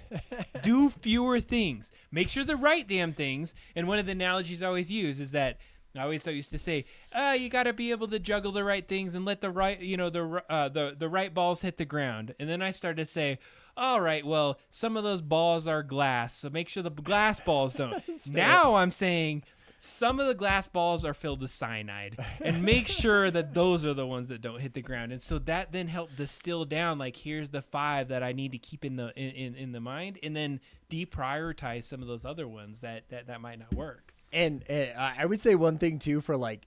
S1: Do fewer things. Make sure the right damn things. And one of the analogies I always use is that I used to say, you got to be able to juggle the right things and let the right, the right balls hit the ground. And then I started to say, all right, well, some of those balls are glass, so make sure the glass balls don't. Now I'm saying some of the glass balls are filled with cyanide, and make sure that those are the ones that don't hit the ground. And so that then helped distill down, like, here's the 5 that I need to keep in the mind, and then deprioritize some of those other ones that might not work.
S2: And I would say one thing too, for like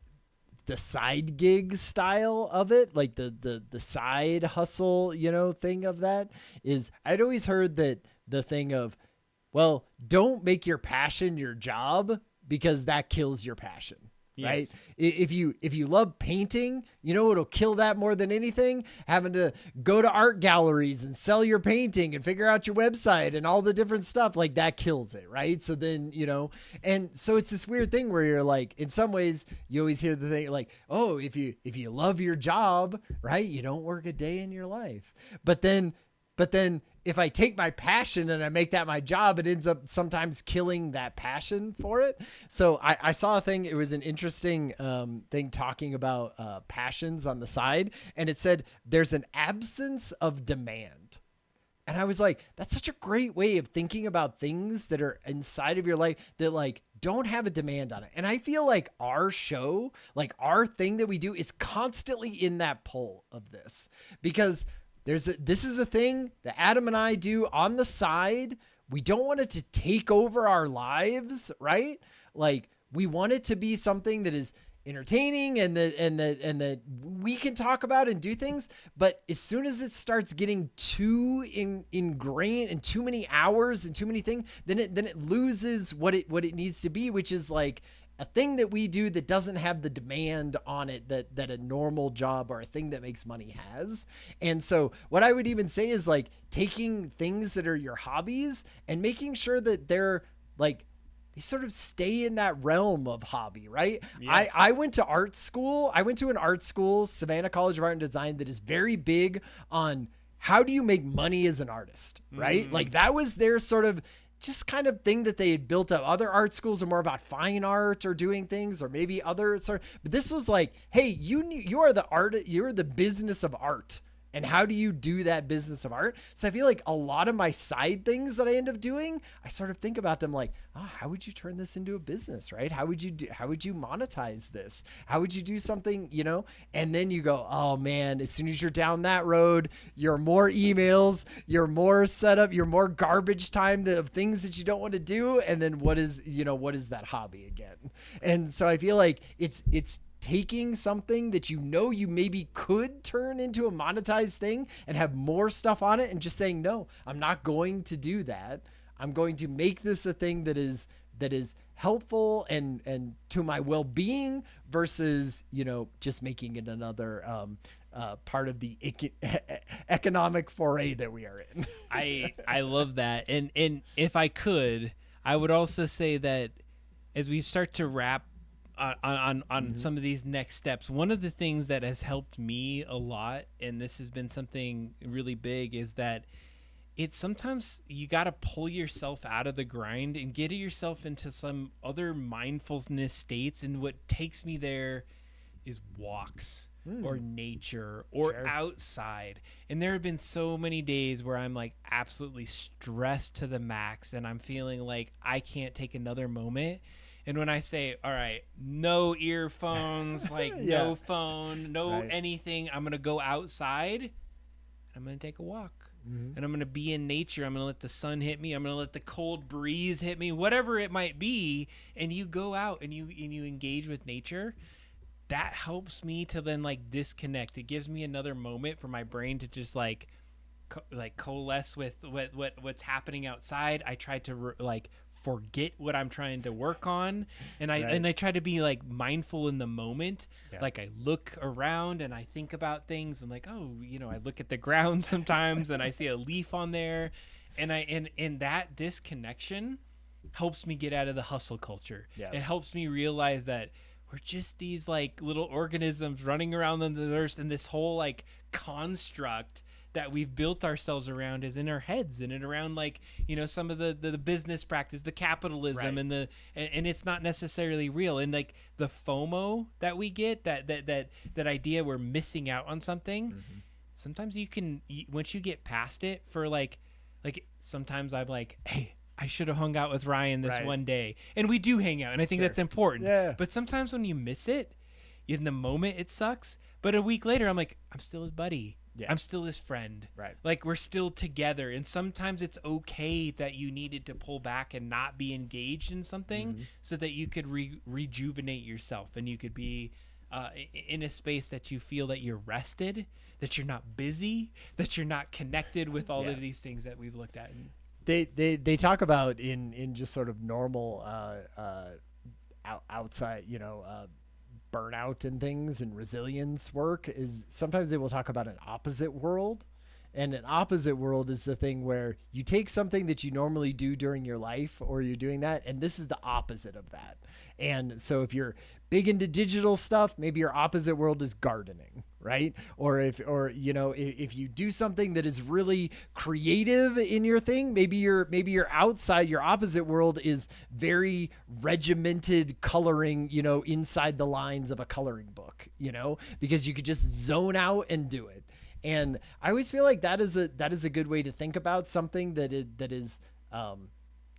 S2: the side gig style of it, like the side hustle, thing of that, is I'd always heard that the thing of, well, don't make your passion your job, because that kills your passion. Right? If you love painting, it'll kill that more than anything. Having to go to art galleries and sell your painting and figure out your website and all the different stuff, like, that kills it. Right. So then, and so it's this weird thing where you're like, in some ways you always hear the thing like, oh, if you love your job, right, you don't work a day in your life. But then if I take my passion and I make that my job, it ends up sometimes killing that passion for it. So I saw a thing. It was an interesting thing talking about passions on the side. And it said there's an absence of demand. And I was like, that's such a great way of thinking about things that are inside of your life that, like, don't have a demand on it. And I feel like our show, like our thing that we do, is constantly in that pull of this, because this is a thing that Adam and I do on the side. We don't want it to take over our lives, right? Like, we want it to be something that is entertaining and that we can talk about and do things. But as soon as it starts getting too ingrained and too many hours and too many things, then it loses what it needs to be, which is like a thing that we do that doesn't have the demand on it that a normal job or a thing that makes money has. And so what I would even say is, like, taking things that are your hobbies and making sure that they're like, they sort of stay in that realm of hobby, right?
S1: Yes.
S2: I went to art school. I went to an art school, Savannah College of Art and Design, that is very big on how do you make money as an artist, right? Like, that was their sort of just kind of thing that they had built up. Other art schools are more about fine art or doing things, or maybe other sort of, but this was like, hey, you are you're the business of art. And how do you do that business of art? So I feel like a lot of my side things that I end up doing, I sort of think about them like, how would you turn this into a business, right? How would you monetize this? How would you do something, And then you go, oh man, as soon as you're down that road, you're more emails, you're more setup, you're more garbage time of things that you don't want to do. And then what is that hobby again? And so I feel like it's taking something that you maybe could turn into a monetized thing and have more stuff on it, and just saying, no, I'm not going to do that. I'm going to make this a thing that is helpful and to my well-being, versus, just making it another part of the economic foray that we are in.
S1: I love that. And if I could, I would also say that as we start to wrap on some of these next steps, one of the things that has helped me a lot, and this has been something really big, is that it's sometimes you got to pull yourself out of the grind and get yourself into some other mindfulness states. And what takes me there is walks or nature or outside. And there have been so many days where I'm like absolutely stressed to the max and I'm feeling like I can't take another moment. And when I say, all right, no earphones, like no phone, no anything, I'm going to go outside and I'm going to take a walk. And I'm going to be in nature. I'm going to let the sun hit me. I'm going to let the cold breeze hit me, whatever it might be. And you go out and you engage with nature. That helps me to then like disconnect. It gives me another moment for my brain to just like coalesce with what's happening outside. I try to forget what I'm trying to work on, and I try to be like mindful in the moment. Like I look around and I think about things and like, oh, I look at the ground sometimes and I see a leaf on there, and that disconnection helps me get out of the hustle culture. It helps me realize that we're just these like little organisms running around on the earth, and this whole like construct that we've built ourselves around is in our heads and around like some of the business practice, the capitalism, and it's not necessarily real. And like the FOMO that we get, that idea we're missing out on something. Sometimes once you get past it for like sometimes I'm like, hey, I should have hung out with Ryan this one day. And we do hang out, and I think that's important. Yeah. But sometimes when you miss it, in the moment it sucks. But a week later, I'm like, I'm still his buddy. Yeah. I'm still his friend. Right. Like we're still together. And sometimes it's okay that you needed to pull back and not be engaged in something so that you could rejuvenate yourself and you could be in a space that you feel that you're rested, that you're not busy, that you're not connected with all of these things that we've looked at.
S2: They talk about in just sort of normal outside, burnout and things and resilience work is sometimes they will talk about an opposite world. And an opposite world is the thing where you take something that you normally do during your life, or you're doing that, and this is the opposite of that. And so if you're big into digital stuff, maybe your opposite world is gardening, right? Or if you do something that is really creative in your thing, maybe you're outside, your opposite world is very regimented coloring, inside the lines of a coloring book, because you could just zone out and do it. And I always feel like that is a good way to think about something that is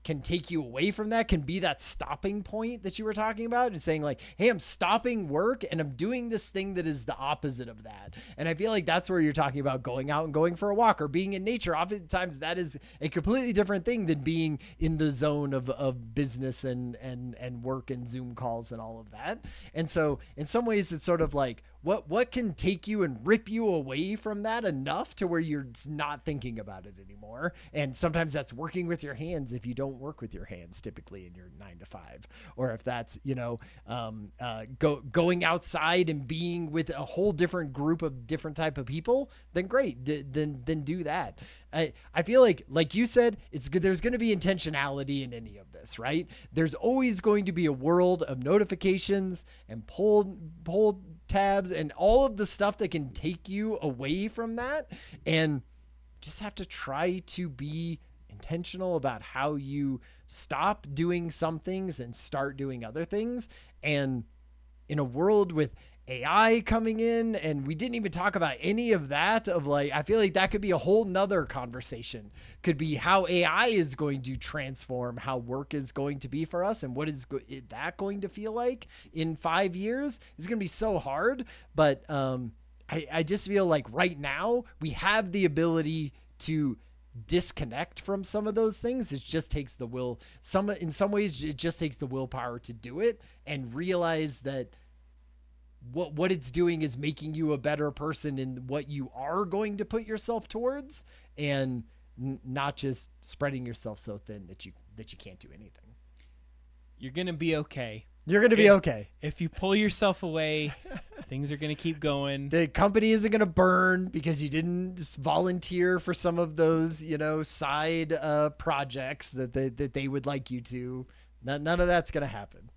S2: can take you away from that, can be that stopping point that you were talking about, and saying like, hey, I'm stopping work and I'm doing this thing that is the opposite of that. And I feel like that's where you're talking about going out and going for a walk or being in nature. Oftentimes that is a completely different thing than being in the zone of business and work and Zoom calls and all of that. And so in some ways it's sort of like, what can take you and rip you away from that enough to where you're not thinking about it anymore? And sometimes that's working with your hands if you don't work with your hands typically in your 9 to 5, or if that's going outside and being with a whole different group of different type of people, then great, then do that. I feel like you said, it's good. There's going to be intentionality in any of this, right? There's always going to be a world of notifications and pull tabs and all of the stuff that can take you away from that, and just have to try to be intentional about how you stop doing some things and start doing other things. And in a world with AI coming in, and we didn't even talk about any of that, of like, I feel like that could be a whole nother conversation, could be how AI is going to transform how work is going to be for us, and what is that going to feel like in 5 years. It's going to be so hard, but I just feel like right now we have the ability to disconnect from some of those things. It just takes the will. In some ways it just takes the willpower to do it, and realize that what it's doing is making you a better person in what you are going to put yourself towards, and not just spreading yourself so thin that you can't do anything.
S1: You're going to be okay.
S2: You're going to be okay.
S1: If you pull yourself away, things are going to keep going.
S2: The company isn't going to burn because you didn't volunteer for some of those, side projects that they would like you to. None of that's going to happen.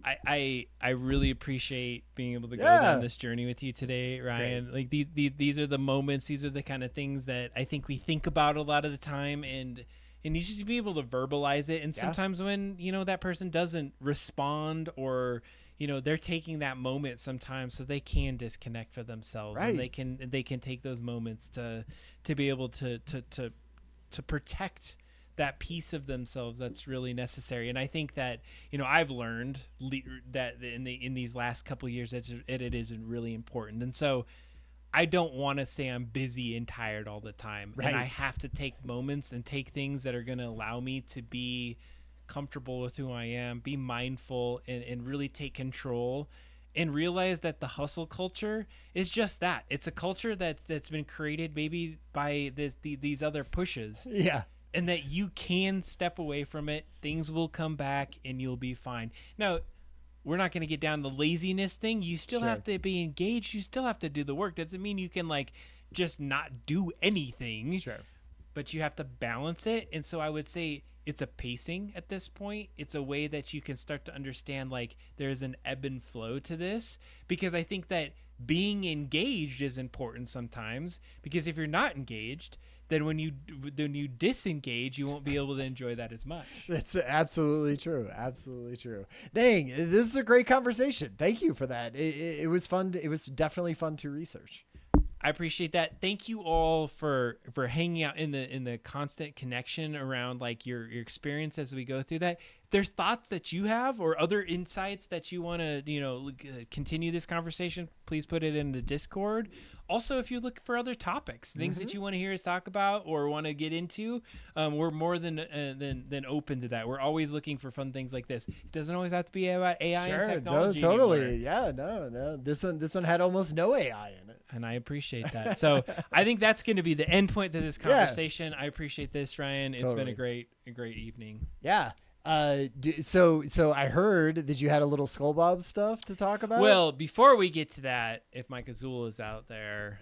S1: I really appreciate being able to go
S2: Yeah.
S1: down this journey with you today, Ryan. Like these are the moments, these are the kind of things that I think we think about a lot of the time, and you just to be able to verbalize it. And sometimes when that person doesn't respond, or they're taking that moment sometimes, so they can disconnect for themselves,
S2: Right.
S1: and they can take those moments to be able to protect that piece of themselves that's really necessary. And I think that I've learned that in these last couple of years that it is really important. And so I don't want to say I'm busy and tired all the time.
S2: Right.
S1: And I have to take moments and take things that are going to allow me to be comfortable with who I am, be mindful, and really take control, and realize that the hustle culture is just that. It's a culture that's been created maybe by these other pushes.
S2: Yeah.
S1: And that you can step away from it. Things will come back and you'll be fine. Now, we're not going to get down the laziness thing. You still
S2: Sure.
S1: have to be engaged. You still have to do the work. Doesn't mean you can just not do anything.
S2: Sure.
S1: But you have to balance it. And so I would say it's a pacing at this point. It's a way that you can start to understand there's an ebb and flow to this, because I think that being engaged is important sometimes, because if you're not engaged, then when you disengage, you won't be able to enjoy that as much.
S2: That's absolutely true. Absolutely true. Dang, this is a great conversation. Thank you for that. It was fun. It was definitely fun to research.
S1: I appreciate that. Thank you all for hanging out in the constant connection around your experience as we go through that. If there's thoughts that you have or other insights that you want to continue this conversation, please put it in the Discord. Also, if you look for other topics, things that you want to hear us talk about or want to get into, we're more than open to that. We're always looking for fun things like this. It doesn't always have to be about AI and technology.
S2: No, totally.
S1: anymore.
S2: Yeah, no. This one had almost no AI in it.
S1: And I appreciate that. So I think that's going to be the end point to this conversation. I appreciate this, Ryan. It's been a great evening.
S2: Yeah. So I heard that you had a little Skull Bob stuff to talk about.
S1: Well, before we get to that, if Mike Azul is out there,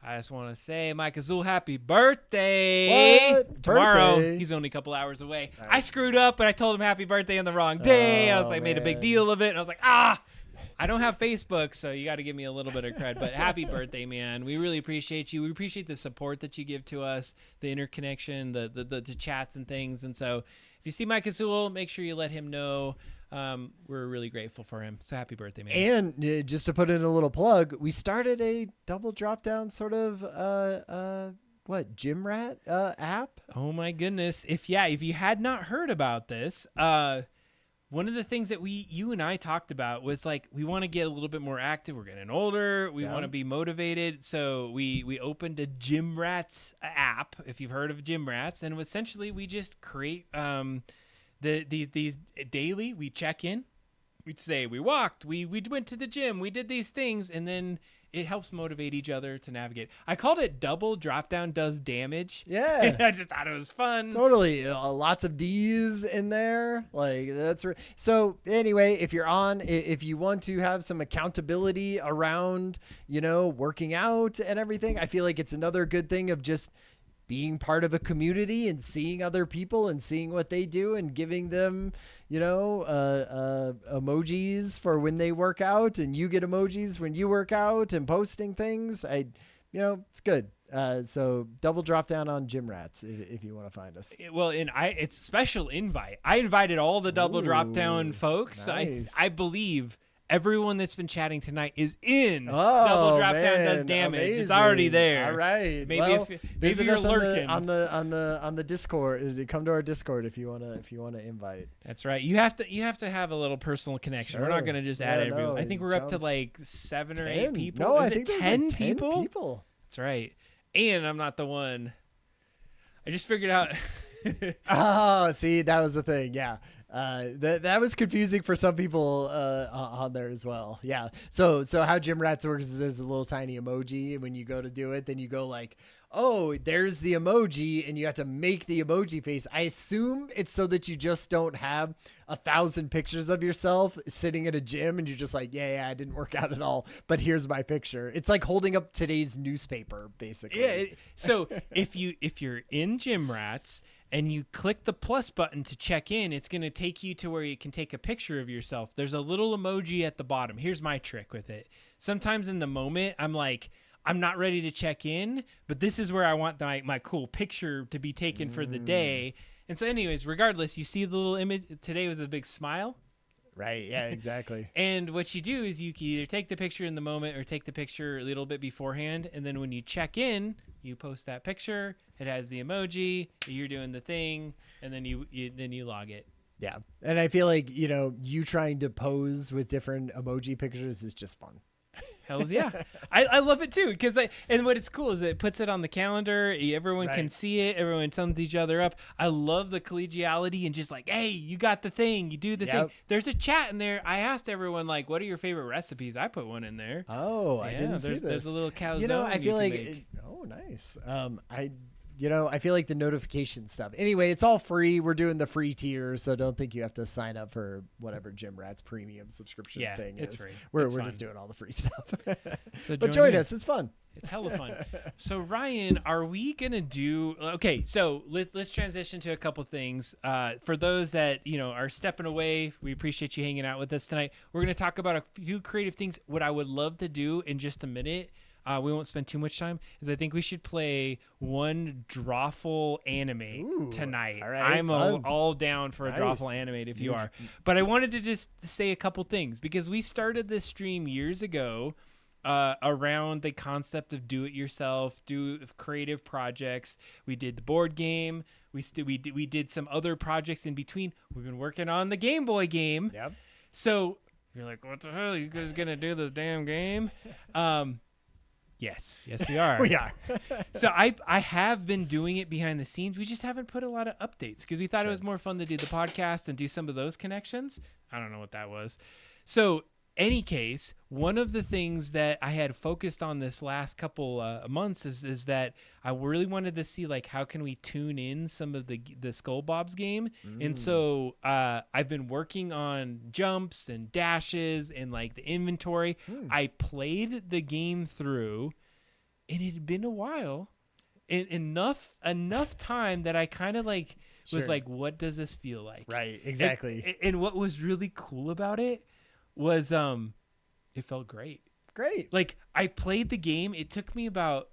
S1: I just want to say, Mike Azul, happy birthday.
S2: What?
S1: Tomorrow.
S2: Birthday?
S1: He's only a couple hours away.
S2: Nice.
S1: I screwed up, but I told him happy birthday on the wrong day. I was made a big
S2: man.
S1: deal of it. And I was like, I don't have Facebook, so you got to give me a little bit of cred. But happy birthday, man. We really appreciate you. We appreciate the support that you give to us, the interconnection, the chats and things. And so if you see Mike Azul, make sure you let him know. We're really grateful for him. So happy birthday, man.
S2: And just to put in a little plug, we started a double drop down sort of gym rat app.
S1: Oh my goodness. If you had not heard about this, one of the things that you and I talked about was we want to get a little bit more active. We're getting older. We want to be motivated. So we opened a Gym Rats app, if you've heard of Gym Rats. And essentially we just create these daily, we check in. We'd say we walked, we went to the gym, we did these things, and then it helps motivate each other to navigate. I called it Double Drop Down Does Damage.
S2: Yeah.
S1: I just thought it was fun.
S2: Totally. Lots of D's in there. So anyway, if you want to have some accountability around, working out and everything, I feel like it's another good thing of just being part of a community and seeing other people and seeing what they do and giving them, emojis for when they work out, and you get emojis when you work out, and posting things. It's good. So double drop down on Gym Rats if you want to find us.
S1: Well, it's special invite. I invited all the double drop down folks.
S2: Nice.
S1: I believe everyone that's been chatting tonight is in
S2: Oh,
S1: Double Drop Down
S2: man,
S1: Does Damage.
S2: amazing.
S1: It's already there.
S2: All right.
S1: Maybe
S2: well,
S1: maybe
S2: visit
S1: you're
S2: us
S1: lurking.
S2: on the Discord. Come to our Discord if you wanna invite.
S1: That's right. You have to have a little personal connection. We're not
S2: Sure.
S1: going to just add
S2: Yeah,
S1: everyone.
S2: no,
S1: I think we're up to
S2: jumps.
S1: 7 or
S2: 10.
S1: 8 people.
S2: No,
S1: Is
S2: I
S1: it
S2: think there's
S1: 10
S2: 10
S1: people.
S2: people.
S1: That's right. And I'm not the one. I just figured out.
S2: Oh, see, that was the thing. Yeah. That was confusing for some people on there as well. Yeah. So how Gym Rats works is there's a little tiny emoji, and when you go to do it, then you go oh, there's the emoji, and you have to make the emoji face. I assume it's so that you just don't have 1,000 pictures of yourself sitting at a gym and you're just yeah, I didn't work out at all, but here's my picture. It's like holding up today's newspaper, basically.
S1: Yeah. So if you're in Gym Rats and you click the plus button to check in, it's going to take you to where you can take a picture of yourself. There's a little emoji at the bottom. Here's my trick with it. Sometimes in the moment, I'm like, I'm not ready to check in, but this is where I want my cool picture to be taken for the day. And so anyways, regardless, you see the little image. Today was a big smile.
S2: Right. Yeah, exactly.
S1: And what you do is you can either take the picture in the moment or take the picture a little bit beforehand. And then when you check in, you post that picture. It has the emoji. You're doing the thing. And then you log it.
S2: Yeah. And I feel like, you trying to pose with different emoji pictures is just fun.
S1: Hells yeah. I love it too. And what it's cool is it puts it on the calendar. Everyone can see it. Everyone thumbs each other up. I love the collegiality and just like, hey, you got the thing. You do the thing. There's a chat in there. I asked everyone, like, what are your favorite recipes? I put one in there.
S2: Oh, yeah, I didn't see this.
S1: There's a little calzone.
S2: I feel like, oh, nice. I feel like the notification stuff. Anyway, it's all free. We're doing the free tier, so don't think you have to sign up for whatever Jim Rat's premium subscription thing is.
S1: It's free.
S2: We're just doing all the free stuff.
S1: But
S2: join us. It's fun.
S1: It's hella fun. So Ryan, are we gonna do? Okay, so let's transition to a couple things. For those that are stepping away, we appreciate you hanging out with us tonight. We're gonna talk about a few creative things. What I would love to do in just a minute. We won't spend too much time, is I think we should play one Drawful Animate tonight.
S2: All right,
S1: I'm all down for a Drawful Animate if you are. But I wanted to just say a couple things, because we started this stream years ago around the concept of do-it-yourself, do creative projects. We did the board game. We did some other projects in between. We've been working on the Game Boy game.
S2: Yep.
S1: So you're like, what the hell? You guys gonna do this damn game? Yes, we are.
S2: We are.
S1: So I have been doing it behind the scenes. We just haven't put a lot of updates because we thought it was more fun to do the podcast and do some of those connections. I don't know what that was. So any case, one of the things that I had focused on this last couple months is that I really wanted to see, like, how can we tune in some of the Skull Bobs game. And so I've been working on jumps and dashes and like the inventory. I played the game through, and it had been a while, and enough time that I kind of like was like, what does this feel like?
S2: Right, exactly.
S1: And what was really cool about it was it felt great. Like, I played the game. It took me about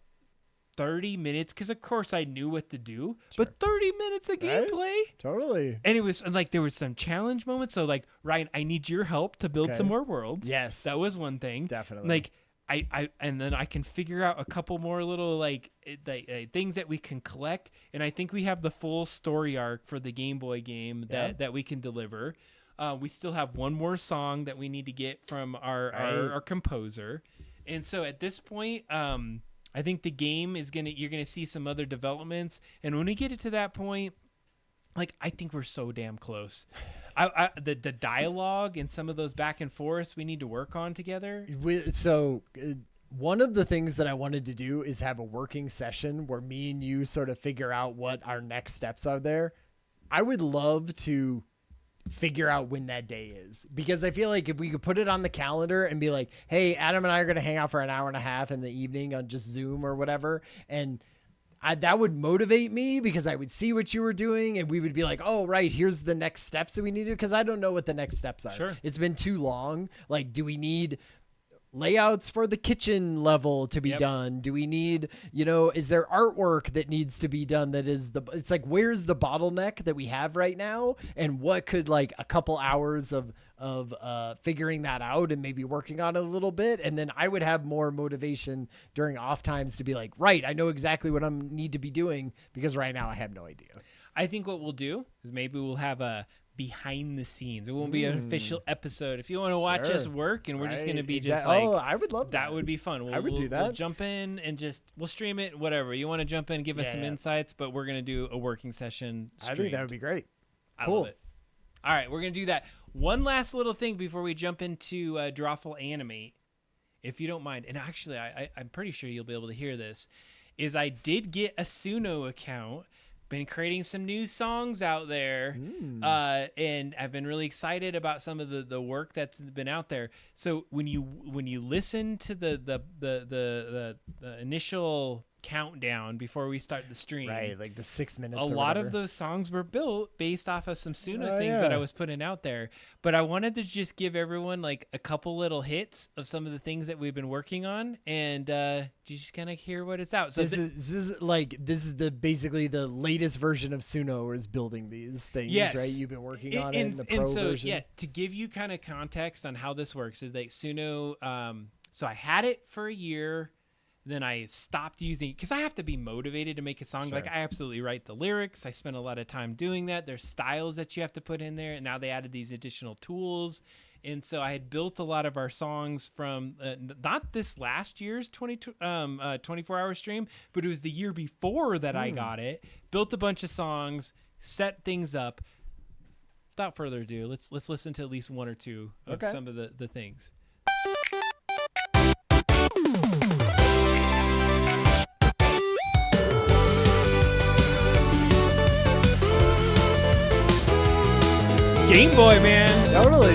S1: 30 minutes because of course I knew what to do, but 30 minutes of gameplay.
S2: Totally.
S1: And it was like there was some challenge moments. So like, Ryan, I need your help to build some more worlds.
S2: Yes.
S1: That was one thing.
S2: Definitely.
S1: Like I and then I can figure out a couple more little like things that we can collect, and I think we have the full story arc for the Game Boy game that we can deliver. We still have one more song that we need to get from our composer. And so at this point, I think the game you're gonna see some other developments. And when we get it to that point, like, I think we're so damn close. The dialogue and some of those back and forths we need to work on together.
S2: One of the things that I wanted to do is have a working session where me and you sort of figure out what our next steps are there. I would love to figure out when that day is, because I feel like if we could put it on the calendar and be like, hey, Adam and I are going to hang out for an hour and a half in the evening on just Zoom or whatever, and that would motivate me because I would see what you were doing and we would be like, oh, right, here's the next steps that we need to do, because I don't know what the next steps are.
S1: Sure.
S2: It's been too long. Like, do we need layouts for the kitchen level to be done? Do we need, is there artwork that needs to be done that is it's like, where's the bottleneck that we have right now? And what could, like, a couple hours of figuring that out and maybe working on it a little bit. And then I would have more motivation during off times to be like, right, I know exactly what I need to be doing, because right now I have no idea.
S1: I think what we'll do is maybe we'll have a behind the scenes. It won't be an official episode. If you want to watch us work, and we're just going to be just like,
S2: I would love that.
S1: That would be fun.
S2: I would do that.
S1: We'll jump in and we'll stream it, whatever. You want to jump in, give us some insights, but we're going to do a working session streamed.
S2: I think that would be great.
S1: I love it. All right, we're going to do that. One last little thing before we jump into Drawful Animate, if you don't mind, and actually I'm pretty sure you'll be able to hear this, is I did get a Suno account. Been creating some new songs out there, and I've been really excited about some of the work that's been out there. So when you listen to the initial countdown before we start the stream.
S2: Right, like the 6 minutes.
S1: A
S2: or
S1: lot
S2: whatever.
S1: of those songs were built based off of some Suno
S2: Oh,
S1: things that I
S2: yeah.
S1: was putting out there. But I wanted to just give everyone like a couple little hits of some of the things that we've been working on, and just kind of hear what it's out. So
S2: This is the basically the latest version of Suno is building these things,
S1: Yes.
S2: right? You've been working on it
S1: and
S2: in the pro
S1: so,
S2: version.
S1: Yeah, to give you kind of context on how this works is like Suno. So I had it for a year, then I stopped using it because I have to be motivated to make a song.
S2: Sure.
S1: Like I absolutely write the lyrics. I spend a lot of time doing that. There's styles that you have to put in there, and now they added these additional tools. And so I had built a lot of our songs from not this last year's 24-hour stream, but it was the year before that I got it. Built a bunch of songs, set things up. Without further ado, let's listen to at least one or two of some of the things. Game Boy, man.
S2: Totally.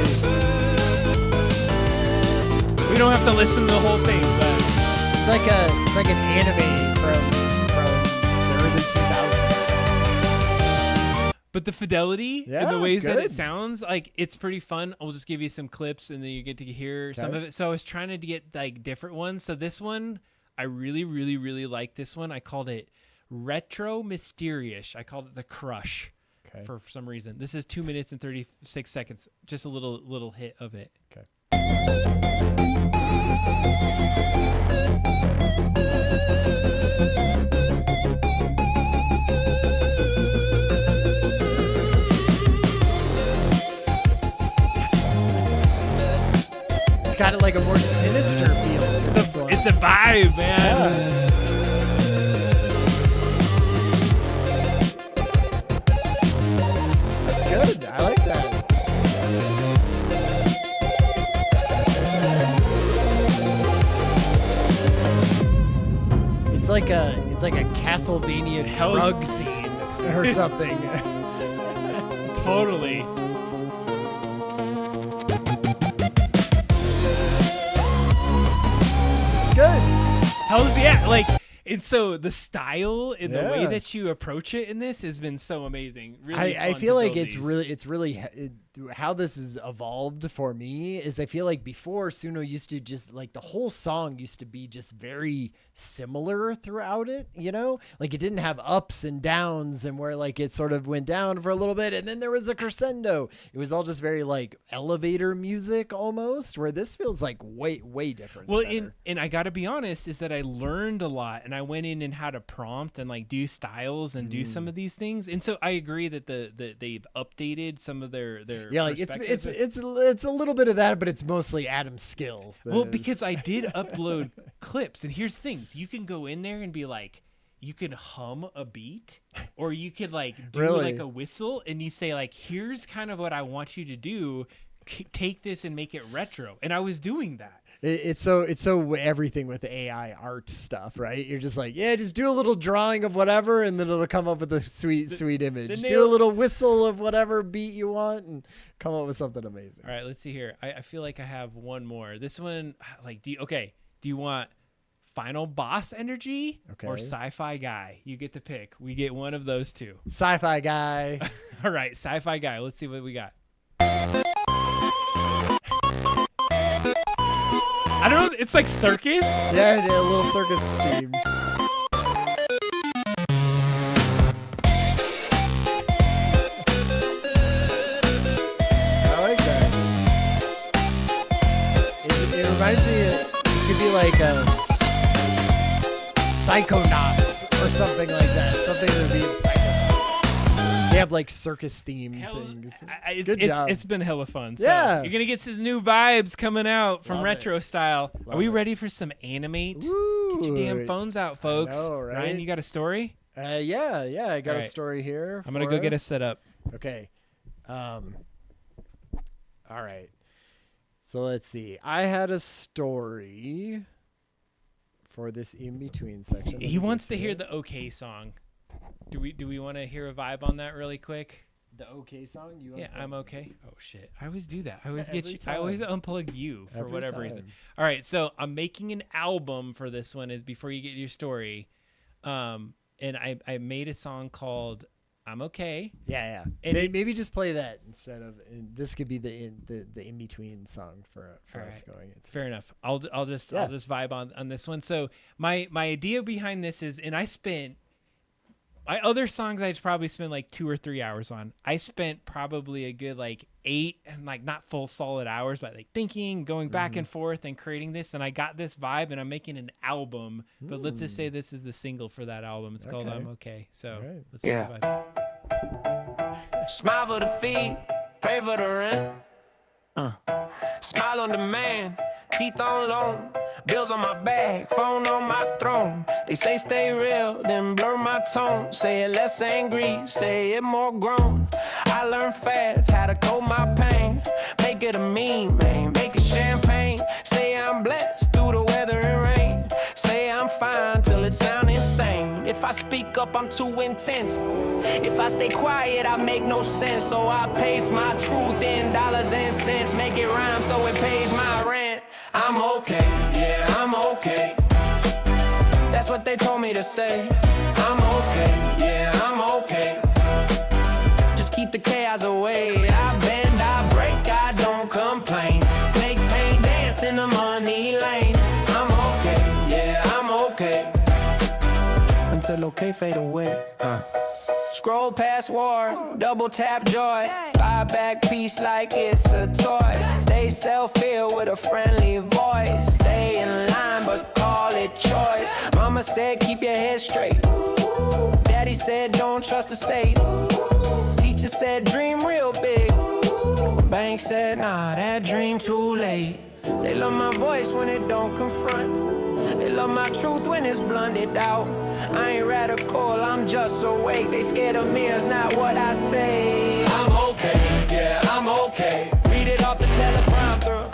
S1: We don't have to listen to the whole thing, but
S2: It's like an anime from the early 2000s.
S1: but the fidelity and
S2: Yeah,
S1: the ways that
S2: good.
S1: it sounds, like it's pretty fun. I'll just give you some clips and then you get to hear some
S2: Okay.
S1: of it. So I was trying to get like different ones. So this one, I really, really, really like this one. I called it Retro Mysterious. I called it The Crush.
S2: Okay.
S1: For some reason. This is 2 minutes and 36 seconds. Just a little hit of it.
S2: Okay. It's got like a more sinister feel to this one.
S1: It's a vibe, man.
S2: That's good. I like that. It's like a Castlevania
S1: Hell-
S2: drug scene or something.
S1: Totally.
S2: It's good.
S1: Hell's yeah, like, and so the style and the way
S2: Yeah.
S1: that you approach it in this has been so amazing. Really
S2: I
S1: fun
S2: feel
S1: to
S2: like
S1: build
S2: it's really how this has evolved for me is I feel like before Suno used to just like the whole song used to be just very similar throughout it, you know, like it didn't have ups and downs and where like it sort of went down for a little bit and then there was a crescendo. It was all just very like elevator music almost, where this feels like way different.
S1: Well,
S2: better.
S1: and I got to be honest, is that I learned a lot, and I went in and had to prompt and like do styles and do some of these things, and so I agree that they've updated some of their
S2: yeah, like
S1: perspectives.
S2: it's a little bit of that, but it's mostly Adam's skill.
S1: Well,
S2: That is-
S1: because I did upload clips, and here's things: you can go in there and be like, you can hum a beat, or you could like do
S2: Really?
S1: like a whistle, and you say like, here's kind of what I want you to do. Take this and make it retro, and I was doing that.
S2: It's so everything with AI art stuff, right? You're just like, yeah, just do a little drawing of whatever, and then it'll come up with a sweet image. Do a
S1: nail-
S2: little whistle of whatever beat you want, and come up with something amazing.
S1: All right, let's see here. I feel like I have one more. This one, like, do you want final boss energy or
S2: Okay.
S1: sci-fi guy? You get to pick. We get one of those two.
S2: Sci-fi guy.
S1: All right, sci-fi guy. Let's see what we got. I don't know. It's like circus.
S2: Yeah, a little circus theme. I like that. It reminds me of, it could be like a Psychonauts or something like that. Something that would be in Psychonauts. They have like circus themed things. Good job.
S1: It's been hella fun. So
S2: Yeah.
S1: you're gonna get some new vibes coming out from
S2: Love it.
S1: retro style. Are
S2: Love
S1: we
S2: it.
S1: ready for some animate?
S2: Ooh.
S1: Get your damn phones out, folks.
S2: know, right?
S1: Ryan, you got a story?
S2: Yeah, I got
S1: All
S2: a
S1: right.
S2: story here.
S1: I'm gonna
S2: for
S1: go get
S2: us.
S1: us set up.
S2: Okay. All right. So let's see. I had a story for this in between section. Let
S1: He
S2: me
S1: wants
S2: get
S1: to hear
S2: it.
S1: the OK song. Do we want to hear a vibe on that really quick?
S2: the OK song. You
S1: Yeah,
S2: unplug
S1: I'm
S2: it?
S1: okay. Oh shit, I always do that. I always get
S2: Every
S1: you. I always
S2: time.
S1: unplug you for
S2: Every
S1: whatever reason.
S2: time.
S1: All right, so I'm making an album for this one. Is before you get your story. And I made a song called I'm Okay.
S2: Yeah.
S1: And
S2: Maybe just play that instead of. And this could be the in between song for
S1: All
S2: us
S1: right.
S2: going into.
S1: Fair enough. I'll just vibe on this one. So my idea behind this is, and I spent my other songs I'd probably spend like 2 or 3 hours on. I spent probably a good like 8 and like not full solid hours, but like thinking, going back and forth and creating this. And I got this vibe and I'm making an album, but let's just say this is the single for that album. It's called I'm Okay. So let's
S3: Yeah.
S1: get the vibe.
S3: Smile for the fee, pay for the rent. Smile on demand, teeth on loan, bills on my back, phone on my throne. They say stay real, then blur my tone. Say it less angry, say it more grown. I learned fast how to cope my pain. Make it a meme, man, make it champagne. Say I'm blessed through the weather and rain. Say I'm fine till it sound insane. If I speak up, I'm too intense. If I stay quiet, I make no sense. So I pace my truth in dollars and cents. Make it rhyme so it pays my rent. I'm okay, yeah, I'm okay. That's what they told me to say. I'm okay, yeah, I'm okay. Just keep the chaos away. I bend, I break, I don't complain. Make pain dance in the money lane. I'm okay, yeah, I'm okay. Until okay fade away. Scroll past war, double tap joy. Buy back peace like it's a toy. Stay self-filled with a friendly voice. Stay in line but call it choice. Mama said keep your head straight. Daddy said don't trust the state. Teacher said dream real big. Bank said nah, that dream too late. They love my voice when it don't confront. They love my truth when it's blunted out. I ain't radical, I'm just awake. They scared of me, it's not what I say. I'm okay, yeah, I'm okay. Read it off the teleprompter.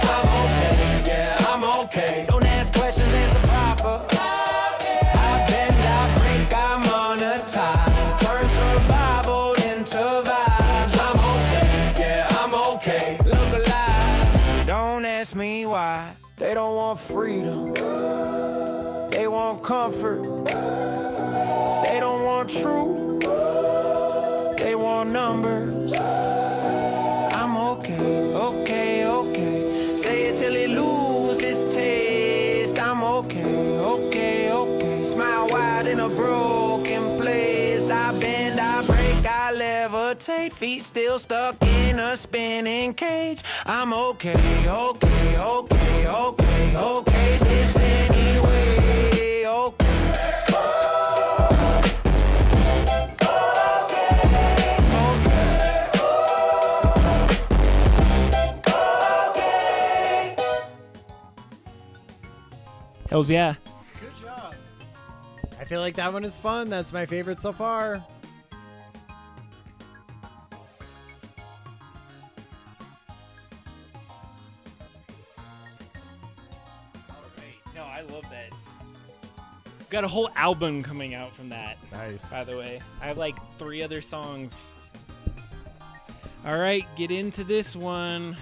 S3: I'm okay, yeah, I'm okay. Don't ask questions, answer proper. I bend, I break, I monetize. Turn survival into vibes. I'm okay, yeah, I'm okay. Look alive, don't ask me why. They don't want freedom. They want comfort. They don't want truth. They want numbers. I'm okay, okay, okay. Say it till it loses its taste. I'm okay, okay, okay. Smile wide in a broken place. I bend, I break, I levitate. Feet still stuck in a spinning cage. I'm okay, okay, okay, okay, okay. This anyway, okay.
S1: Hells yeah.
S2: Good job. I feel like that one is fun. That's my favorite so far.
S1: No, I love that. Got a whole album coming out from that.
S2: Nice.
S1: By the way, I have like 3 other songs. All right, get into this one.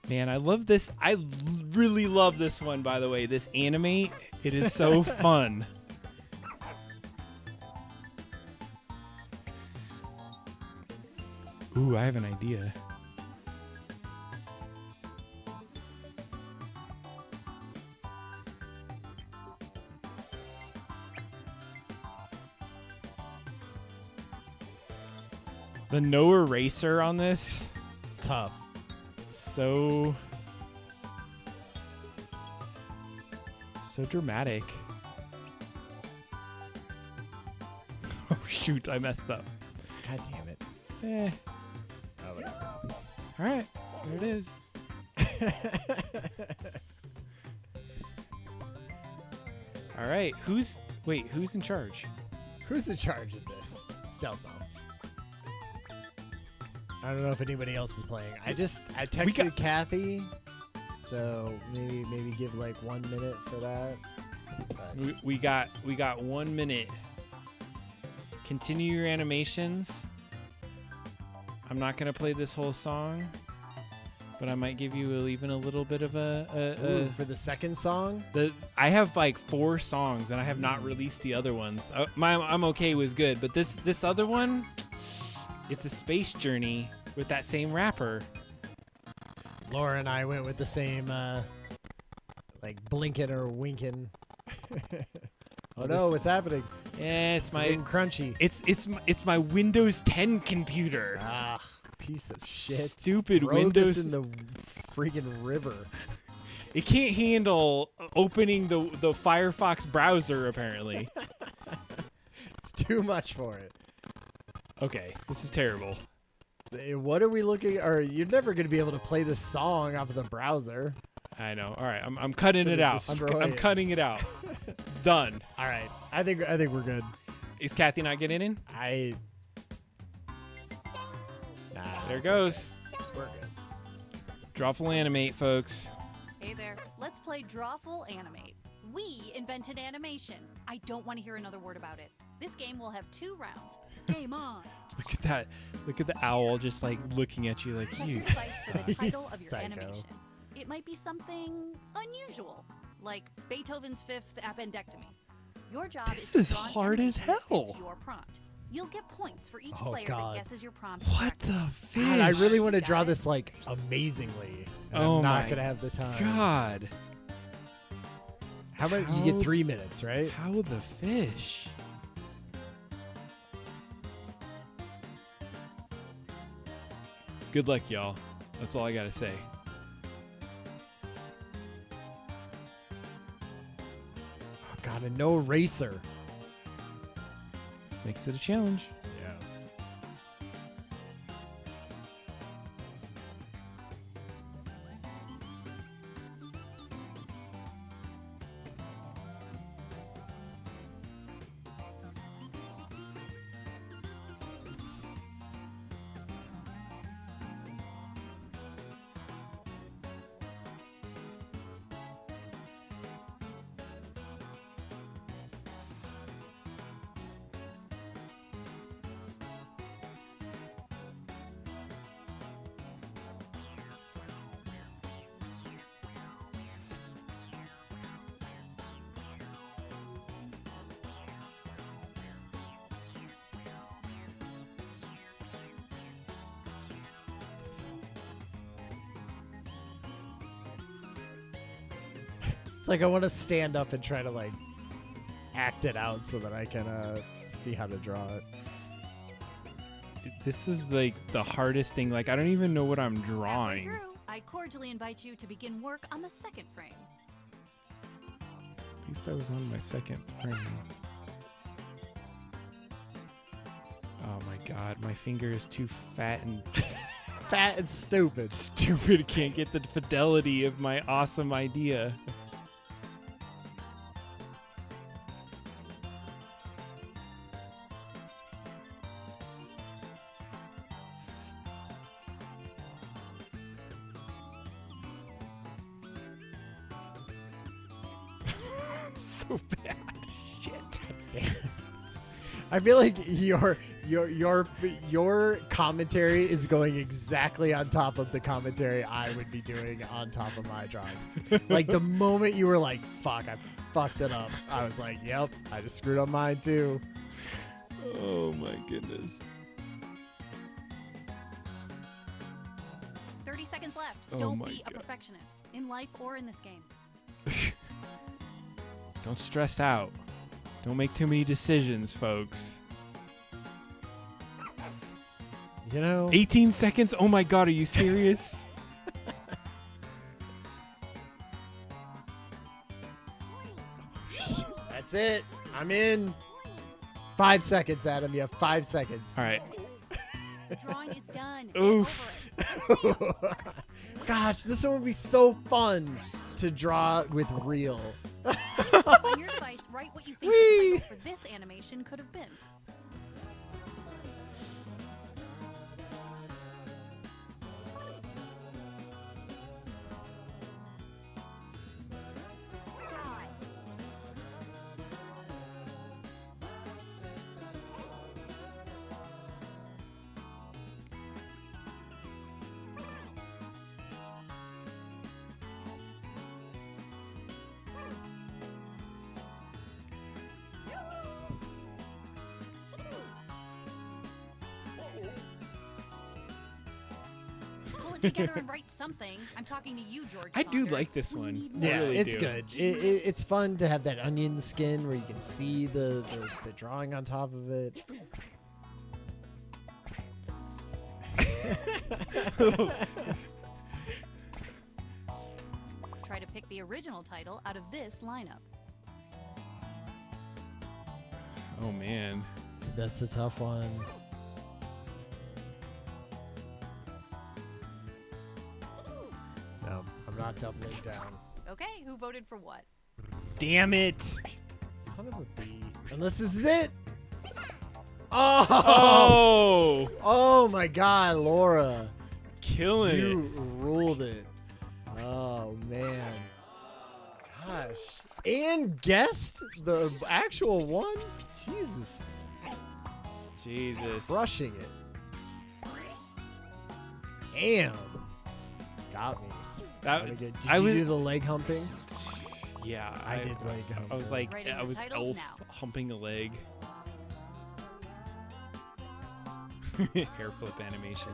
S1: Man, I love this. I really love this one, by the way. This anime, it is so fun. Ooh, I have an idea. The no eraser on this,
S2: Tough.
S1: so dramatic. Oh shoot, I messed up.
S2: God damn it.
S1: Eh.
S2: Oh, whatever.
S1: All right, there it is. All right, who's in charge?
S2: Who's in charge of this? Stealth Mouse. I don't know if anybody else is playing. I texted Kathy, so maybe give like 1 minute for that. But
S1: We got 1 minute. Continue your animations. I'm not gonna play this whole song. but I might give you even a little bit of
S2: Ooh, for the second song?
S1: I have like 4 songs, and I have not released the other ones. I'm Okay was good, but this other one, it's a space journey with that same rapper.
S2: Laura and I went with the same, like blinking or winking. Oh no, what's happening?
S1: Yeah, it's my
S2: Getting crunchy.
S1: it's my Windows 10 computer.
S2: Ah, piece of shit.
S1: Stupid
S2: Throw
S1: Windows.
S2: this in the freaking river.
S1: It can't handle opening the Firefox browser, apparently.
S2: It's too much for it.
S1: Okay, this is terrible.
S2: What are we looking? Or you're never gonna be able to play this song off of the browser.
S1: I know. All right, I'm cutting it out. I'm cutting it out. It's done.
S2: All right, I think we're good.
S1: Is Kathy not getting in?
S2: Nah,
S1: There goes.
S2: we're good.
S1: Drawful animate, folks.
S4: Hey there, let's play Drawful Animate. We invented animation. I don't want to hear another word about it. This game will have 2 rounds. Game on.
S1: Look at that. Look at the owl just like looking at you like,
S4: Check
S1: you.
S4: your device for the title of your
S2: Psycho.
S4: animation. It might be something unusual, like Beethoven's 5th appendectomy. Your job
S1: This
S4: is
S1: is
S4: to draw an
S1: hard as
S4: animation that fits
S1: hell.
S4: your prompt. You'll get points for each
S2: Oh,
S4: player
S2: God.
S4: that guesses your prompt.
S1: What
S4: correctly.
S1: the fish?
S2: God, I really want to
S4: Got
S2: draw
S4: it?
S2: this like amazingly. And
S1: Oh
S2: I'm not
S1: my
S2: gonna have the time.
S1: God.
S2: How about you
S1: How-
S2: get 3 minutes, right?
S1: How the fish? Good luck, y'all. That's all I gotta say.
S2: Oh, God, and no eraser.
S1: Makes it a challenge.
S2: Yeah. It's like I want to stand up and try to like act it out so that I can see how to draw it.
S1: This is like the hardest thing. Like, I don't even know what I'm
S4: Halfway
S1: drawing.
S4: through, I cordially invite you to begin work on the 2nd frame.
S1: At least I was on my 2nd frame. Oh my God, my finger is too fat and
S2: Fat and stupid.
S1: stupid. Can't get the fidelity of my awesome idea. So bad. Shit.
S2: I feel like your commentary is going exactly on top of the commentary I would be doing on top of my drawing. Like the moment you were like, "Fuck, I fucked it up," I was like, "Yep, I just screwed up mine too."
S1: Oh my goodness.
S4: 30 seconds left.
S1: Oh
S4: Don't
S1: my
S4: be a
S1: God.
S4: perfectionist, in life or in this game.
S1: Don't stress out. Don't make too many decisions, folks.
S2: You know,
S1: 18 seconds? Oh my God, are you serious?
S2: that's it. I'm in. 5 seconds, Adam. You have 5 seconds.
S1: All right.
S4: Drawing is done. Get
S1: Oof.
S4: over it.
S2: Gosh, this one would be so fun to draw with real.
S4: On your device, write what you think the title for this animation could have been. it together and write something. I'm talking to you, George.
S1: I do
S4: Saunders.
S1: like this
S4: We
S1: one.
S4: need
S1: I
S4: more.
S2: Yeah,
S1: really
S2: it's
S1: do.
S2: good. It's fun to have that onion skin where you can see the drawing on top of it.
S4: Try to pick the original title out of this lineup.
S1: Oh man.
S2: That's a tough one. No, I'm not doubling down.
S4: Okay, who voted for what?
S1: Damn it.
S2: Son of a bee. Unless this is it. Oh!
S1: Oh,
S2: Oh my God, Laura.
S1: killing
S2: You ruled it. Oh man. Gosh. And guessed the actual one? Jesus.
S1: it. Jesus.
S2: Crushing it. Damn. Got me.
S1: That,
S2: Very good. Did
S1: I
S2: you
S1: was,
S2: do the leg humping?
S1: yeah,
S2: I did leg humping.
S1: I was like,
S4: Writing
S1: I
S4: the
S1: was
S4: titles
S1: elf
S4: now.
S1: humping a leg. Hair flip animation.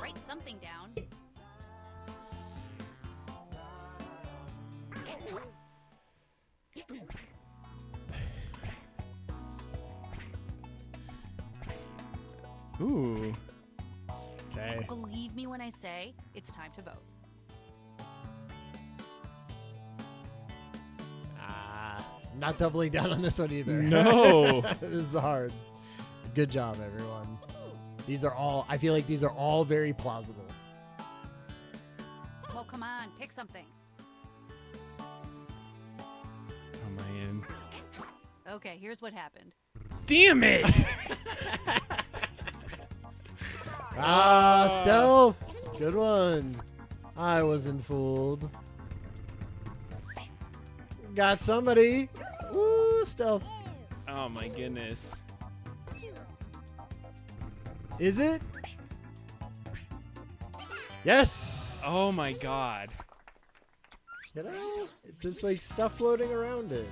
S4: Write something down.
S1: Ooh.
S2: Okay.
S4: Believe me when I say it's time to vote.
S2: I'm not doubling down on this one either.
S1: No.
S2: This is hard. Good job, everyone. These are all, I feel like these are all very plausible.
S4: Well, come on, pick something.
S1: Oh man.
S4: Okay, here's what happened.
S1: Damn it.
S2: Stealth. Good one. I wasn't fooled. Got somebody. Woo, stealth.
S1: Oh my goodness.
S2: Is it? Yes.
S1: Oh my god.
S2: You know, there's like stuff floating around it.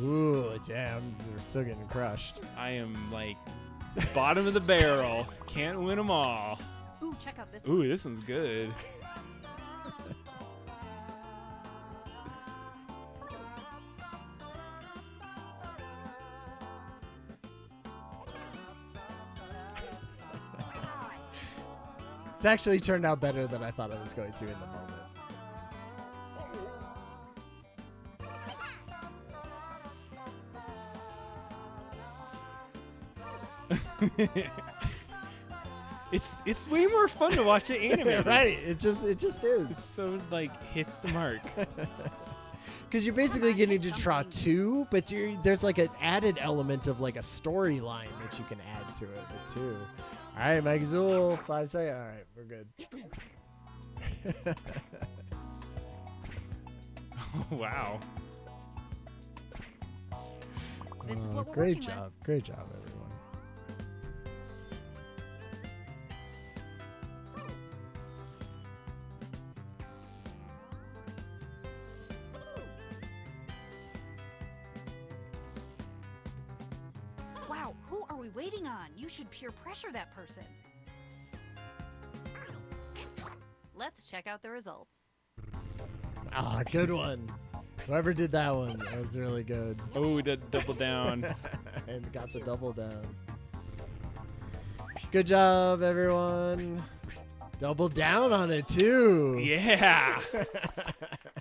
S2: Ooh, damn. They're still getting crushed.
S1: I am like bottom of the barrel. Can't win them all.
S4: Ooh, check out this
S1: Ooh, this one's good.
S2: It's actually turned out better than I thought it was going to in the moment.
S1: It's way more fun to watch it animated.
S2: Right? It just
S1: It's
S2: is.
S1: so like hits the mark.
S2: Because you're basically getting to draw two, but there's like an added element of like a storyline that you can add to it too. All right, Mike Zool, 5 seconds. All right, we're good.
S1: Wow.
S4: This is what we're
S2: Great
S4: working with.
S2: job. Great job, everyone.
S4: Wow, who are we waiting on? You should peer pressure that person. Let's check out the results.
S2: Ah, good one. Whoever did that one, that was really good.
S1: Oh, the double down.
S2: And got the double down. Good job, everyone. Double down on it, too.
S1: Yeah.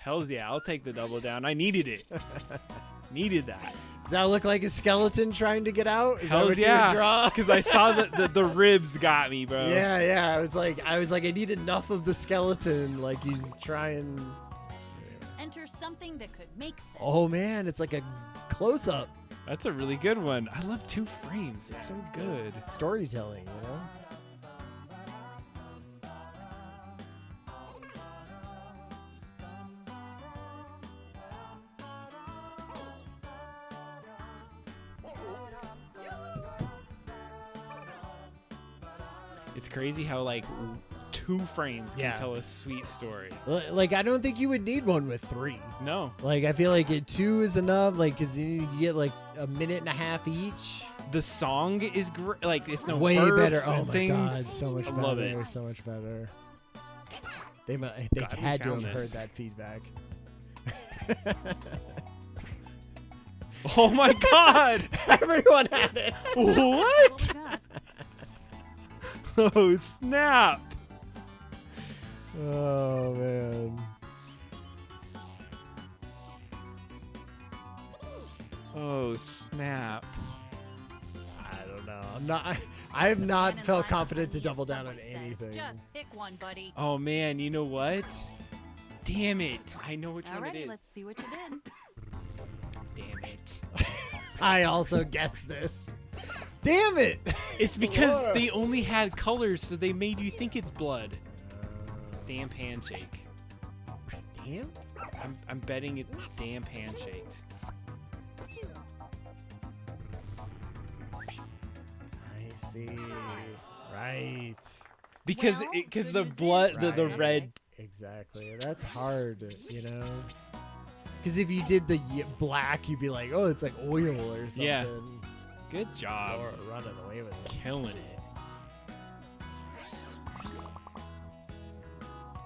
S1: Hells yeah, I'll take the double down. I needed it. Needed that.
S2: Does that look like a skeleton trying to get out? Is that
S1: Hells
S2: what you
S1: yeah.
S2: would draw?
S1: Because I saw the ribs got me, bro.
S2: Yeah. I was like, I need enough of the skeleton. Like he's trying.
S4: Enter something that could make sense.
S2: Oh man, it's like a close up.
S1: That's a really good one. I love 2 frames. It's so good.
S2: Storytelling, you know?
S1: It's crazy how like 2 frames can
S2: Yeah.
S1: tell a sweet story.
S2: Like, I don't think you would need one with 3.
S1: No,
S2: Like, I feel like 2 is enough. Like, because you get like a minute and a half each.
S1: the song is great. Like it's no
S2: Way
S1: burps
S2: better. Oh
S1: and
S2: my
S1: things.
S2: god, so much
S1: I
S2: better.
S1: love it.
S2: So much better. They
S1: Glad we
S2: had to
S1: found
S2: have heard
S1: this.
S2: that feedback.
S1: Oh my god!
S2: Everyone had it.
S1: What?
S4: What we got?
S1: Oh snap!
S2: Oh man.
S1: Oh snap!
S2: I don't know. I have not
S4: Brennan's
S2: felt
S4: line
S2: confident to
S4: on
S2: double
S4: you,
S2: down on
S4: someone says.
S2: anything.
S4: Just pick one, buddy.
S1: Oh man, you know what? Damn it! I know which one it
S4: Alrighty,
S1: is.
S4: let's see what you did.
S1: Damn it!
S2: I also guessed this. Damn it!
S1: It's because
S2: What?
S1: they only had colors, so they made you think it's blood. It's damp handshake.
S2: Damn.
S1: I'm betting it's damp handshake.
S2: I see. Right.
S1: Because
S4: Well,
S1: because
S4: good
S1: the
S4: news is
S1: blood, the
S2: Right.
S1: red.
S2: Exactly. That's hard, you know? Because if you did the black, you'd be like, oh, it's like oil or something.
S1: Yeah. Good job.
S2: Or running away with it.
S1: Killing it.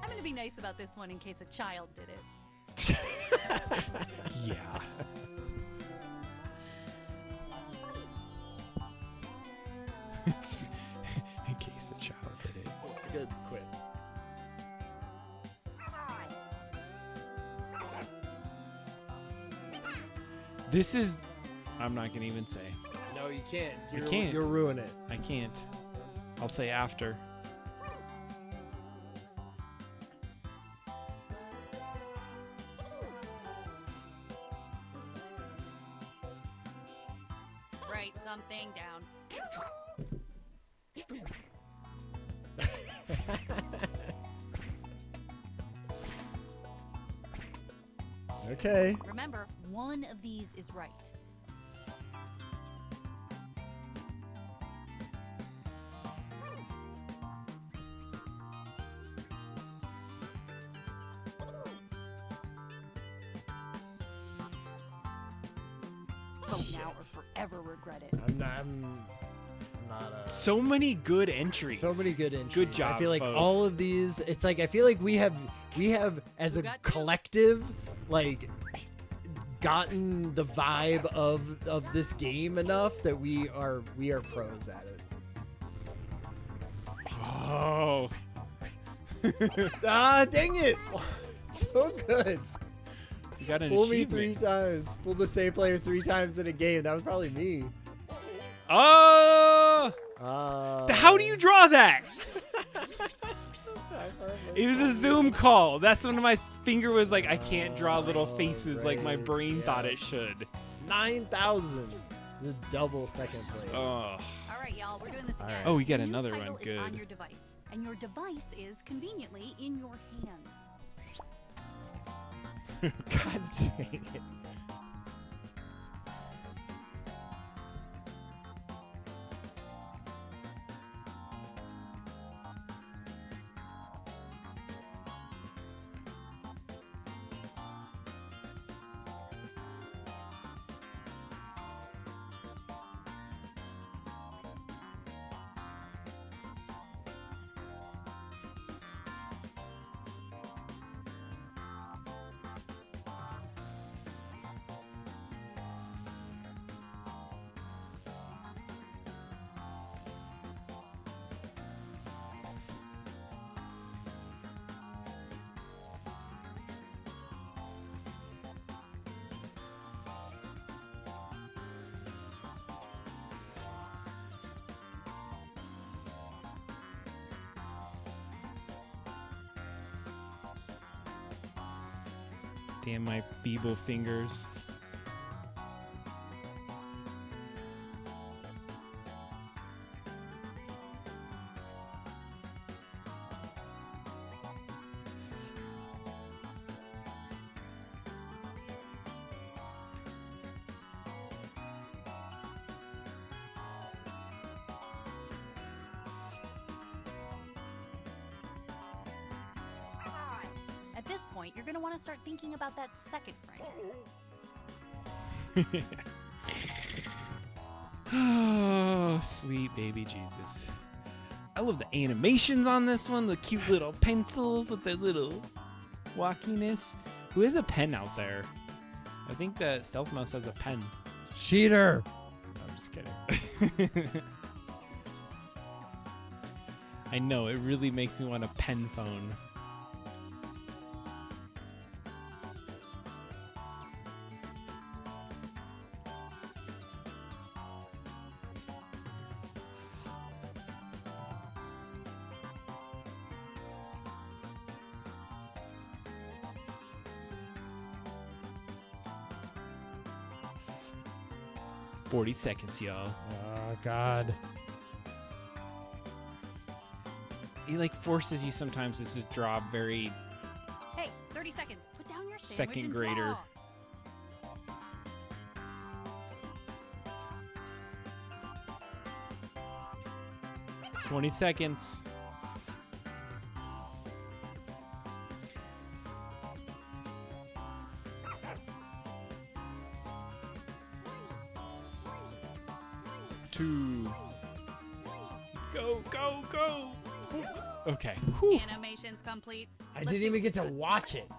S4: I'm going to be nice about this one in case a child did it.
S1: Yeah. In case the child did it.
S2: It's a good quit.
S1: This is. I'm not gonna even say.
S2: No, you can't.
S1: I can't.
S2: You'll ruin it.
S1: I can't. I'll say after.
S4: Write something down.
S2: Okay.
S4: Remember, one of these is right. Vote now or forever regret it.
S2: I'm not a.
S1: So many good entries.
S2: So many good entries.
S1: Good job,
S2: I feel like
S1: folks.
S2: all of these. It's like I feel like we have as
S4: We
S2: a
S4: got two.
S2: collective like gotten the vibe of this game enough that we are pros at it.
S1: Oh.
S2: Ah, dang it! So good.
S1: You got an
S2: Pull me 3
S1: achievement.
S2: times. Pull the same player 3 times in a game. That was probably me.
S1: Oh! How do you draw that? It was a Zoom call. That's when my finger was like, I can't draw little faces like my
S2: right,
S1: brain thought
S2: yeah.
S1: it should.
S2: 9,000. Just double second place.
S1: Oh.
S4: All right, y'all, we're doing this
S2: All
S4: again.
S2: right.
S1: Oh, we got
S4: The new
S1: another
S4: title
S1: one.
S4: is on
S1: Good.
S4: your device, and your device is conveniently in your hands.
S2: God dang it.
S1: Damn my feeble fingers.
S4: point, you're going to want to start thinking about that second frame.
S1: Oh, sweet baby Jesus. I love the animations on this one, the cute little pencils with their little walkiness. Who has a pen out there? I think that Stealth Mouse has a pen.
S2: Cheater. I'm just kidding.
S1: I know, it really makes me want a pen phone. $40 seconds, y'all.
S2: Oh, God.
S1: He like forces you sometimes to just draw very
S4: Hey, 30 seconds. Put down your sandwich
S1: second
S4: and
S1: grader.
S4: draw.
S1: – 20 seconds. Two. Go, go, go. Okay. Whew.
S4: Animation's complete.
S2: I
S4: Let's
S2: didn't
S4: see
S2: even
S4: what
S2: get to
S4: we got.
S2: watch it.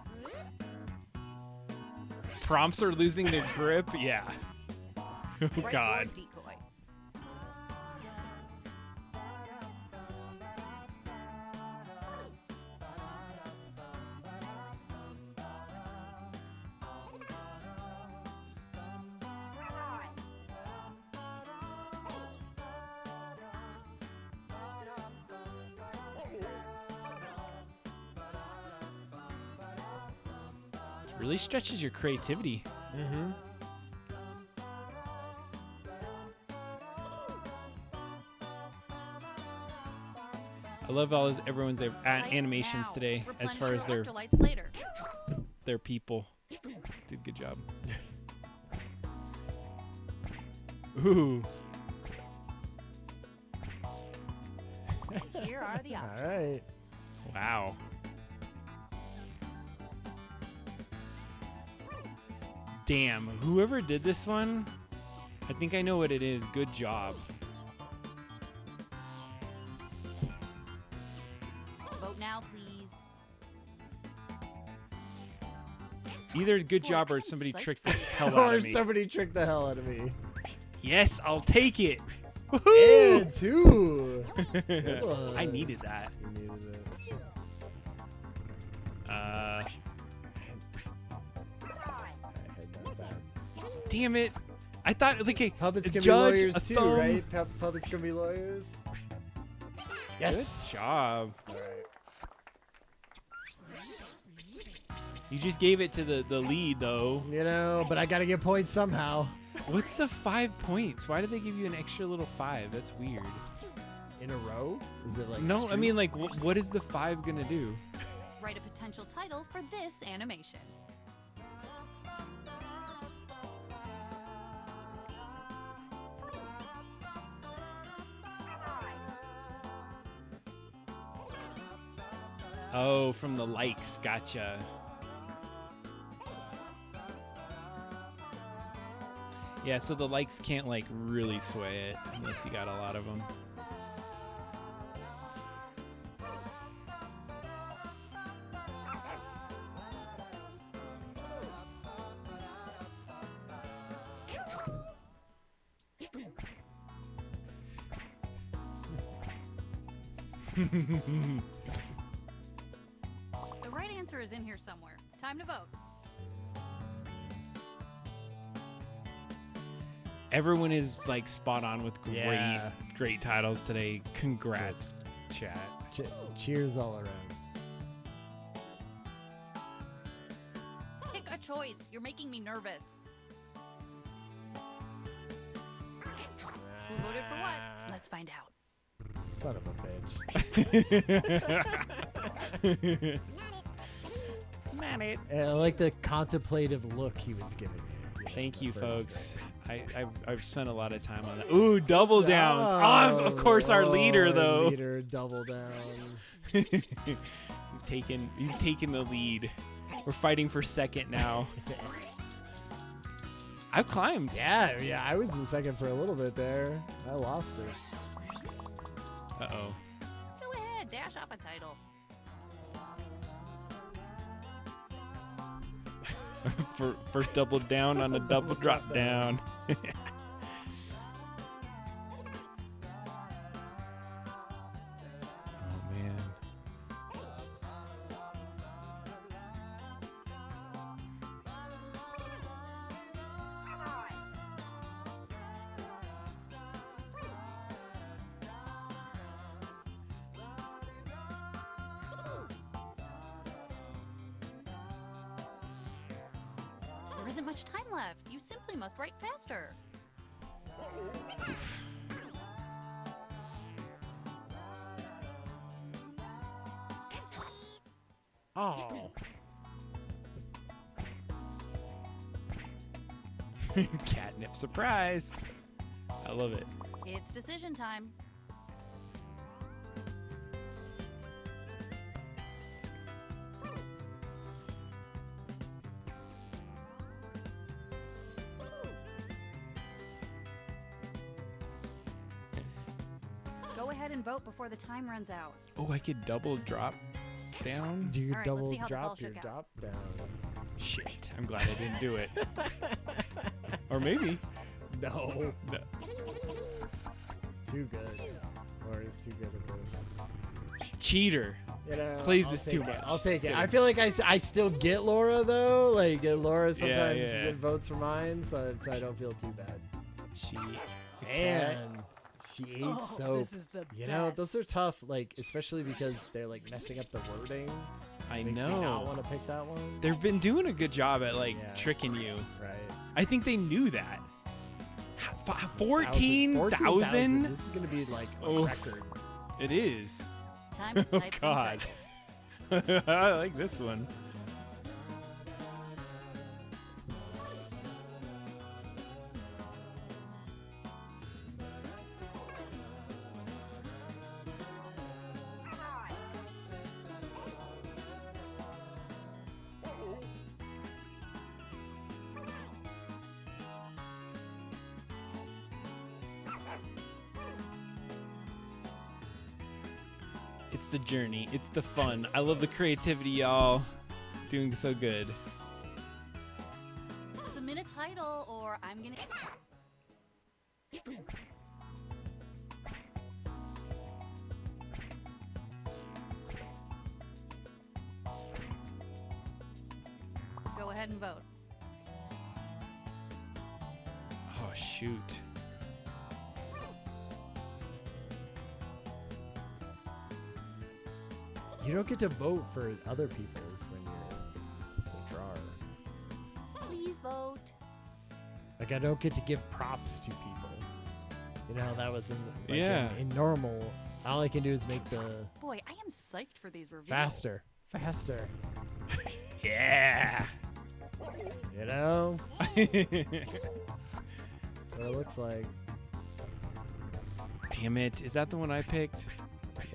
S1: Prompts are losing their grip. Yeah. Oh,
S4: Right
S1: God.
S4: board decoy.
S1: Really stretches your creativity.
S2: Mm-hmm.
S1: I love everyone's
S4: Right
S1: animations
S4: now.
S1: today as far
S4: Replenish
S1: as
S4: your
S1: their
S4: electrolytes later.
S1: people. Did a good job. Ooh.
S4: Here are the options.
S2: All right.
S1: Wow. Damn, whoever did this one, I think I know what it is. Good job.
S4: Vote now, please.
S1: Either good
S4: Boy,
S1: job or
S4: I'm
S1: somebody
S4: psyched.
S1: tricked the hell out
S2: Or
S1: of me.
S2: somebody tricked the hell out of me.
S1: Yes, I'll take it. Woohoo!
S2: And two. Good one.
S1: I needed that.
S2: You needed it.
S1: Damn it. I thought, like, a
S2: Puppets can be
S1: judge,
S2: lawyers
S1: a
S2: too,
S1: thumb.
S2: right? Puppets can be lawyers. Yes.
S1: Good job.
S2: All right.
S1: You just gave it to the lead, though.
S2: You know, but I gotta get points somehow.
S1: What's the 5 points? Why did they give you an extra little 5? That's weird.
S2: In a row? Is it like
S1: No, I
S2: street-
S1: mean, like, what is the 5 gonna do?
S4: Write a potential title for this animation.
S1: Oh, from the likes. Gotcha. Yeah, so the likes can't, like, really sway it unless you got a lot of them.
S4: The right answer is in here somewhere. Time to vote.
S1: Everyone is, like, spot on with
S2: Yeah.
S1: great titles today. Congrats, chat.
S2: Cheers all around.
S4: Pick a choice. You're making me nervous. Who voted for what? Let's find out.
S2: Son of a bitch. And I like the contemplative look he was giving me.
S1: Thank you,
S2: First
S1: folks. I've spent a lot of time on that. Ooh, double downs. Oh, of course, our leader, though.
S2: Leader, double down.
S1: You've taken the lead. We're fighting for second now. I've climbed.
S2: Yeah, I was in second for a little bit there. I lost it.
S1: Uh-oh.
S4: Go ahead, dash off a title.
S1: First double down on a double drop down. Oh, man.
S4: There isn't much time left. You simply must write faster.
S2: Oh.
S1: Catnip surprise. I love it.
S4: It's decision time. Go ahead and vote before the time runs out.
S1: Oh, I could double drop down?
S2: Do you
S4: All right, let's
S2: double
S4: see how this all
S2: drop your
S4: shook
S2: drop down?
S1: Shit. I'm glad I didn't do it. Or maybe.
S2: No.
S1: No.
S2: Too good. Laura's too good at this.
S1: Cheater.
S2: You know,
S1: Plays
S2: I'll
S1: this
S2: take
S1: too
S2: it.
S1: much.
S2: I'll take
S1: Just
S2: it.
S1: kidding.
S2: I feel like I still get Laura though. Like Laura sometimes
S1: yeah.
S2: votes for mine, so I don't feel too bad.
S1: She.
S2: And she ate
S4: Oh,
S2: so.
S4: this is the
S2: You know,
S4: best.
S2: those are tough. Like especially because they're like messing up the wording.
S1: I
S2: Makes me not
S1: know.
S2: want to pick that one.
S1: They've been doing a good job at like
S2: Yeah.
S1: tricking you.
S2: Right.
S1: I think they knew that.
S2: 14,000.
S1: 14,000?
S2: This is gonna be like a
S1: Oof.
S2: record.
S1: It is.
S4: Time to
S1: Oh,
S4: type some
S1: God.
S4: titles.
S1: I like this one. It's the journey. It's the fun. I love the creativity, y'all. Doing so good.
S4: Submit a title, or I'm gonna. Go ahead and vote.
S1: Oh, shoot.
S2: You don't get to vote for other people's when you're the drawer.
S4: Please vote.
S2: Like I don't get to give props to people. You know, that was in like
S1: Yeah.
S2: in normal. All I can do is make the
S4: Boy, I am psyched for these reviews.
S2: faster.
S1: Yeah.
S2: You know? That's what it looks like.
S1: Damn it. Is that the one I picked?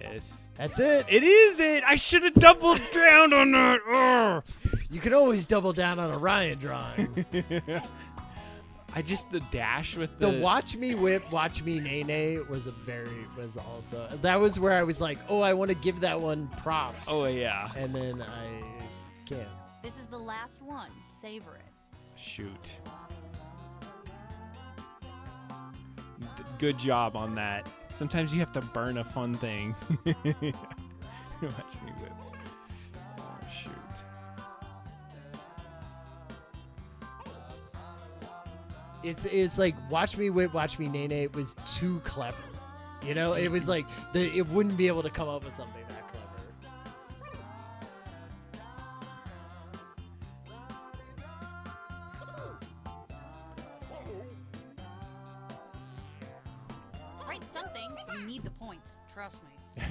S1: Yes.
S2: That's it.
S1: It is it. I should have doubled down on that. Ugh.
S2: You can always double down on a Ryan drawing.
S1: I just the dash with
S2: The watch me whip, watch me nay nay was also that was where I was like, oh, I want to give that one props.
S1: Oh yeah.
S2: And then I can't.
S4: This is the last one. Savor it.
S1: Shoot. Good job on that. Sometimes you have to burn a fun thing. Watch me whip. Oh shoot.
S2: It's like watch me whip, watch me nay nay was too clever. You know, it was like it wouldn't be able to come up with something that clever.
S4: Write something. You need the points. Trust me.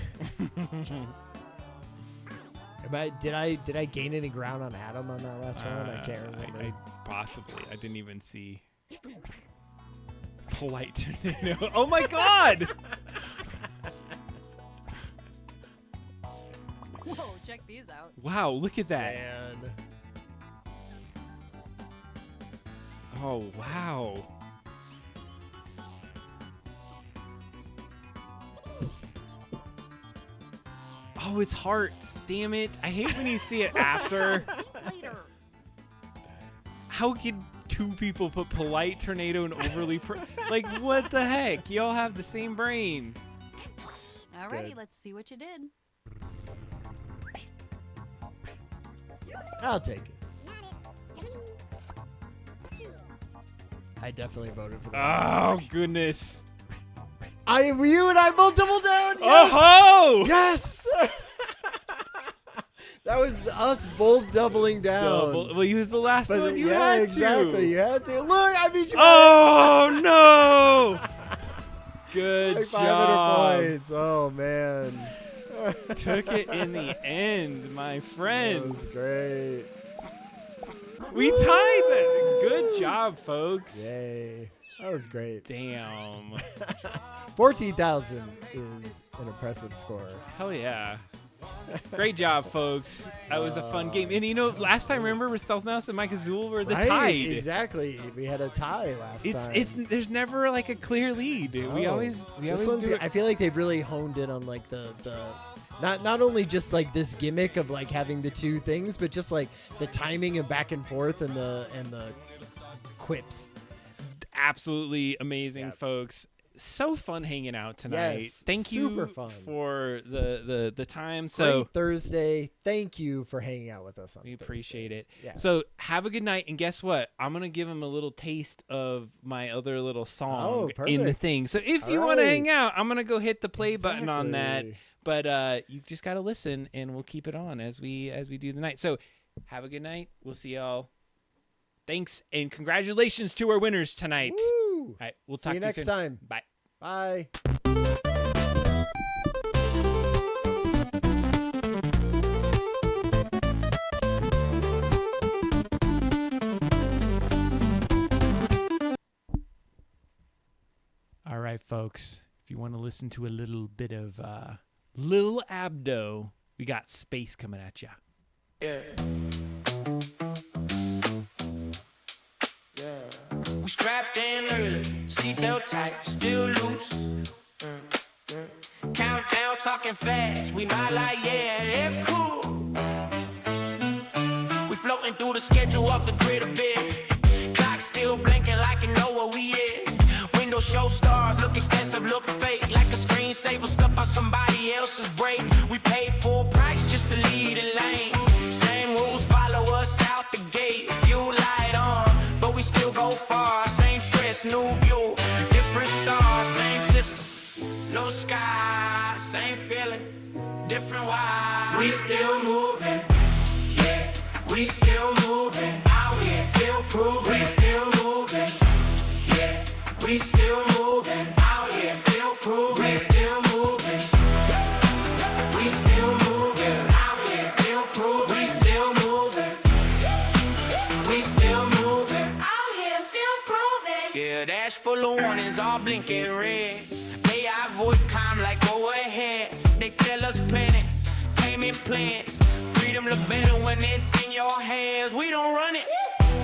S2: Did I gain any ground on Adam on that last one? I can't remember.
S1: I possibly. I didn't even see. Polite tornado. Oh my god!
S4: Whoa, check these out.
S1: Wow, look at that.
S2: Man,
S1: Oh, wow. Oh, it's hearts. Damn it. I hate when you see it after.
S4: Later.
S1: How can two people put polite, tornado, and overly... like, what the heck? You all have the same brain.
S4: Alrighty,
S2: good.
S4: let's see what you did.
S2: I'll take it. I definitely voted for the
S1: Oh, goodness.
S2: You and I both doubled down. Yes!
S1: Oh-ho!
S2: Yes. That was us both doubling down.
S1: Well, he was the last one. You
S2: yeah,
S1: had
S2: exactly.
S1: to.
S2: You had to. Look, I beat you.
S1: Oh, no. Good
S2: Like
S1: job.
S2: 500 points. Oh, man.
S1: Took it in the end, my
S2: That
S1: friend.
S2: was great.
S1: We tied that. Good job, folks.
S2: Yay. That was great.
S1: Damn.
S2: 14,000 is an impressive score.
S1: Hell yeah. Great job, folks. That was a fun game. And you know, last time, remember, with Stealth Mouse and Mike Azul were the
S2: Right,
S1: tied.
S2: exactly. We had a tie last time.
S1: There's never like a clear lead. We
S2: Oh.
S1: always
S2: This one's,
S1: do it.
S2: I feel like they've really honed in on like the not only just like this gimmick of like having the two things, but just like the timing and back and forth and the quips.
S1: Absolutely amazing,
S2: Yep.
S1: folks. So fun hanging out tonight.
S2: Yes,
S1: Thank you
S2: super fun.
S1: for the time.
S2: Great
S1: So
S2: Thursday. Thank you for hanging out with us on
S1: we
S2: Thursday.
S1: appreciate it.
S2: Yeah.
S1: So have a good night. And guess what? I'm going to give him a little taste of my other little song in the
S2: perfect.
S1: thing. So if
S2: All
S1: you want to
S2: right.
S1: hang out, I'm going to go hit the play button on that.
S2: Exactly.
S1: But you just got to listen, and we'll keep it on as we do the night. So have a good night. We'll see y'all. Thanks, and congratulations to our winners tonight.
S2: Woo!
S1: All right, we'll
S2: See
S1: talk
S2: you
S1: to
S2: next
S1: soon.
S2: time.
S1: Bye.
S2: Bye.
S1: All right, folks. If you want to listen to a little bit of Lil Abdo, we got Space coming at ya.
S3: Yeah. We strapped in early, seatbelt tight, still loose. Countdown, talking fast. We not like, yeah, they're cool. We floating through the schedule off the grid a bit. Clock still blinking like you know where we is. Window show stars, look expensive, look fake. Like a screensaver stuck on somebody else's break. We paid full price just to lead the lane. Same rules follow us out the gate. Fuel light on, but we still go far. Same stress, new view, different stars, same system. No sky, same feeling, different why. We still moving, yeah. We still moving, out here, still proving. We still moving, yeah. We still moving, out here, still proving. We still moving, we still moving, out here, still proving. We still moving, we still moving, out here, still proving. Yeah, dash full of warnings, all blinking red. AI voice calm like go ahead. They sell us penance, payment plans. Freedom look better when it's in your hands. We don't run it,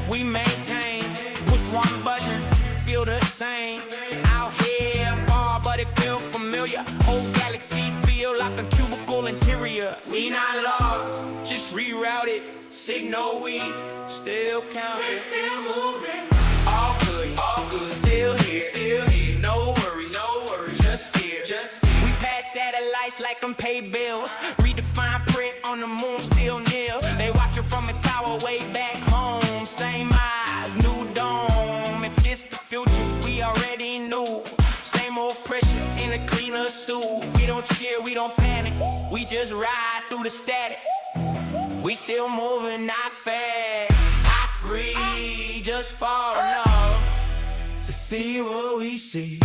S3: we maintain. Push one button, feel the same. Out here far, but it feel familiar. Whole galaxy feel like a cubicle interior. We not lost, just rerouted. Signal we still counting. We're still moving. All good, still here, no worries, just here, We pass satellites like them pay bills. Redefine print on the moon, still near. They watching from a tower way back home. Same eyes, new dome. If this the future, we already knew. Same old pressure in a cleaner suit. We don't cheer, we don't panic. We just ride through the static. We still moving, not fast, not free, just far enough to see what we see.